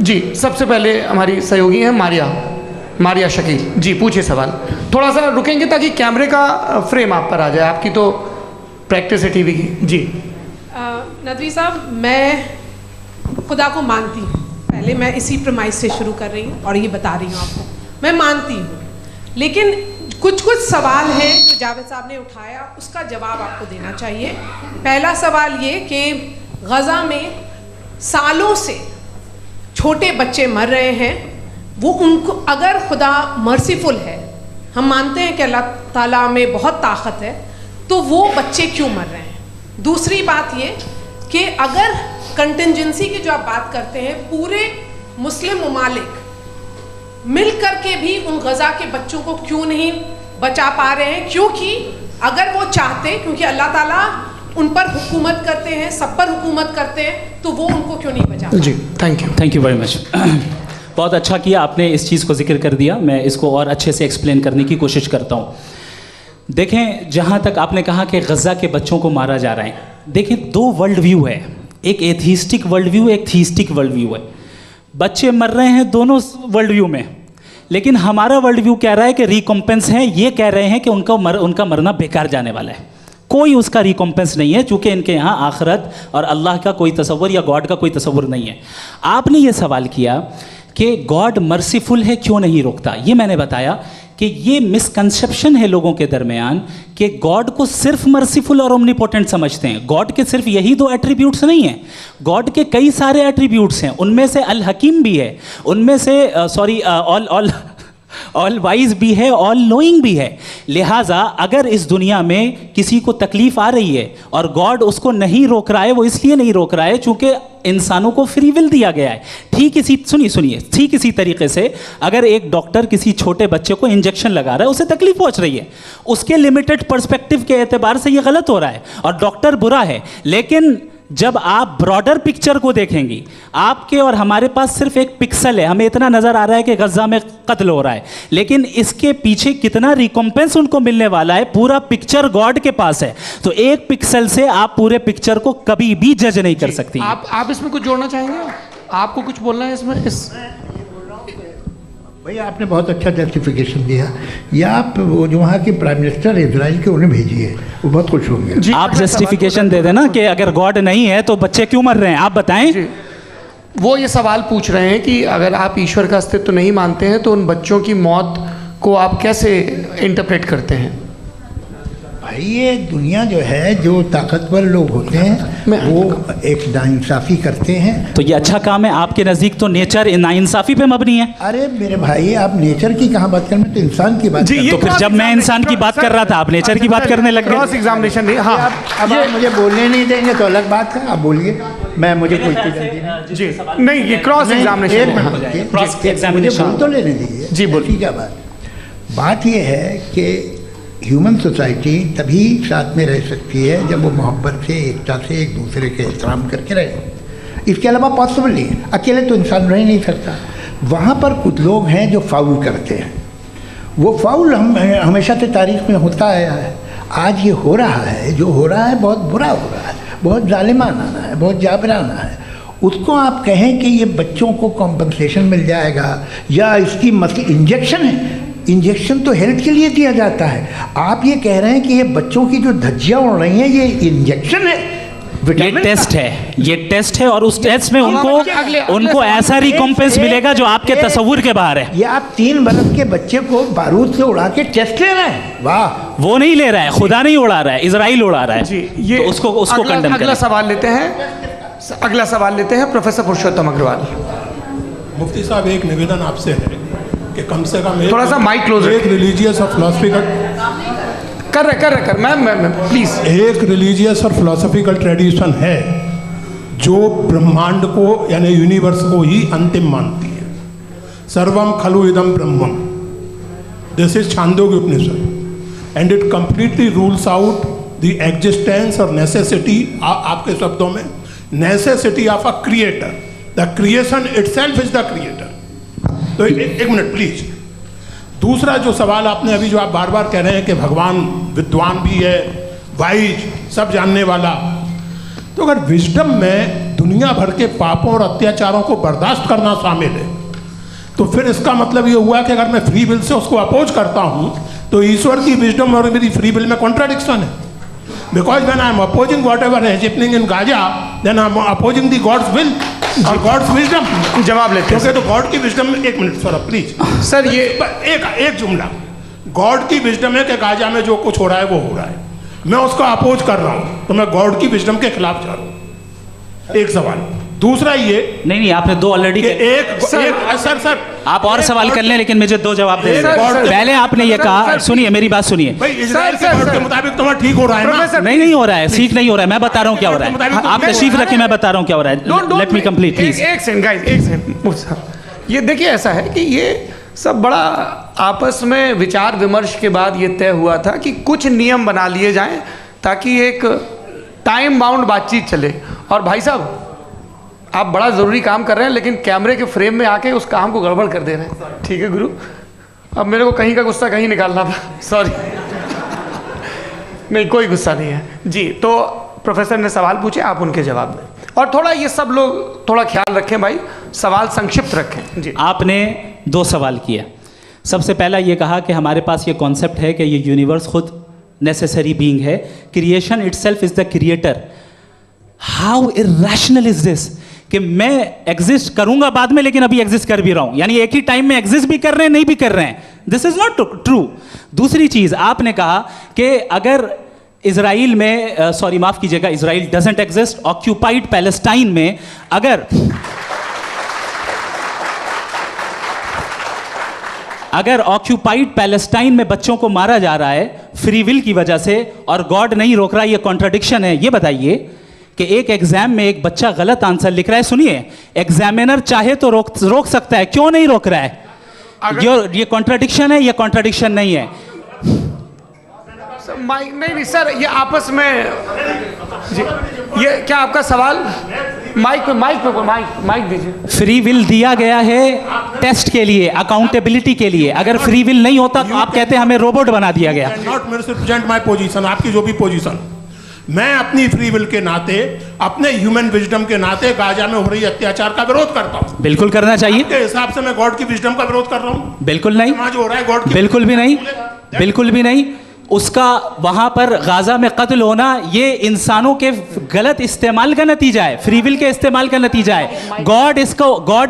जी सबसे पहले हमारी सहयोगी हैं मारिया शकील जी, पूछिए सवाल। थोड़ा सा रुकेंगे ताकि कैमरे का फ्रेम आप पर आ जाए, आपकी तो प्रैक्टिस है टीवी की। जी नदवी साहब, मैं खुदा को मानती हूँ, पहले मैं इसी प्रमाइस से शुरू कर रही हूँ और ये बता रही हूँ आपको, मैं मानती हूँ, लेकिन कुछ सवाल हैं जो जावेद साहब ने उठाया, उसका जवाब आपको देना चाहिए। पहला सवाल ये कि गज़ा में सालों से छोटे बच्चे मर रहे हैं, वो उनको, अगर खुदा मर्सीफुल है, हम मानते हैं कि अल्लाह ताला में बहुत ताकत है, तो वो बच्चे क्यों मर रहे हैं? दूसरी बात ये कि अगर कंटिजेंसी की जो आप बात करते हैं, पूरे मुस्लिम ममालिक मिल कर के भी उन गज़ा के बच्चों को क्यों नहीं बचा पा रहे हैं? क्योंकि अगर वो चाहते, क्योंकि अल्लाह ताला उन पर हुकूमत करते हैं, सब पर हुकूमत करते हैं, तो वो उनको क्यों नहीं बचा? जी थैंक यू वेरी मच। बहुत अच्छा किया आपने इस चीज़ को जिक्र कर दिया, मैं इसको और अच्छे से एक्सप्लेन करने की कोशिश करता हूँ। देखें, जहाँ तक आपने कहा कि गज़ा के बच्चों को मारा जा रहा है, देखें 2 वर्ल्ड व्यू है, एक एथीस्टिक वर्ल्ड व्यू, एक थीस्टिक वर्ल्ड व्यू है। बच्चे मर रहे हैं दोनों वर्ल्ड व्यू में, लेकिन हमारा वर्ल्ड व्यू कह रहा है कि रिकॉम्पेंस है, ये कह रहे हैं कि उनका मरना बेकार जाने वाला है, कोई उसका रिकॉम्पेंस नहीं है, चूँकि इनके यहाँ आखिरत और अल्लाह का कोई तसव्वुर या गॉड का कोई तसव्वुर नहीं है। आपने ये सवाल किया कि गॉड मर्सीफुल है, क्यों नहीं रोकता? ये मैंने बताया कि ये मिसकंसेप्शन है लोगों के दरमियान कि गॉड को सिर्फ मर्सीफुल और ओमनीपोटेंट समझते हैं। गॉड के सिर्फ यही 2 एट्रीब्यूट्स नहीं हैं, गॉड के कई सारे एट्रीब्यूट्स हैं, उनमें से अल हकीम भी है, उनमें से ऑल वाइज भी है, ऑल नोइंग भी है। लिहाजा अगर इस दुनिया में किसी को तकलीफ आ रही है और गॉड उसको नहीं रोक रहा है, वो इसलिए नहीं रोक रहा है चूंकि इंसानों को फ्री विल दिया गया है। ठीक इसी तरीके से अगर एक डॉक्टर किसी छोटे बच्चे को इंजेक्शन लगा रहा है, उसे तकलीफ पहुंच रही है, उसके लिमिटेड पर्सपेक्टिव के एतबार से ये गलत हो रहा है और डॉक्टर बुरा है, लेकिन जब आप ब्रॉडर पिक्चर को देखेंगी, आपके और हमारे पास सिर्फ एक पिक्सल है, हमें इतना नजर आ रहा है कि गजा में कत्ल हो रहा है, लेकिन इसके पीछे कितना रिकॉम्पेंस उनको मिलने वाला है, पूरा पिक्चर गॉड के पास है। तो एक पिक्सल से आप पूरे पिक्चर को कभी भी जज नहीं कर सकती। आप इसमें कुछ जोड़ना चाहेंगे? आपको कुछ बोलना है इसमें? भैया आपने बहुत अच्छा जस्टिफिकेशन दिया। या आप वो जो वहाँ के प्राइम मिनिस्टर इजराइल के उन्हें भेजिए, वो बहुत खुश होंगे। आप जस्टिफिकेशन दे देना कि अगर गॉड नहीं है तो बच्चे क्यों मर रहे हैं, आप बताएं। वो ये सवाल पूछ रहे हैं कि अगर आप ईश्वर का अस्तित्व नहीं मानते हैं तो उन बच्चों की मौत को आप कैसे इंटरप्रेट करते हैं? भाई ये दुनिया जो है, जो ताकतवर लोग होते हैं वो एक नाइंसाफ़ी करते हैं। तो ये अच्छा काम है आपके नज़दीक, तो नेचर नाइंसाफ़ी पे मबनी है। अरे मेरे भाई, आप नेचर की कहाँ बात कर रहे हैं, तो इंसान की बात। तो फिर जब मैं इंसान की बात कर रहा था, आप नेचर की बात करने लग गए। क्रॉस एग्जामिनेशन नहीं। हाँ, अब आप मुझे बोलने नहीं देंगे तो अलग बात है, आप बोलिए, मैं मुझे कोई चीज़ जी नहीं, ये क्रॉस एग्जामिनेशन। मुझे बोल तो लेने दीजिए। जी बोलिए। क्या बात ये है कि ह्यूमन सोसाइटी तभी साथ में रह सकती है जब वो मोहब्बत से, एकता से, एक दूसरे के एहतराम करके रहे। इसके अलावा पॉसिबल नहीं है, अकेले तो इंसान रह नहीं सकता। वहाँ पर कुछ लोग हैं जो फाउल करते हैं। वो फाउल हमेशा से तारीख में होता आया है। आज ये हो रहा है, जो हो रहा है बहुत बुरा हो रहा है, बहुत जालिमाना है, बहुत जाबराना है। उसको आप कहें कि ये बच्चों को कॉम्पनसेशन मिल जाएगा या इसकी इंजेक्शन है। इंजेक्शन तो हेल्थ के लिए दिया जाता है। आप ये कह रहे हैं कि ये बच्चों की जो धज्जियाँ उड़ रही हैं ये इंजेक्शन है, ये टेस्ट है, ये टेस्ट है, और उस टेस्ट में उनको ऐसा रिकॉम्पेंस मिलेगा जो आपके तस्वुर के बाहर है। ये आप 3 बरस के बच्चे को बारूद से उड़ा के टेस्ट ले रहे हैं। वाह, वो नहीं ले रहा है, खुदा नहीं उड़ा रहा है, इजराइल उड़ा रहा है जी। ये तो उसको कंडेम अगला सवाल लेते हैं प्रोफेसर पुरुषोत्तम अग्रवाल। मुफ्ती साहब, एक निवेदन आपसे है कि कम से कम थोड़ा सा माइक क्लोज, एक रिलीजियस और फिलोसफिकल कर मैम प्लीज। एक रिलीजियस और फिलोसफिकल ट्रेडिशन है जो ब्रह्मांड को यानी यूनिवर्स को ही अंतिम मानती है। सर्वम खलु इदम ब्रह्मम, this is Chandogya Upanishad, and it completely rules out the existence और नेसेसिटी, आपके शब्दों में necessity of a creator. The creation itself is the creator. तो एक मिनट प्लीज। दूसरा जो सवाल आपने अभी, जो आप बार बार कह रहे हैं कि भगवान विद्वान भी है, वाइज, सब जानने वाला, तो अगर विजडम में दुनिया भर के पापों और अत्याचारों को बर्दाश्त करना शामिल है, तो फिर इसका मतलब ये हुआ कि अगर मैं फ्री विल से उसको अपोज करता हूँ तो ईश्वर की विजडम और मेरी फ्री विल में कॉन्ट्राडिक्शन है। Because when I am opposing whatever is happening in Gaza, then I am opposing the God's will और गॉड्स विजडम। जवाब लेते हैं क्योंकि तो गॉड की विजडम में, एक मिनट सर प्लीज सर, ये एक जुमला, गॉड की विजडम है कि गाजा में जो कुछ हो रहा है वो हो रहा है, मैं उसको अपोज कर रहा हूँ, तो मैं गॉड की विजडम के खिलाफ जा रहा हूँ। एक सवाल। दूसरा ये नहीं, आपने 2 ऑलरेडी। सर आप और सवाल कर लें, लेकिन मुझे 2 जवाब दे। पहले आपने ये कहा, सुनिए मेरी बात सुनिए। इजराइल के गॉड के मुताबिक तुम्हारा ठीक हो रहा है ना? नहीं हो रहा है, सीख नहीं हो रहा है, मैं बता रहा हूँ क्या हो रहा है। आप तशरीफ रखें, मैं बता रहा हूँ क्या हो रहा है। Let me complete please. एक सेकंड गाइस, एक सेकंड। ये देखिए, ऐसा है कि ये सब बड़ा आपस में विचार विमर्श के बाद ये तय हुआ था कि कुछ नियम बना लिए जाएं ताकि एक टाइम बाउंड बातचीत चले। और भाई साहब, आप बड़ा ज़रूरी काम कर रहे हैं लेकिन कैमरे के फ्रेम में आके उस काम को गड़बड़ कर दे रहे हैं। ठीक है गुरु, अब मेरे को कहीं का गुस्सा कहीं निकालना था, सॉरी। नहीं, कोई गुस्सा नहीं है जी। तो प्रोफेसर ने सवाल पूछे, आप उनके जवाब दें, और थोड़ा ये सब लोग थोड़ा ख्याल रखें भाई, सवाल संक्षिप्त रखें जी। आपने 2 सवाल किया। सबसे पहला ये कहा कि हमारे पास ये कॉन्सेप्ट है कि ये यूनिवर्स खुद नेसेसरी बीइंग है, creation itself is the creator. How irrational is this कि मैं एग्जिस्ट करूंगा बाद में, लेकिन अभी एग्जिस्ट कर भी रहा हूं, यानी एक ही टाइम में एग्जिस्ट भी कर रहे हैं, नहीं भी कर रहे हैं। This is not true. दूसरी चीज आपने कहा कि अगर इजराइल में, सॉरी माफ कीजिएगा, Israel doesn't exist, occupied Palestine में अगर ऑक्यूपाइड पैलेस्टाइन में बच्चों को मारा जा रहा है फ्री विल की वजह से और गॉड नहीं रोक रहा, ये कॉन्ट्रडिक्शन है। ये बताइए कि एक एग्जाम में एक बच्चा गलत आंसर लिख रहा है, सुनिए, एग्जामिनर चाहे तो रोक सकता है, क्यों नहीं रोक रहा है? ये कॉन्ट्रडिक्शन है, ये कॉन्ट्रडिक्शन नहीं है। नहीं सर, ये आपस में जी, ये क्या आपका सवाल? माइक दीजिए। फ्री विल दिया गया है टेस्ट के लिए, अकाउंटेबिलिटी के लिए। अगर फ्री विल नहीं होता तो आप कहते हैं हमें रोबोट बना दिया गया। नॉट मिसरिप्रेजेंट माय पोजीशन, आपकी जो भी पोजीशन। मैं अपनी फ्री विल के नाते, अपने ह्यूमन विजडम के नाते गाजा में हो रही अत्याचार का विरोध करता हूँ। बिल्कुल करना चाहिए। के हिसाब से मैं गॉड की विजडम का विरोध कर रहा हूँ? बिल्कुल नहीं, जो हो रहा है गॉड की बिल्कुल भी नहीं, बिल्कुल भी नहीं। उसका वहां पर गाजा में कत्ल होना ये इंसानों के गलत इस्तेमाल का नतीजा है, फ्री विल के इस्तेमाल का नतीजा है। गॉड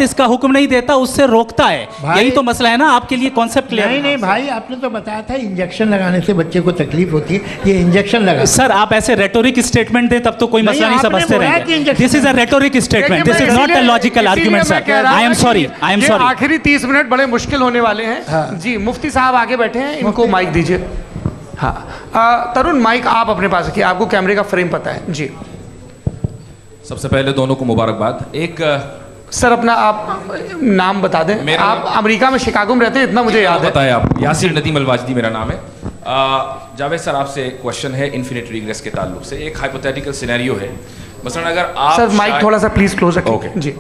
इसका हुक्म नहीं देता, उससे रोकता है। यही तो मसला है ना। आपके लिए कॉन्सेप्ट क्लियर? नहीं भाई, आपने तो बताया था इंजेक्शन लगाने से बच्चे को तकलीफ होती है, ये इंजेक्शन लगा। सर आप ऐसे रेटोरिक स्टेटमेंट दें तब तो कोई मसला नहीं समझते रहेंगे। This is a rhetoric statement, this is not a logical argument sir. I am sorry. आखिरी 30 मिनट बड़े मुश्किल होने वाले हैं। जी मुफ्ती साहब आगे बैठे हैं, इनको माइक दीजिए। हाँ तरुण, माइक आप अपने पास रखिए, आपको कैमरे का फ्रेम पता है। जी सबसे पहले दोनों को मुबारकबाद। एक सर अपना आप नाम बता दें। आप अमेरिका में शिकागो में रहते हैं, इतना मुझे याद है। बताएं आप। यासिर नदीम अलवाजदी मेरा नाम है। जावेद सर आपसे एक क्वेश्चन है इन्फिनिट रिग्रेस के ताल्लुक से। एक हाइपोथेटिकल सिनेरियो है, मसलन अगर आप सर माइक थोड़ा सा प्लीज क्लोज रखें। ओके जी।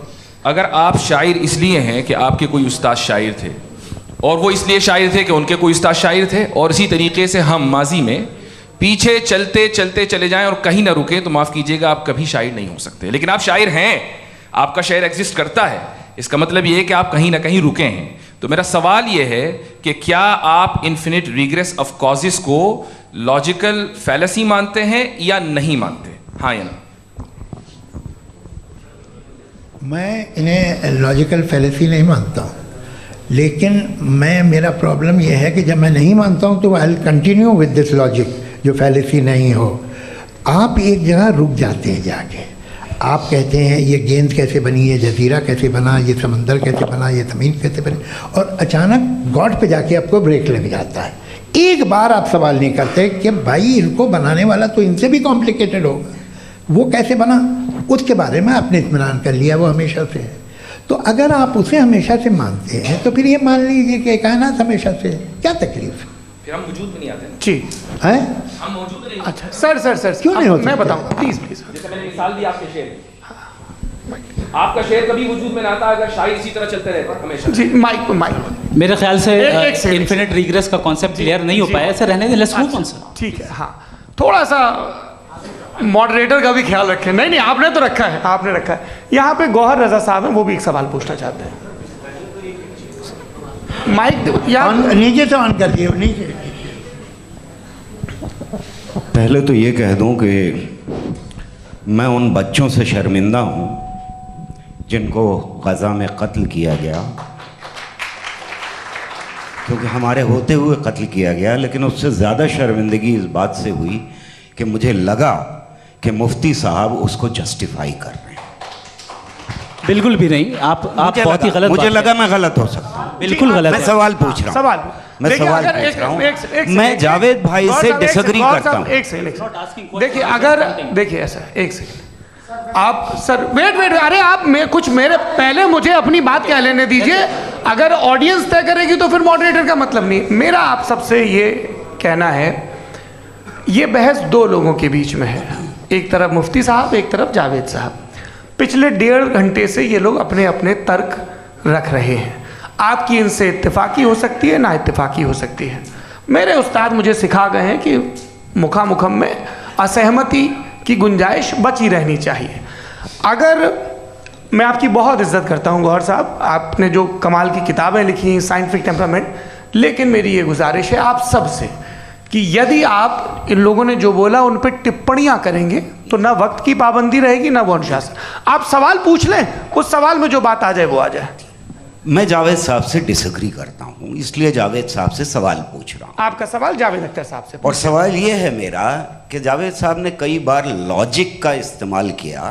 अगर आप शायर इसलिए हैं कि आपके कोई उस्ताद शायर थे, और वो इसलिए शायर थे कि उनके कोई उस्ताद शायर थे, और इसी तरीके से हम माजी में पीछे चलते चलते चले जाएं और कहीं ना रुकें, तो माफ़ कीजिएगा आप कभी शायर नहीं हो सकते। लेकिन आप शायर हैं, आपका शायर एग्जिस्ट करता है, इसका मतलब ये है कि आप कहीं ना कहीं रुके हैं। तो मेरा सवाल ये है कि क्या आप इन्फिनिट रिग्रेस ऑफ कॉजेस को लॉजिकल फैलेसी मानते हैं या नहीं मानते? हाँ या ना? मैं इन्हें लॉजिकल फैलेसी नहीं मानता हूँ, लेकिन मेरा प्रॉब्लम यह है कि जब मैं नहीं मानता हूँ तो I will continue with this logic जो फैलेसी नहीं हो। आप एक जगह रुक जाते हैं जाके, आप कहते हैं ये गेंद कैसे बनी, ये जजीरा कैसे बना, ये समंदर कैसे बना, ये ज़मीन कैसे बनी, और अचानक गॉड पे जाके आपको ब्रेक लग जाता है। एक बार आप सवाल नहीं करते कि भाई इनको बनाने वाला तो इनसे भी कॉम्प्लिकेटेड होगा, वो कैसे बना, उसके बारे में आपने इत्मीनान कर लिया, वो हमेशा से है। तो अगर आप उसे हमेशा से मानते हैं तो फिर ये मान लीजिए कि कायनात हमेशा से है, क्या तकलीफ है? फिर हम वजूद में नहीं आते जी हैं, हम मौजूद नहीं। अच्छा सर क्यों नहीं होता? मैं बताऊँ प्लीज। जैसे मैंने मिसाल दी आपके शेर, आपका शेर कभी वजूद में ना आता अगर शायर इसी तरह चलते रहते हमेशा। जी माइक मेरे ख्याल से एक इन्फिनिट रिग्रेस का कॉन्सेप्ट क्लियर नहीं हो पाया। ऐसे रहने दें, लेट्स मूव ऑन सर। ठीक है। हाँ थोड़ा सा मॉडरेटर का भी ख्याल रखें। नहीं आपने तो रखा है, आपने रखा है। यहाँ पे गौहर रजा साहब हैं, वो भी एक सवाल पूछना चाहते हैं। माइक नीचे से ऑन कर दिए, नीचे। पहले तो ये कह दूं कि मैं उन बच्चों से शर्मिंदा हूँ जिनको गज़ा में कत्ल किया गया, क्योंकि हमारे होते हुए कत्ल किया गया। लेकिन उससे ज़्यादा शर्मिंदगी इस बात से हुई कि मुझे लगा कि मुफ्ती साहब उसको जस्टिफाई कर रहे हैं। बिल्कुल भी नहीं, आप बहुत ही गलत। मुझे लगा मैं गलत हो सकता हूँ। बिल्कुल गलत। मैं सवाल पूछ रहा हूँ, मैं सवाल पूछ रहा हूँ। मैं जावेद भाई से डिसएग्री करता हूँ। एक सेकंड देखिए, अगर देखिए ऐसा एक सेकंड आप सर वेट अरे आप कुछ मेरे पहले मुझे अपनी बात कह लेने दीजिए। अगर ऑडियंस तय करेगी तो फिर मॉडरेटर का मतलब नहीं। मेरा आप सबसे ये कहना है, ये बहस दो लोगों के बीच में है, एक तरफ मुफ्ती साहब, एक तरफ जावेद साहब। पिछले 1.5 घंटे से ये लोग अपने अपने तर्क रख रहे हैं। आपकी इनसे इत्तेफाकी हो सकती है, ना इत्तेफाकी हो सकती है। मेरे उस्ताद मुझे सिखा गए हैं कि मुखामुखम में असहमति की गुंजाइश बची रहनी चाहिए। अगर मैं आपकी बहुत इज्जत करता हूँ गौहर साहब, आपने जो कमाल की किताबें लिखी साइंटिफिक टेम्परामेंट, लेकिन मेरी ये गुजारिश है आप सबसे कि यदि आप इन लोगों ने जो बोला उन पर टिप्पणियां करेंगे तो ना वक्त की पाबंदी रहेगी ना वो अनुशासन। आप सवाल पूछ लें, उस सवाल में जो बात आ जाए वो आ जाए। मैं जावेद साहब से डिसएग्री करता हूँ, इसलिए जावेद साहब से सवाल पूछ रहा हूँ। आपका सवाल जावेद अख्तर साहब से। और सवाल ये है मेरा कि जावेद साहब ने कई बार लॉजिक का इस्तेमाल किया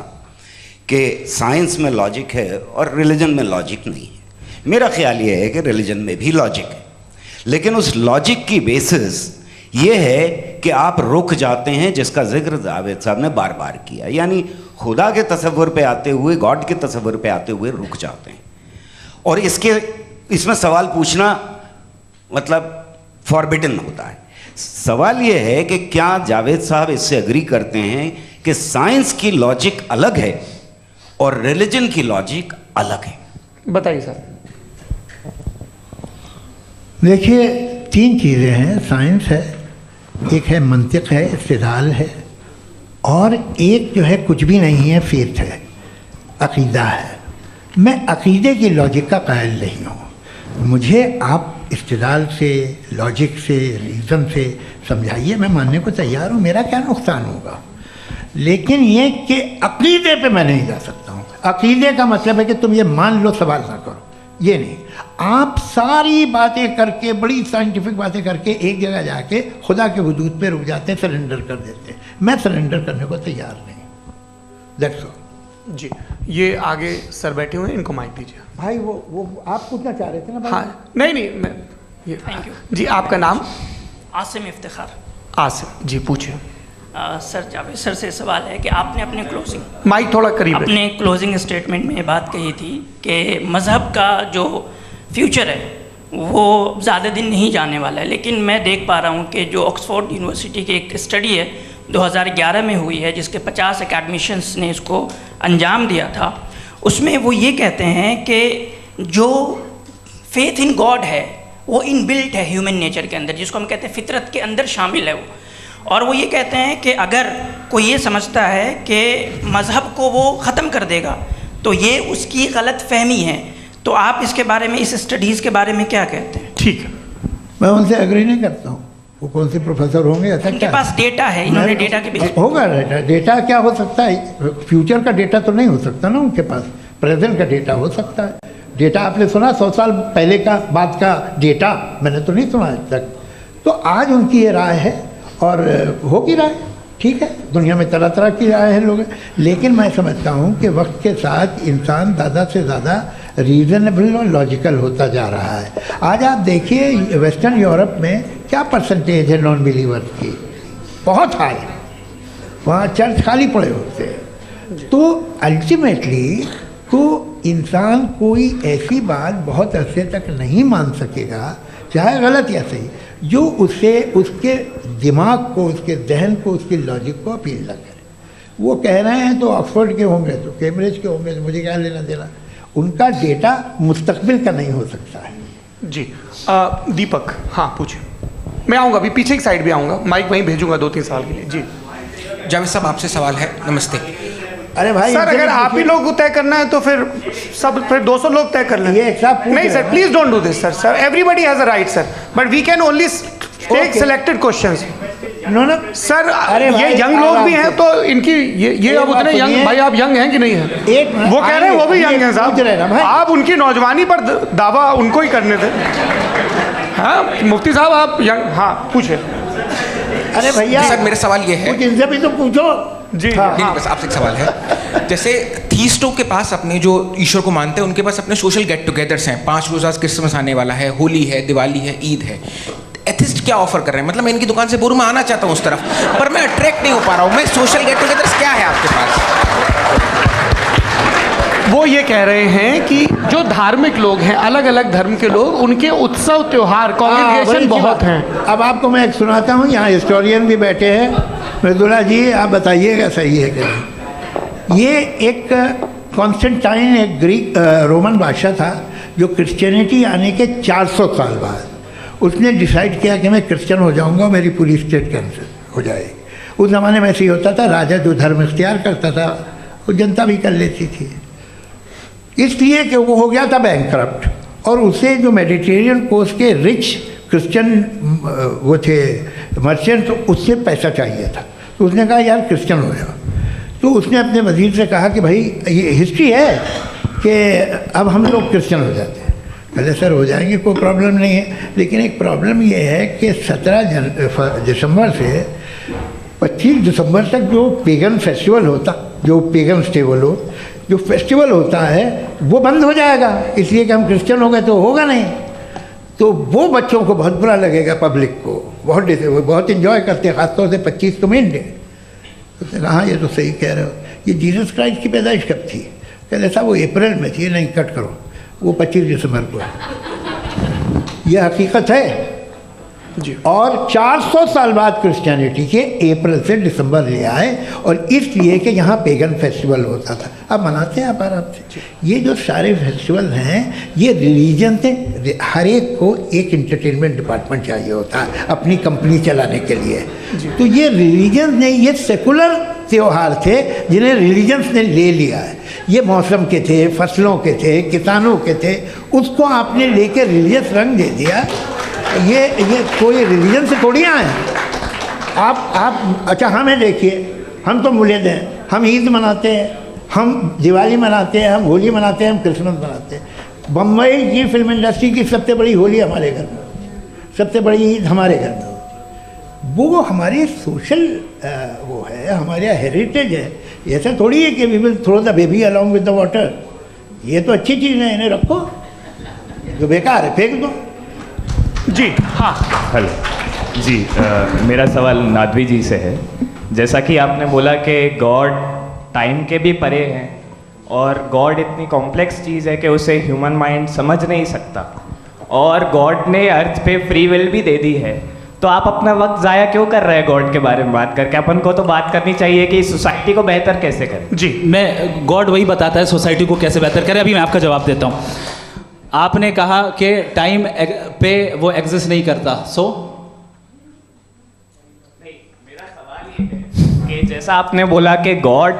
कि साइंस में लॉजिक है और रिलीजन में लॉजिक नहीं है। मेरा ख्याल ये है कि रिलीजन में भी लॉजिक है, लेकिन उस लॉजिक की बेसिस ये है कि आप रुक जाते हैं, जिसका जिक्र जावेद साहब ने बार बार किया। यानी खुदा के तसव्वुर पे आते हुए, गॉड के तसव्वुर पे आते हुए रुक जाते हैं। और इसमें सवाल पूछना मतलब फॉरबिडन होता है। सवाल ये है कि क्या जावेद साहब इससे एग्री करते हैं कि साइंस की लॉजिक अलग है और रिलीजन की लॉजिक अलग है? बताइए सर। देखिए, 3 चीज़ें हैं। साइंस है, एक है मंतिक है, इस्तिदलाल है, और एक जो है कुछ भी नहीं है, फेथ है, अकीदा है। मैं अकीदे की लॉजिक का कायल नहीं हूँ। मुझे आप इस्तिदलाल से, लॉजिक से, रीज़न से समझाइए, मैं मानने को तैयार हूँ, मेरा क्या नुकसान होगा। लेकिन ये कि अकीदे पे मैं नहीं जा सकता हूँ। अकीदे का मतलब है कि तुम ये मान लो, सवाल ना करो, ये नहीं। आप सारी बातें करके, बड़ी साइंटिफिक बातें करके एक जगह जाके खुदा के हुदूद पे रुक जाते हैं, सरेंडर कर देते हैं। मैं सरेंडर करने को तैयार नहीं। That's all. जी, ये आगे सर बैठे हुए हैं, इनको माइक दीजिए। भाई वो आप पूछना चाह रहे थे ना भाई? हाँ, नहीं मैं ये, थैंक यू जी। आपका नाम? आसिम इफ्तिखार। आसिफ जी, पूछिए। सर, जावेद सर से सवाल है कि आपने अपने क्लोजिंग, माइक थोड़ा करीब रखिए। अपने क्लोजिंग स्टेटमेंट में बात कही थी कि मज़हब का जो फ्यूचर है वो ज़्यादा दिन नहीं जाने वाला है, लेकिन मैं देख पा रहा हूँ कि जो ऑक्सफोर्ड यूनिवर्सिटी की एक स्टडी है 2011 में हुई है, जिसके 50 एकेडमिशियंस ने इसको अंजाम दिया था, उसमें वो ये कहते हैं कि जो फेथ इन गॉड है वो इनबिल्ट है ह्यूमन नेचर के अंदर, जिसको हम कहते हैं फितरत के अंदर शामिल है वो। और वो ये कहते हैं कि अगर कोई ये समझता है कि मज़हब को वो ख़त्म कर देगा तो ये उसकी गलत फहमी है। तो आप इसके बारे में, इस स्टडीज़ के बारे में क्या कहते हैं? ठीक है, मैं उनसे एग्री नहीं करता हूँ। वो कौन से प्रोफेसर होंगे? ऐसा उनके क्या पास डेटा है, इन्होंने डेटा के बेस होगा। डेटा क्या हो सकता है? फ्यूचर का डेटा तो नहीं हो सकता ना उनके पास, प्रेजेंट का डेटा हो सकता है। डेटा आपने सुना 100 साल पहले का बाद का डेटा? मैंने तो नहीं सुना आज तक। तो आज उनकी ये राय है और होगी राय, ठीक है। दुनिया में तरह तरह की राय है लोग, लेकिन मैं समझता हूँ कि वक्त के साथ इंसान ज़्यादा से ज़्यादा रीज़नेबल और लॉजिकल होता जा रहा है। आज आप देखिए वेस्टर्न यूरोप में क्या परसेंटेज है नॉन बिलीवर्स की, बहुत हाई। वहाँ चर्च खाली पड़े होते हैं। तो अल्टीमेटली तो इंसान कोई ऐसी बात बहुत अरसे तक नहीं मान सकेगा, चाहे गलत या सही, जो उससे उसके दिमाग को, उसके जहन को, उसकी लॉजिक को अपील न करे। वो कह रहे हैं तो ऑक्सफोर्ड के होंगे, तो कैम्ब्रिज के होंगे, तो मुझे क्या लेना देना। उनका डेटा मुस्तकबिल का नहीं हो सकता है। जी। दीपक, हाँ पूछिए। मैं आऊँगा, अभी पीछे की साइड भी आऊँगा, माइक वहीं भेजूंगा 2-3 साल के लिए। जी जावेद साहब, आपसे सवाल है। नमस्ते। अरे भाई सर, अगर आप ही लोग को तय करना है तो फिर 200 लोग तय कर लें। ये एक साहब नहीं sir, please don't do this sir. Everybody has a right sir, but we can only take selected questions. No sir, अरे ये यंग लोग भी हैं तो इनकी ये अब उतने यंग, भाई आप यंग हैं कि नहीं हैं? वो कह रहे हैं वो भी यंग हैं साहब, आप उनकी नौजवानी पर दावा उनको ही करने थे। हाँ मुफ्ती साहब, आप यंग, हाँ पूछे। अरे भैया सर, मेरा सवाल ये है, कुछ इनसे भी तो पूछो। जी नहीं, बस आपसे एक सवाल है। जैसे थीस्टों के पास अपने जो ईश्वर को मानते हैं उनके पास अपने सोशल गेट टुगेदर्स हैं। 5 रोज़ा क्रिसमस आने वाला है, होली है, दिवाली है, ईद है। एथिस्ट क्या ऑफर कर रहे हैं? मतलब मैं इनकी दुकान से बोलूँ, मैं आना चाहता हूँ उस तरफ, पर मैं अट्रैक्ट नहीं हो पा रहा हूँ। मैं सोशल गेट टुगेदर्स क्या है आपके पास? वो ये कह रहे हैं कि जो धार्मिक लोग हैं, अलग अलग धर्म के लोग, उनके उत्सव त्योहार, कॉन्ग्रेगेशन बहुत हैं। अब आपको मैं एक सुनाता हूँ, यहाँ हिस्टोरियन भी बैठे हैं। मृदुला जी, आप बताइएगा सही है कि नहीं। ये एक कॉन्स्टेंटाइन, एक ग्रीक रोमन बादशाह था, जो क्रिश्चियनिटी आने के 400 साल बाद उसने डिसाइड किया कि मैं क्रिश्चियन हो जाऊंगा, मेरी पूरी स्टेट कैंसिल हो जाएगी। उस ज़माने में ऐसे ही होता था, राजा जो धर्म इख्तियार करता था वो जनता भी कर लेती थी। इसलिए कि वो हो गया था बैंकरप्ट, और उसे जो मेडिटेरियन कोस्ट के रिच क्रिश्चियन वो थे मर्चेंट, तो उससे पैसा चाहिए था। तो उसने कहा यार क्रिश्चियन हो जाओ। तो उसने अपने वजीर से कहा कि भाई ये हिस्ट्री है कि अब हम लोग क्रिश्चियन हो जाते हैं। पहले सर हो जाएंगे, कोई प्रॉब्लम नहीं है, लेकिन एक प्रॉब्लम ये है कि 17 दिसंबर से 25 दिसंबर तक जो पेगन फेस्टिवल होता, जो पेगन जो फेस्टिवल होता है वो बंद हो जाएगा, इसलिए कि हम क्रिश्चियन हो गए तो होगा नहीं। तो वो बच्चों को बहुत बुरा लगेगा, पब्लिक को बहुत इन्जॉय करते हैं, ख़ासतौर से 25 को मेन डे। तो उसने कहा हाँ ये तो सही कह रहे हो। ये जीसस क्राइस्ट की पैदाइश कब थी? कहते साहब वो अप्रैल में थी। नहीं, कट करो, वो 25 दिसंबर को है। ये हकीकत है। और 400 साल बाद क्रिश्चियनिटी के अप्रैल से दिसंबर ले आए, और इसलिए कि यहाँ पेगन फेस्टिवल होता था। अब मनाते हैं आप आराम से। ये जो सारे फेस्टिवल हैं ये रिलीजन से, हर एक को एक इंटरटेनमेंट डिपार्टमेंट चाहिए होता है अपनी कंपनी चलाने के लिए। तो ये रिलीजन ने, ये सेकुलर त्योहार थे जिन्हें रिलीजन्स ने ले लिया है। ये मौसम के थे, फसलों के थे, किसानों के थे, उसको आपने लेके रिलीजियस रंग दे दिया। ये कोई रिलीजन से थोड़ी आए आप। अच्छा हमें देखिए, हम तो मुल्द हैं, हम ईद मनाते हैं, हम दिवाली मनाते हैं, हम होली मनाते हैं, हम क्रिसमस मनाते हैं। बम्बई की फिल्म इंडस्ट्री की सबसे बड़ी होली हमारे घर में, सबसे बड़ी ईद हमारे घर में। वो हमारी सोशल वो है, हमारे हेरिटेज है। ऐसा थोड़ी है कि we will throw the baby along with the water. ये तो अच्छी चीज़ है, इन्हें रखो, जो बेकार है फेंक दो। जी हाँ, हेलो जी, मेरा सवाल नादवी जी से है। जैसा कि आपने बोला कि गॉड टाइम के भी परे हैं और गॉड इतनी कॉम्प्लेक्स चीज़ है कि उसे ह्यूमन माइंड समझ नहीं सकता, और गॉड ने अर्थ पे फ्री विल भी दे दी है, तो आप अपना वक्त ज़ाया क्यों कर रहे हैं गॉड के बारे में बात करके? अपन को तो बात करनी चाहिए कि सोसाइटी को बेहतर कैसे करें। जी, मैं गॉड वही बताता है सोसाइटी को कैसे बेहतर करें। अभी मैं आपका जवाब देता हूँ। आपने कहा कि टाइम पे वो एग्जिस्ट नहीं करता, मेरा सवाल ये है कि जैसा आपने बोला कि गॉड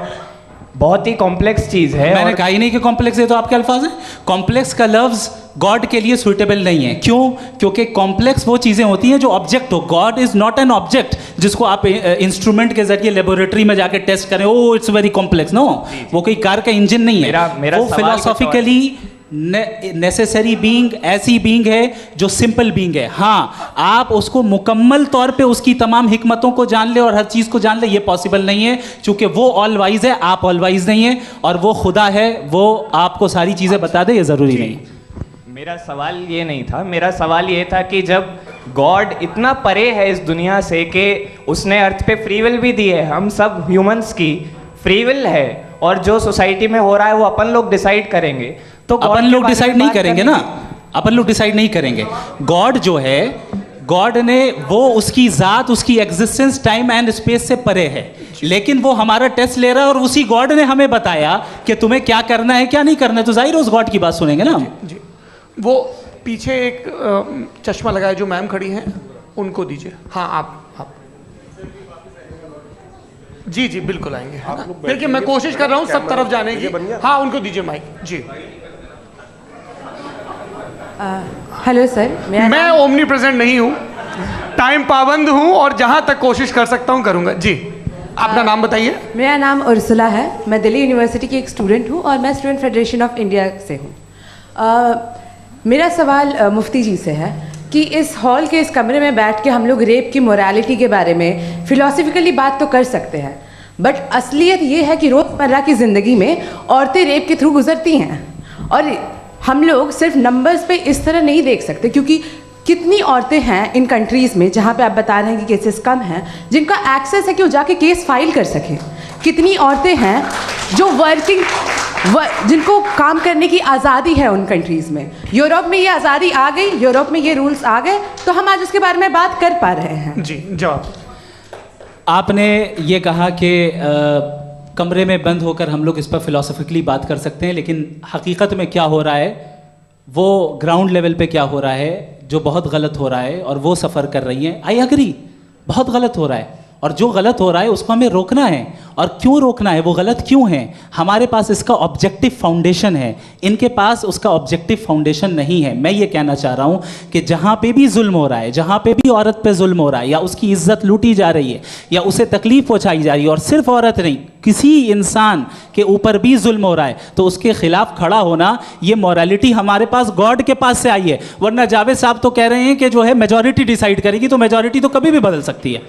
बहुत ही कॉम्प्लेक्स चीज़ है। मैंने कहा ही नहीं कि कॉम्प्लेक्स है, तो आपके अल्फाज हैं। कॉम्प्लेक्स का लफ्ज़ गॉड के लिए सुइटेबल नहीं है। क्यों? क्योंकि कॉम्प्लेक्स वो चीज़ें होती हैं जो ऑब्जेक्ट हो। God is not an object जिसको आप इंस्ट्रूमेंट के जरिए लेबोरेटरी में जाके टेस्ट करें, oh it's very complex. No, वो कोई कार का इंजन नहीं है। मेरा वो फिलोसॉफिकली नेसेसरी बीइंग ऐसी बीइंग है जो सिंपल बीइंग है। हाँ, आप उसको मुकम्मल तौर पे उसकी तमाम हिकमतों को जान ले और हर चीज़ को जान ले, ये पॉसिबल नहीं है, क्योंकि वो ऑल वाइज है, आप ऑल वाइज नहीं है, और वो खुदा है, वो आपको सारी चीज़ें बता दे, ये ज़रूरी नहीं। मेरा सवाल ये नहीं था, मेरा सवाल ये था कि जब गॉड इतना परे है इस दुनिया से कि उसने अर्थ पे फ्री विल भी दी है, हम सब ह्यूमंस की फ्री विल है, और जो सोसाइटी में हो रहा है वो अपन लोग डिसाइड करेंगे, तो अपन लोग डिसाइड नहीं करेंगे ना, अपन लोग डिसाइड नहीं करेंगे। गॉड जो है, गॉड ने वो उसकी ज़ात, उसकी एग्जिस्टेंस टाइम एंड स्पेस से परे है, लेकिन वो हमारा टेस्ट ले रहा है और उसी गॉड ने हमें बताया कि तुम्हें क्या करना है क्या नहीं करना है, तो जाहिर उस गॉड की बात सुनेंगे ना हम। जी, वो पीछे एक चश्मा लगाए जो मैम खड़ी हैं, उनको दीजिए। हाँ, आप जी जी बिल्कुल आएंगे। देखिए मैं कोशिश कर रहा हूँ सब तरफ जाने की। हाँ, उनको दीजिए माइक। जी, हेलो सर, मैं ओमनी प्रेजेंट नहीं हूँ, टाइम पाबंद हूँ, और जहाँ तक कोशिश कर सकता हूँ करूँगा। जी, अपना नाम बताइए। मेरा नाम उर्सुला है, मैं दिल्ली यूनिवर्सिटी की एक स्टूडेंट हूँ और मैं स्टूडेंट फेडरेशन ऑफ इंडिया से हूँ। मेरा सवाल मुफ्ती जी से है कि इस हॉल के इस कमरे में बैठ के हम लोग रेप की मोरालिटी के बारे में फिलोसफिकली बात तो कर सकते हैं, बट असलियत ये है कि रोज़मर्रा की ज़िंदगी में औरतें रेप के थ्रू गुजरती हैं, और हम लोग सिर्फ नंबर्स पे इस तरह नहीं देख सकते, क्योंकि कितनी औरतें हैं इन कंट्रीज़ में जहाँ पे आप बता रहे हैं कि केसेस कम हैं, जिनका एक्सेस है कि वो जाके केस फाइल कर सकें। कितनी औरतें हैं जो जिनको काम करने की आज़ादी है उन कंट्रीज़ में। यूरोप में ये आज़ादी आ गई, यूरोप में ये रूल्स आ गए, तो हम आज उसके बारे में बात कर पा रहे हैं। जी, जवाब। आपने ये कहा कि कमरे में बंद होकर हम लोग इस पर फिलोसफिकली बात कर सकते हैं, लेकिन हकीकत में क्या हो रहा है, वो ग्राउंड लेवल पे क्या हो रहा है जो बहुत गलत हो रहा है, और वो सफ़र कर रही हैं। आई एग्री, बहुत गलत हो रहा है, और जो गलत हो रहा है उसको हमें रोकना है। और क्यों रोकना है, वो गलत क्यों है? हमारे पास इसका ऑब्जेक्टिव फाउंडेशन है, इनके पास उसका ऑब्जेक्टिव फाउंडेशन नहीं है। मैं ये कहना चाह रहा हूँ कि जहाँ पे भी जुल्म हो रहा है, जहाँ पे भी औरत पे जुल्म हो रहा है, या उसकी इज्जत लूटी जा रही है, या उसे तकलीफ पहुँचाई जा रही है, और सिर्फ औरत नहीं, किसी इंसान के ऊपर भी जुल्म हो रहा है, तो उसके खिलाफ खड़ा होना, ये मॉरलिटी हमारे पास गॉड के पास से आई है। वरना जावेद साहब तो कह रहे हैं कि जो है मेजॉरिटी डिसाइड करेगी, तो मेजॉरिटी तो कभी भी बदल सकती है।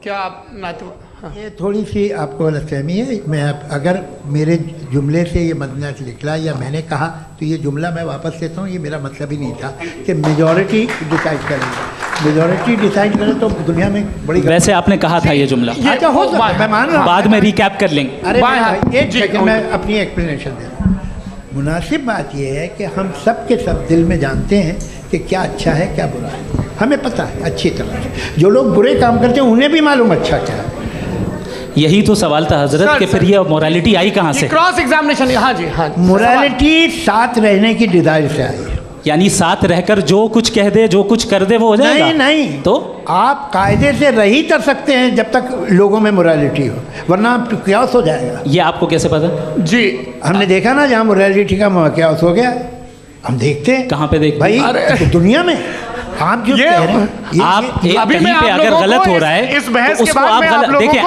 क्या आप ये थोड़ी सी आपको गलतफहमी है। मैं अगर मेरे जुमले से ये मदनत निकला या मैंने कहा, तो ये जुमला मैं वापस लेता हूँ। ये मेरा मतलब ही नहीं था कि मेजॉरिटी डिसाइड करेगी। मेजॉरिटी डिसाइड करे तो दुनिया में बड़ी, वैसे आपने कहा था ये जुमला। अच्छा, हो सकता है, मैं मान रहा हूँ, बाद में रिकैप कर लेंगे। अरे एक सेकंड, मैं अपनी एक्सप्लेनेशन दे रहा हूँ। मुनासिब बात यह है कि हम सब के सब दिल में जानते हैं कि क्या अच्छा है क्या बुरा है, हमें पता है अच्छी तरह से। जो लोग बुरे काम करते हैं उन्हें भी मालूम अच्छा क्या है। यही तो सवाल था हजरत कि फिर ये मोरालिटी आई कहाँ से? क्रॉस एग्जामिनेशन, हाँ जी हाँ। मोरालिटी साथ रहने की डिजायर से आई, यानी साथ रहकर जो कुछ कह दे जो कुछ कर दे वो हो जाएगा? नहीं तो आप कायदे से रह ही कर सकते हैं जब तक लोगों में मोरालिटी हो, वरना क्यास हो जाएगा। ये आपको कैसे पता? जी हमने देखा ना जहाँ मोरालिटी का क्यास हो गया, हम देखते हैं। कहाँ पे देखते भाई तो दुनिया में आप जो कह रहे हैं आप एक कहीं पे अगर गलत हो रहा है इस बहस तो के उसको बाद आप मैं गलत देखिए।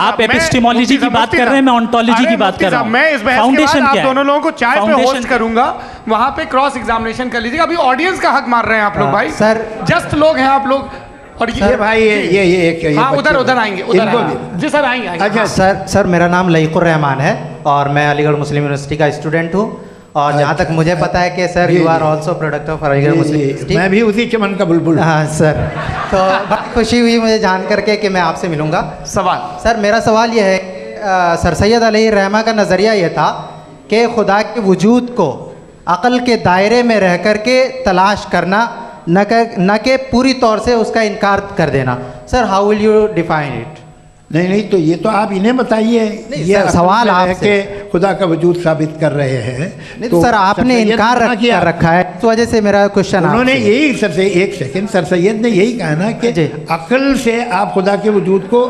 आप एपिस्टेमोलॉजी की बात कर रहे हैं, मैं ओंटोलॉजी की बात कर रहा हूँ। मैं इस बहस के बाद आप दोनों लोगों को चाय पे होस्ट करूंगा, वहां पे क्रॉस एग्जामिनेशन कर लीजिएगा। अभी ऑडियंस का हक मार रहे हैं आप लोग भाई, सर जस्ट लोग हैं आप लोग। और ये भाई ये हाँ उधर आएंगे, जी सर आएंगे। अच्छा सर मेरा नाम लईकुर रहमान है और मैं अलीगढ़ मुस्लिम यूनिवर्सिटी का स्टूडेंट हूँ। और जहाँ तक मुझे पता है कि sir you are also product of Aligarh Muslim University. मैं भी उसी चमन का बुलबुल। हाँ सर, तो बड़ी खुशी हुई मुझे जान करके कि मैं आपसे मिलूँगा। सवाल सर मेरा सवाल ये है, सर सैयद अलैहिर्रहमा का नज़रिया ये था कि खुदा के वजूद को अक़ल के दायरे में रह कर के तलाश करना, न कि पूरी तौर से उसका इनकार कर देना। Sir how will you define it? नहीं तो ये तो आप इन्हें बताइए। ये सवाल है कि खुदा का वजूद साबित कर रहे हैं। नहीं तो सर आपने इनकार कर रखा है, इस वजह से मेरा क्वेश्चन। उन्होंने यही एक सेकंड सर सैयद ने यही कहा ना कि अक्ल से आप खुदा के वजूद को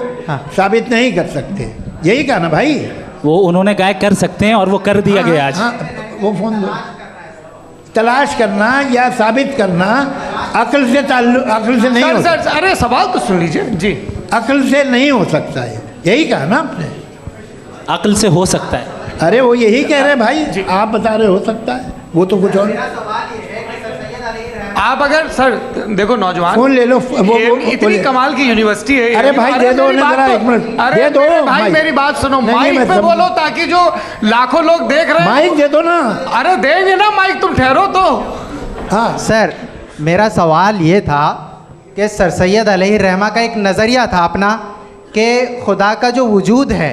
साबित नहीं कर सकते, यही कहा ना भाई। वो उन्होंने कहा कर सकते हैं और वो कर दिया गया आज। वो फोन दो। तलाश करना या साबित करना अक्ल से नहीं हो सकता। अरे सवाल तो सुन लीजिए जी। अक्ल से नहीं हो सकता है, यही कहा ना आपने। अक्ल से हो सकता है। अरे वो यही कह रहे हैं भाई, आप बता रहे हो सकता है, वो तो कुछ और। आप अगर सर देखो नौजवान फोन ले लो, वो इतनी कमाल की यूनिवर्सिटी है। अरे भाई दे दो जरा, एक मिनट दे दो भाई, मेरी बात सुनो, माइक पे बोलो ताकि जो लाखों लोग देख रहे हैं। माइक दे दो ना। अरे देंगे ना माइक, तुम ठहरो तो। हाँ सर मेरा सवाल ये था कि सर सैयद अलैहिर्रहमा का एक नज़रिया था अपना कि खुदा का जो वजूद है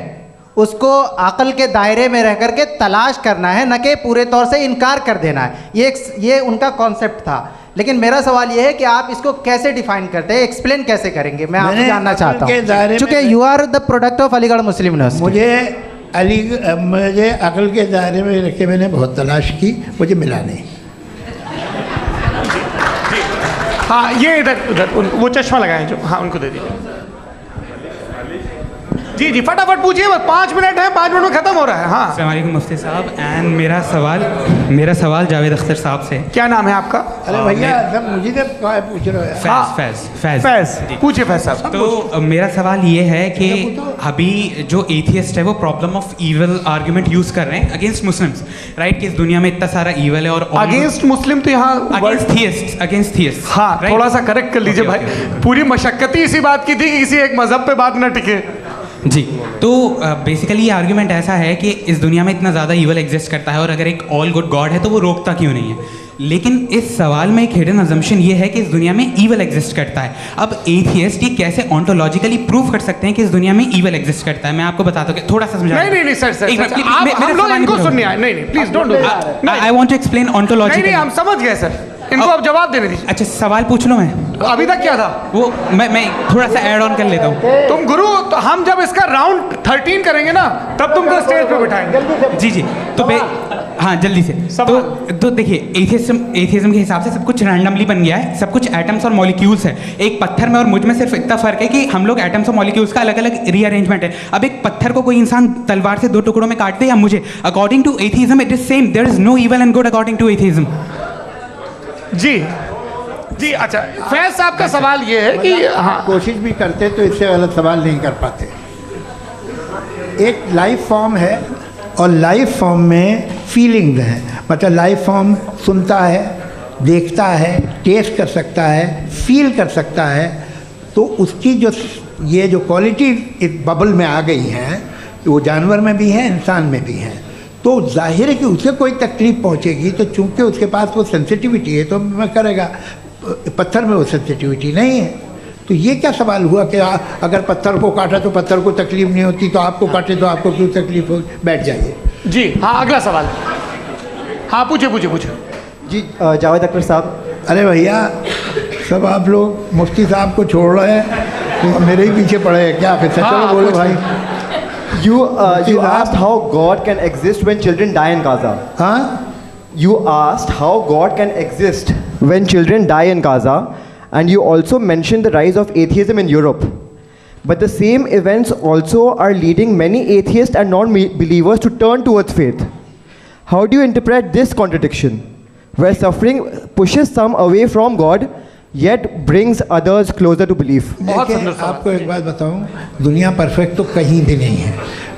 उसको अक़ल के दायरे में रह कर के तलाश करना है, न कि पूरे तौर से इनकार कर देना है। ये उनका कॉन्सेप्ट था। लेकिन मेरा सवाल ये है कि आप इसको कैसे डिफाइन करते हैं, एक्सप्लेन कैसे करेंगे? मैं आपसे जानना चाहता हूँ, चूँकि you are the product of Aligarh Muslim University. मुझे अक़ल के दायरे में रख के मैंने बहुत तलाश की, मुझे मिला नहीं। हाँ ये इधर वो चश्मा लगाए जो, हाँ उनको दे दीजिए। जी फटाफट पूछिए, बस 5 मिनट है, 5 मिनट में खत्म हो रहा है। हाँ अस्सलाम वालेकुम मुफ्ती साहब। एंड मेरा सवाल जावेद अख्तर साहब से। क्या नाम है आपका? अरे भैया सब मुझे पूछ रहे हो। फैज पूछिए फैज साहब। तो मेरा सवाल ये है कि अभी जो एथियस्ट है वो problem of evil argument use कर रहे हैं अगेंस्ट मुस्लिम्स, राइट? कि इस दुनिया में इतना सारा ईवल है और अगेंस्ट मुस्लिम तो यहाँ अगेंस्ट थियस्ट। हाँ थोड़ा सा करेक्ट कर लीजिए भाई। पूरी मशक्कत इसी बात की थी कि किसी एक मजहब पे बात ना टिके। जी तो बेसिकली ये आर्ग्यूमेंट ऐसा है कि इस दुनिया में इतना ज़्यादा ईवल एग्जिस्ट करता है और अगर एक ऑल गुड गॉड है तो वो रोकता क्यों नहीं है? लेकिन इस सवाल में एक हिडन अजम्पशन ये है कि इस दुनिया में ईवल एग्जिस्ट करता है। अब एथियस्ट ये कैसे ऑन्टोलॉजिकली प्रूव कर सकते हैं कि इस दुनिया में ईवल एग्जिस्ट करता है? मैं आपको बताता हूँ, थोड़ा सा समझा। नहीं सर हम लोग इनको सुनने आए। नहीं please don't do that. I want to explain ontology. नहीं हम समझ गए सर, इनको अब जवाब देने दीजिए। अच्छा सवाल पूछ लो। मैं अभी तक क्या था वो मैं थोड़ा सा ऐड ऑन कर लेता हूँ। तुम गुरु, तो हम जब इसका राउंड 13 करेंगे ना तब तुमको स्टेज पे बिठाएंगे। जी तो हाँ जल्दी से। तो देखिए एथियज्म के हिसाब से सब कुछ रैंडमली बन गया है, सब कुछ एटम्स और मॉलिक्यूल्स है। एक पत्थर में और मुझ में सिर्फ इतना फर्क है कि हम लोग एटम्स और मॉलिक्यूल्स का अलग अलग रीअरेंजमेंट है। अब एक पत्थर को कोई इंसान तलवार से 2 टुकड़ों में काट दे या मुझे, according to atheism it is same. There is no evil and good according to atheism. जी अच्छा फैज साहब का सवाल ये है कि हाँ कोशिश भी करते तो इससे गलत सवाल नहीं कर पाते। एक लाइफ फॉर्म है और लाइफ फॉर्म में फीलिंग्स हैं, मतलब लाइफ फॉर्म सुनता है, देखता है, टेस्ट कर सकता है, फील कर सकता है। तो उसकी जो क्वालिटी इस बबल में आ गई हैं वो जानवर में भी है, इंसान में भी है। तो जाहिर है कि उसे कोई तकलीफ पहुंचेगी, तो चूंकि उसके पास वो सेंसिटिविटी है तो मैं करेगा। पत्थर में वो सेंसिटिविटी नहीं है। तो ये क्या सवाल हुआ कि अगर पत्थर को काटा तो पत्थर को तकलीफ नहीं होती, तो आपको काटे तो आपको क्यों तकलीफ हो? बैठ जाइए। जी हाँ अगला सवाल। हाँ पूछे। जी जावेद अख्तर साहब, अरे भैया, सब आप लोग मुफ्ती साहब को छोड़ रहे हैं, तो मेरे ही पीछे पड़े हैं क्या? फिर चलो बोलो भाई। You asked how God can exist when children die in Gaza. हाँ? You asked how God can exist when children die in Gaza, and you also mentioned the rise of atheism in Europe. But the same events also are leading many atheists and non-believers to turn towards faith. How do you interpret this contradiction, where suffering pushes some away from God, yet brings others closer to belief? देखिए, आपको एक बात बताऊं, दुनिया perfect तो कहीं भी नहीं है,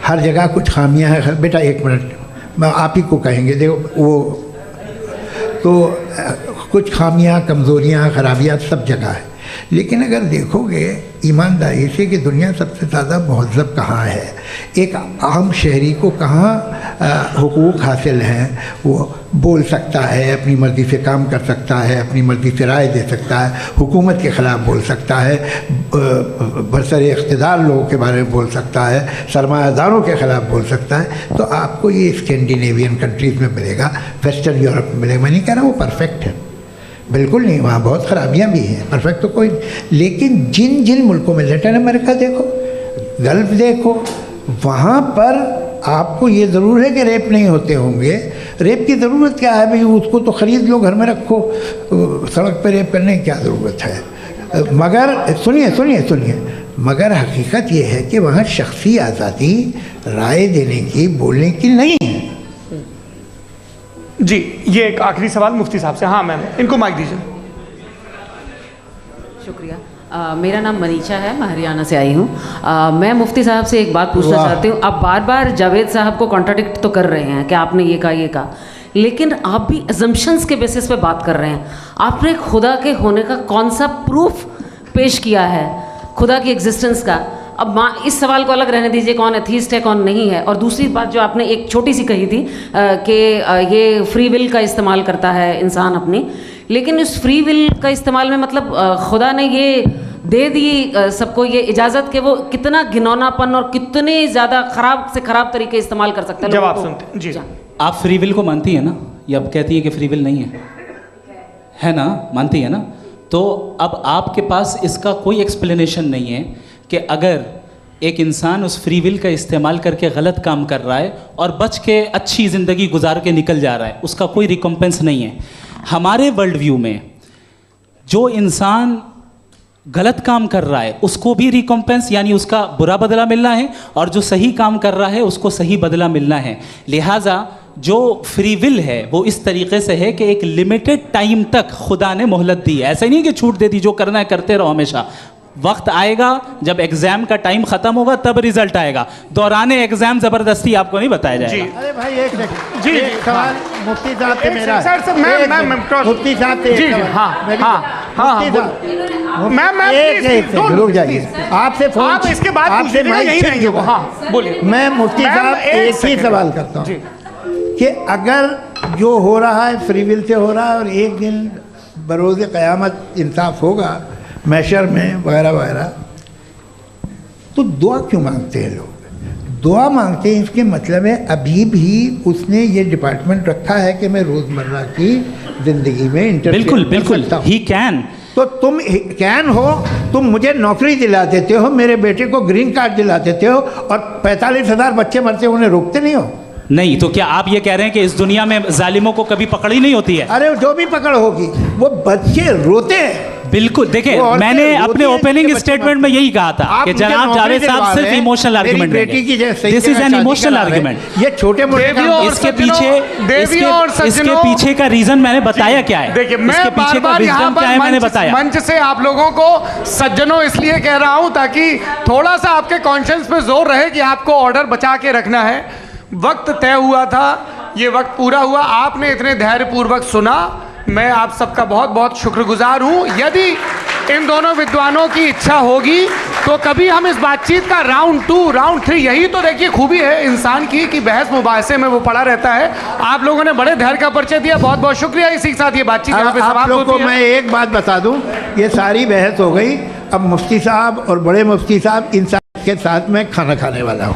हर जगह कुछ खामियां हैं। बेटा एक मिनट, मैं आप ही को कहेंगे, देखो वो तो कुछ खामियां, कमज़ोरियां, खराबियां सब जगह है। लेकिन अगर देखोगे ईमानदारी से कि दुनिया सबसे ज़्यादा महज़ब कहाँ है, एक आम शहरी को कहाँ हुकूक हासिल हैं, वो बोल सकता है, अपनी मर्ज़ी से काम कर सकता है, अपनी मर्ज़ी से राय दे सकता है, हुकूमत के ख़िलाफ़ बोल सकता है, बरसरे इक़्तिदार लोगों के बारे में बोल सकता है, सरमायादारों के ख़िलाफ़ बोल सकता है। तो आपको ये स्कैंडिनेवियन कंट्रीज़ में मिलेगा, वेस्टर्न यूरोप में मिलेगा। मैं नहीं कह रहा वो परफेक्ट है, बिल्कुल नहीं, वहाँ बहुत ख़राबियाँ भी हैं, परफेक्ट तो कोई। लेकिन जिन जिन मुल्कों में, लैटिन अमेरिका देखो, गल्फ़ देखो, वहाँ पर आपको ये ज़रूर है कि रेप नहीं होते होंगे। रेप की ज़रूरत क्या है भाई? उसको तो ख़रीद लो, घर में रखो, सड़क पर रेप करने की क्या ज़रूरत है? मगर सुनिए, मगर हकीकत ये है कि वहाँ शख्सी आज़ादी राय देने की, बोलने की नहीं है। जी, ये एक आखिरी सवाल मुफ्ती साहब से। हाँ मैम, इनको माइक दीजिए। शुक्रिया। मेरा नाम मनीषा है, मैं हरियाणा से आई हूँ। मैं मुफ्ती साहब से एक बात पूछना चाहती हूँ। आप बार बार जावेद साहब को कॉन्ट्राडिक्ट तो कर रहे हैं कि आपने ये कहा, लेकिन आप भी अजम्पशंस के बेसिस पे बात कर रहे हैं। आपने खुदा के होने का कौन सा प्रूफ पेश किया है, खुदा की एग्जिस्टेंस का? अब इस सवाल को अलग रहने दीजिए, कौन एथीस्ट है कौन नहीं है। और दूसरी बात जो आपने एक छोटी सी कही थी कि ये फ्री विल का इस्तेमाल करता है इंसान अपनी, लेकिन उस फ्री विल का इस्तेमाल में मतलब खुदा ने ये दे दी सबको ये इजाज़त कि वो कितना घिनौनापन और कितने ज़्यादा ख़राब से ख़राब तरीके इस्तेमाल कर सकते हैं। जब आप सुनते जी, आप फ्री विल को मानती है ना, या आप कहती है कि फ्री विल नहीं है ना? मानती है ना? तो अब आपके पास इसका कोई एक्सप्लेनेशन नहीं है कि अगर एक इंसान उस फ्री विल का इस्तेमाल करके गलत काम कर रहा है और बच के अच्छी ज़िंदगी गुजार के निकल जा रहा है, उसका कोई रिकम्पेंस नहीं है। हमारे वर्ल्ड व्यू में जो इंसान गलत काम कर रहा है उसको भी रिकम्पेंस यानी उसका बुरा बदला मिलना है, और जो सही काम कर रहा है उसको सही बदला मिलना है। लिहाजा जो फ्री विल है वो इस तरीके से है कि एक लिमिटेड टाइम तक खुदा ने मोहलत दी है। ऐसा नहीं कि छूट दे दी, जो करना है करते रहो हमेशा। वक्त आएगा जब एग्जाम का टाइम खत्म होगा तब रिजल्ट आएगा, दौराने एग्जाम जबरदस्ती आपको नहीं बताया जाएगा। अरे भाई एक जी सवाल मुफ्ती साहब से मेरा सर मुफ्ती साहब से रुक जाइए, आपसे फोन, आप इसके बाद आपसे यही रहेंगे वो। हाँ बोलिए। मैं मुफ्ती साहब एक ही सवाल करता हूँ कि अगर जो हो रहा है फ्री विल से हो रहा है और एक दिन बरोज़ क़यामत इंसाफ होगा मैशर में वगैरह वगैरह, तो दुआ क्यों मांगते हैं लोग? दुआ मांगते हैं इसके मतलब है अभी भी उसने ये डिपार्टमेंट रखा है कि मैं रोज़मर्रा की ज़िंदगी में बिल्कुल बिल्कुल ही कैन। तो तुम कैन हो, तुम मुझे नौकरी दिला देते हो, मेरे बेटे को ग्रीन कार्ड दिला देते हो, और 45,000 बच्चे मरते उन्हें रोकते नहीं हो। नहीं तो क्या आप ये कह रहे हैं कि इस दुनिया में जालिमों को कभी पकड़ ही नहीं होती है? अरे जो भी पकड़ होगी वो बच्चे रोते हैं। बिल्कुल, देखिए मैंने अपने ओपनिंग स्टेटमेंट में यही कहा था कि जनाब जावेद साहब सिर्फ इमोशनल आर्गुमेंट देंगे। This is an emotional argument. ये छोटे मोटे इसके पीछे का रीजन मैंने बताया क्या है। देखिए मैं बार-बार यहाँ पर मैंने बताया मंच से आप लोगों को सज्जनों इसलिए कह रहा हूँ ताकि थोड़ा सा आपके कॉन्शियंस पे जोर रहे कि आपको ऑर्डर बचा के रखना है। वक्त तय हुआ था, ये वक्त पूरा हुआ, आपने इतने धैर्यपूर्वक सुना, मैं आप सबका बहुत बहुत शुक्रगुजार हूँ। यदि इन दोनों विद्वानों की इच्छा होगी तो कभी हम इस बातचीत का राउंड 2, राउंड 3, यही तो देखिए खूबी है इंसान की कि बहस मुबाहसे में वो पड़ा रहता है। आप लोगों ने बड़े धैर्य का परिचय दिया, बहुत बहुत शुक्रिया। इसी के साथ ये बातचीत यहाँ पे समाप्त होती है। मैं एक बात बता दूँ, ये सारी बहस हो गई, अब मुफ्ती साहब और बड़े मुफ्ती साहब इन के साथ मैं खाना खाने वाला हूँ।